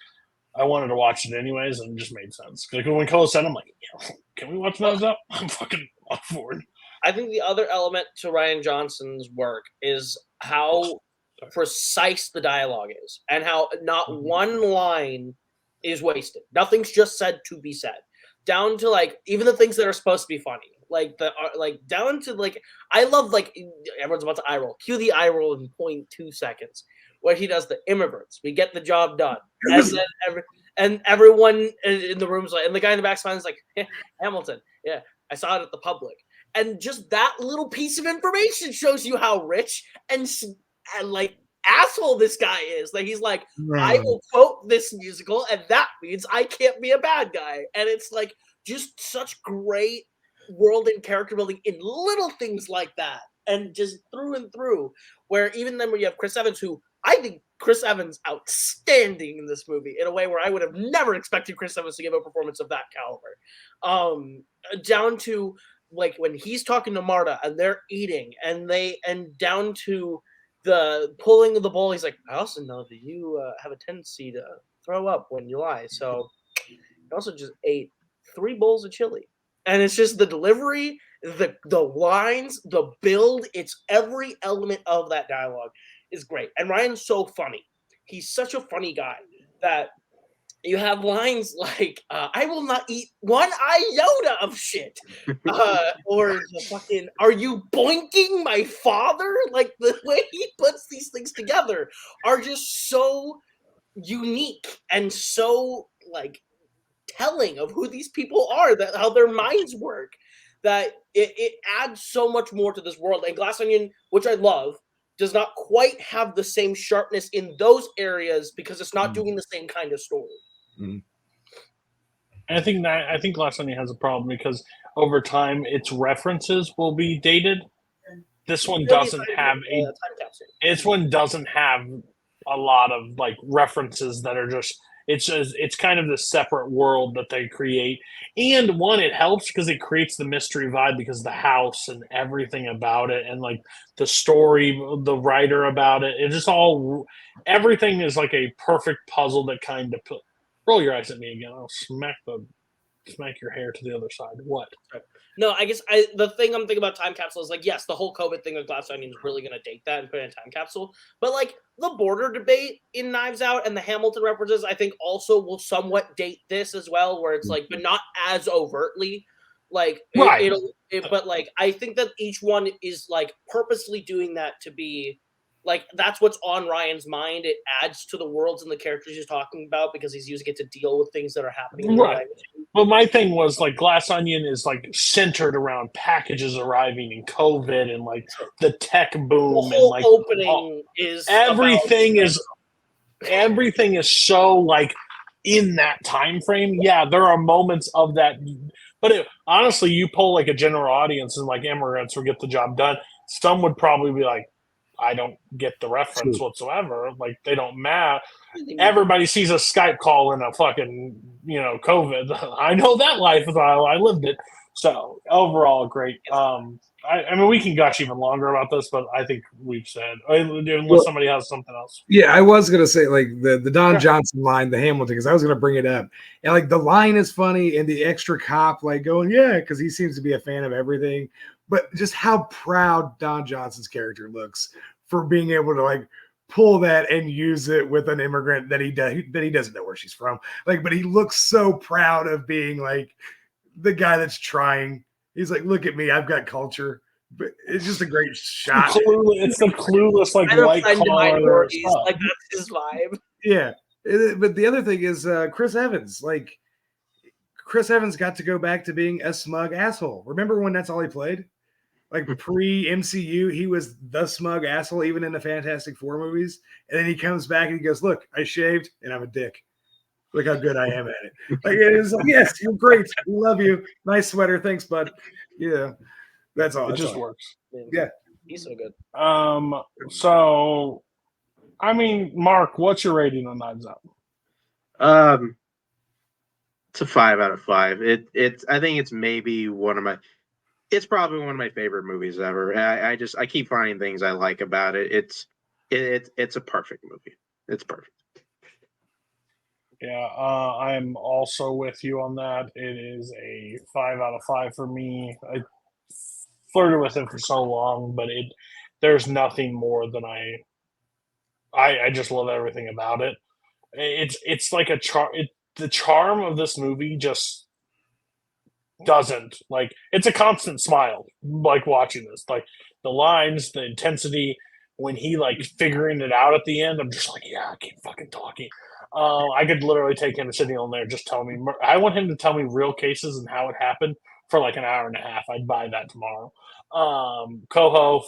Speaker 1: I wanted to watch it anyways, and it just made sense. Like when Koho said, I'm like, yeah, can we watch Knives Out? I'm fucking up for it.
Speaker 2: I think the other element to Rian Johnson's work is how precise the dialogue is, and how not one line is wasted. Nothing's just said to be said. Down to like even the things that are supposed to be funny, like down to like I love like everyone's about to eye roll. Cue the eye roll in 0.2 seconds. Where he does the immigrants, we get the job done, and everyone in the room's like, and the guy in the back is like, Hamilton, yeah, I saw it at the Public, and just that little piece of information shows you how rich and like asshole this guy is. Like he's like, I will quote this musical, and that means I can't be a bad guy, and it's like just such great world and character building in little things like that, and just through and through. Where even then, when you have Chris Evans, who I think Chris Evans outstanding in this movie in a way where I would have never expected Chris Evans to give a performance of that caliber. Down to like when he's talking to Marta and they're eating and down to the pulling of the bowl. He's like, I also know that you have a tendency to throw up when you lie. So you also just ate 3 bowls of chili. And it's just the delivery, the lines, the build, it's every element of that dialogue is great. And Ryan's so funny. He's such a funny guy that you have lines like, I will not eat 1 iota of shit. Or the fucking, are you boinking my father? Like the way he puts these things together are just so unique and so like telling of who these people are, that how their minds work, that it adds so much more to this world. And Glass Onion, which I love, does not quite have the same sharpness in those areas because it's not doing the same kind of story.
Speaker 1: And I think Glass Onion has a problem because over time its references will be dated. This one doesn't have this one doesn't have a lot of like references that are just it's kind of the separate world that they create. And one, it helps because it creates the mystery vibe because the house and everything about it and like the story, the writer about it, it just all everything is like a perfect puzzle that kind of roll your eyes at me again. I'll smack your hair to the other side. What?
Speaker 2: No, I guess the thing I'm thinking about time capsule is like, yes, the whole COVID thing with Glass Onion is really going to date that and put it in a time capsule. But like the border debate in Knives Out and the Hamilton references, I think also will somewhat date this as well, where it's like, but not as overtly. Like,
Speaker 1: right.
Speaker 2: But like, I think that each one is like purposely doing that to be like, that's what's on Ryan's mind. It adds to the worlds and the characters he's talking about because he's using it to deal with things that are happening in
Speaker 1: right. But my thing was like Glass Onion is like centered around packages arriving and COVID and like the tech boom
Speaker 2: the whole
Speaker 1: and like
Speaker 2: opening is
Speaker 1: everything is so like in that time frame. Yeah, there are moments of that, but honestly, you pull like a general audience and like immigrants will get the job done. Some would probably be like, I don't get the reference whatsoever. Like they don't matter. Everybody sees a Skype call in a fucking, COVID. I know that lifestyle. I lived it. So overall, great. I mean, we can gush even longer about this, but I think we've said, unless somebody has something else.
Speaker 3: Yeah, I was gonna say like the Don Johnson line, the Hamilton, because I was gonna bring it up, and like the line is funny, and the extra cop like going, yeah, because he seems to be a fan of everything. But just how proud Don Johnson's character looks for being able to like pull that and use it with an immigrant that he doesn't know where she's from. Like, but he looks so proud of being like the guy that's trying. He's like, look at me, I've got culture. But it's just a great shot.
Speaker 1: It's the clueless like white collar.
Speaker 2: Like that's his vibe.
Speaker 3: Yeah, but the other thing is Chris Evans. Like Chris Evans got to go back to being a smug asshole. Remember when that's all he played? Like pre-MCU, he was the smug asshole, even in the Fantastic Four movies. And then he comes back and he goes, look, I shaved and I'm a dick. Look how good I am at it. Like, it's like, yes, you're great. We love you. Nice sweater. Thanks, bud. Yeah, that's all.
Speaker 1: It just works.
Speaker 3: Yeah.
Speaker 2: He's so good.
Speaker 1: So, I mean, Mark, what's your rating on Knives Out?
Speaker 4: It's a 5 out of 5. I think it's maybe it's probably one of my favorite movies ever. I keep finding things I like about it. It's a perfect movie. It's perfect.
Speaker 1: Yeah, I'm also with you on that. It is a 5 out of 5 for me. I flirted with it for so long, but there's nothing more than I just love everything about it. It's like the charm of this movie just doesn't, like, it's a constant smile, like, watching this, like, the lines, the intensity, when he, like, figuring it out at the end, I'm just like, yeah, I keep fucking talking. I could literally take him sitting on there just telling me. I want him to tell me real cases and how it happened for like an hour and a half. I'd buy that tomorrow. Koho,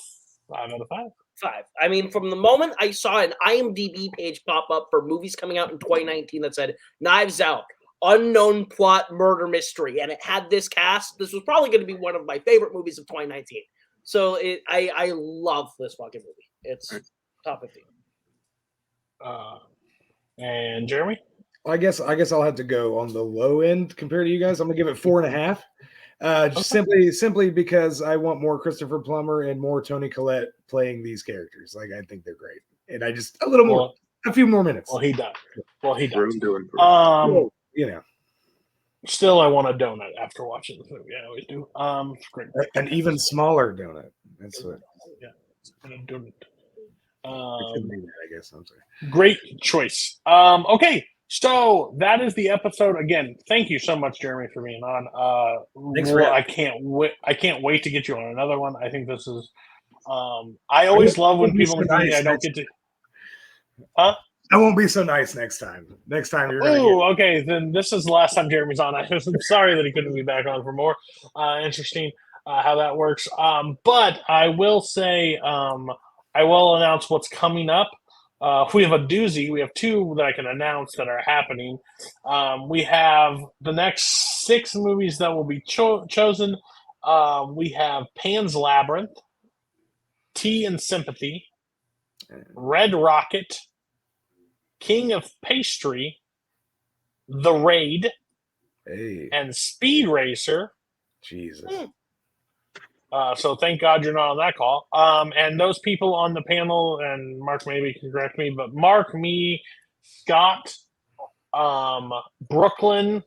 Speaker 1: 5 out of 5.
Speaker 2: 5. I mean, from the moment I saw an IMDb page pop up for movies coming out in 2019 that said Knives Out, unknown plot murder mystery, and it had this cast, this was probably going to be one of my favorite movies of 2019. So I love this fucking movie. It's top 15.
Speaker 1: And Jeremy?
Speaker 3: I guess I'll have to go on the low end compared to you guys. I'm gonna give it 4.5. Just simply because I want more Christopher Plummer and more Toni Collette playing these characters. Like, I think they're great, and I just a few more minutes.
Speaker 1: Well, he does.
Speaker 3: You know,
Speaker 1: Still, I want a donut after watching this movie. I always do. Great.
Speaker 3: an even smaller donut. That's what.
Speaker 1: Yeah, and a donut.
Speaker 3: I guess I'm sorry.
Speaker 1: Great choice. Okay, so that is the episode. Again, thank you so much, Jeremy, for being on.
Speaker 3: Thanks for
Speaker 1: I can't wait. I can't wait to get you on another one. I think this is. I always love when people tell me I don't get to. Huh?
Speaker 3: I won't be so nice next time. Next time you're.
Speaker 1: Okay. Then this is the last time Jeremy's on. I'm sorry that he couldn't be back on for more. Interesting how that works. But I will say. I will announce what's coming up. We have a doozy. We have 2 that I can announce that are happening. We have the next 6 movies that will be chosen. We have Pan's Labyrinth, Tea and Sympathy, Red Rocket, King of Pastry, The Raid, and Speed Racer.
Speaker 3: Jesus.
Speaker 1: So thank God you're not on that call. And those people on the panel, and Mark maybe can correct me, but Mark, me, Scott, Brooklyn,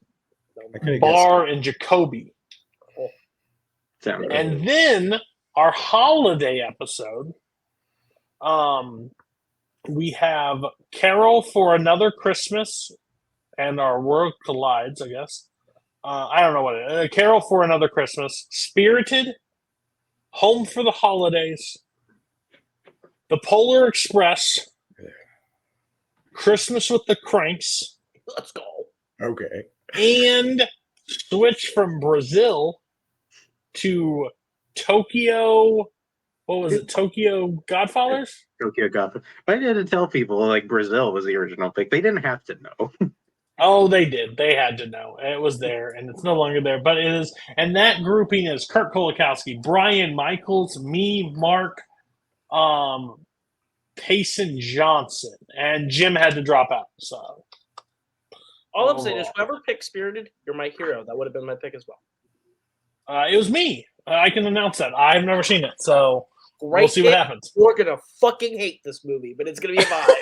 Speaker 1: Barr, and Jacoby. And then our holiday episode, we have Carol for Another Christmas, and Our World Collides, I guess. I don't know what it is. Carol for Another Christmas, Spirited, Home for the Holidays, The Polar Express, Christmas with the Cranks.
Speaker 2: Let's go.
Speaker 3: Okay.
Speaker 1: And switch from Brazil to Tokyo. What was it? Tokyo Godfathers?
Speaker 4: Tokyo Godfathers. I had to tell people like Brazil was the original pick. They didn't have to know.
Speaker 1: Oh, they did. They had to know. It was there, and it's no longer there. But it is, and that grouping is Kirk Kowalkowski, Brian Michaels, me, Mark, Payson Johnson, and Jim had to drop out. So,
Speaker 2: all I'm saying is, whoever picked Spirited, you're my hero. That would have been my pick as well.
Speaker 1: It was me. I can announce that. I've never seen it, so we'll see what happens.
Speaker 2: We're gonna fucking hate this movie, but it's gonna be a vibe.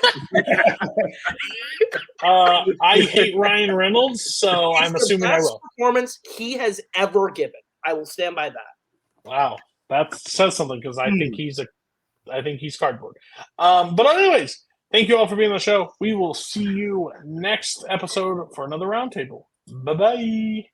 Speaker 1: I hate Ryan Reynolds, so I'm assuming I will.
Speaker 2: Performance he has ever given. I will stand by that.
Speaker 1: Wow, that says something because I think he's cardboard. But anyways, thank you all for being on the show. We will see you next episode for another roundtable. Bye bye.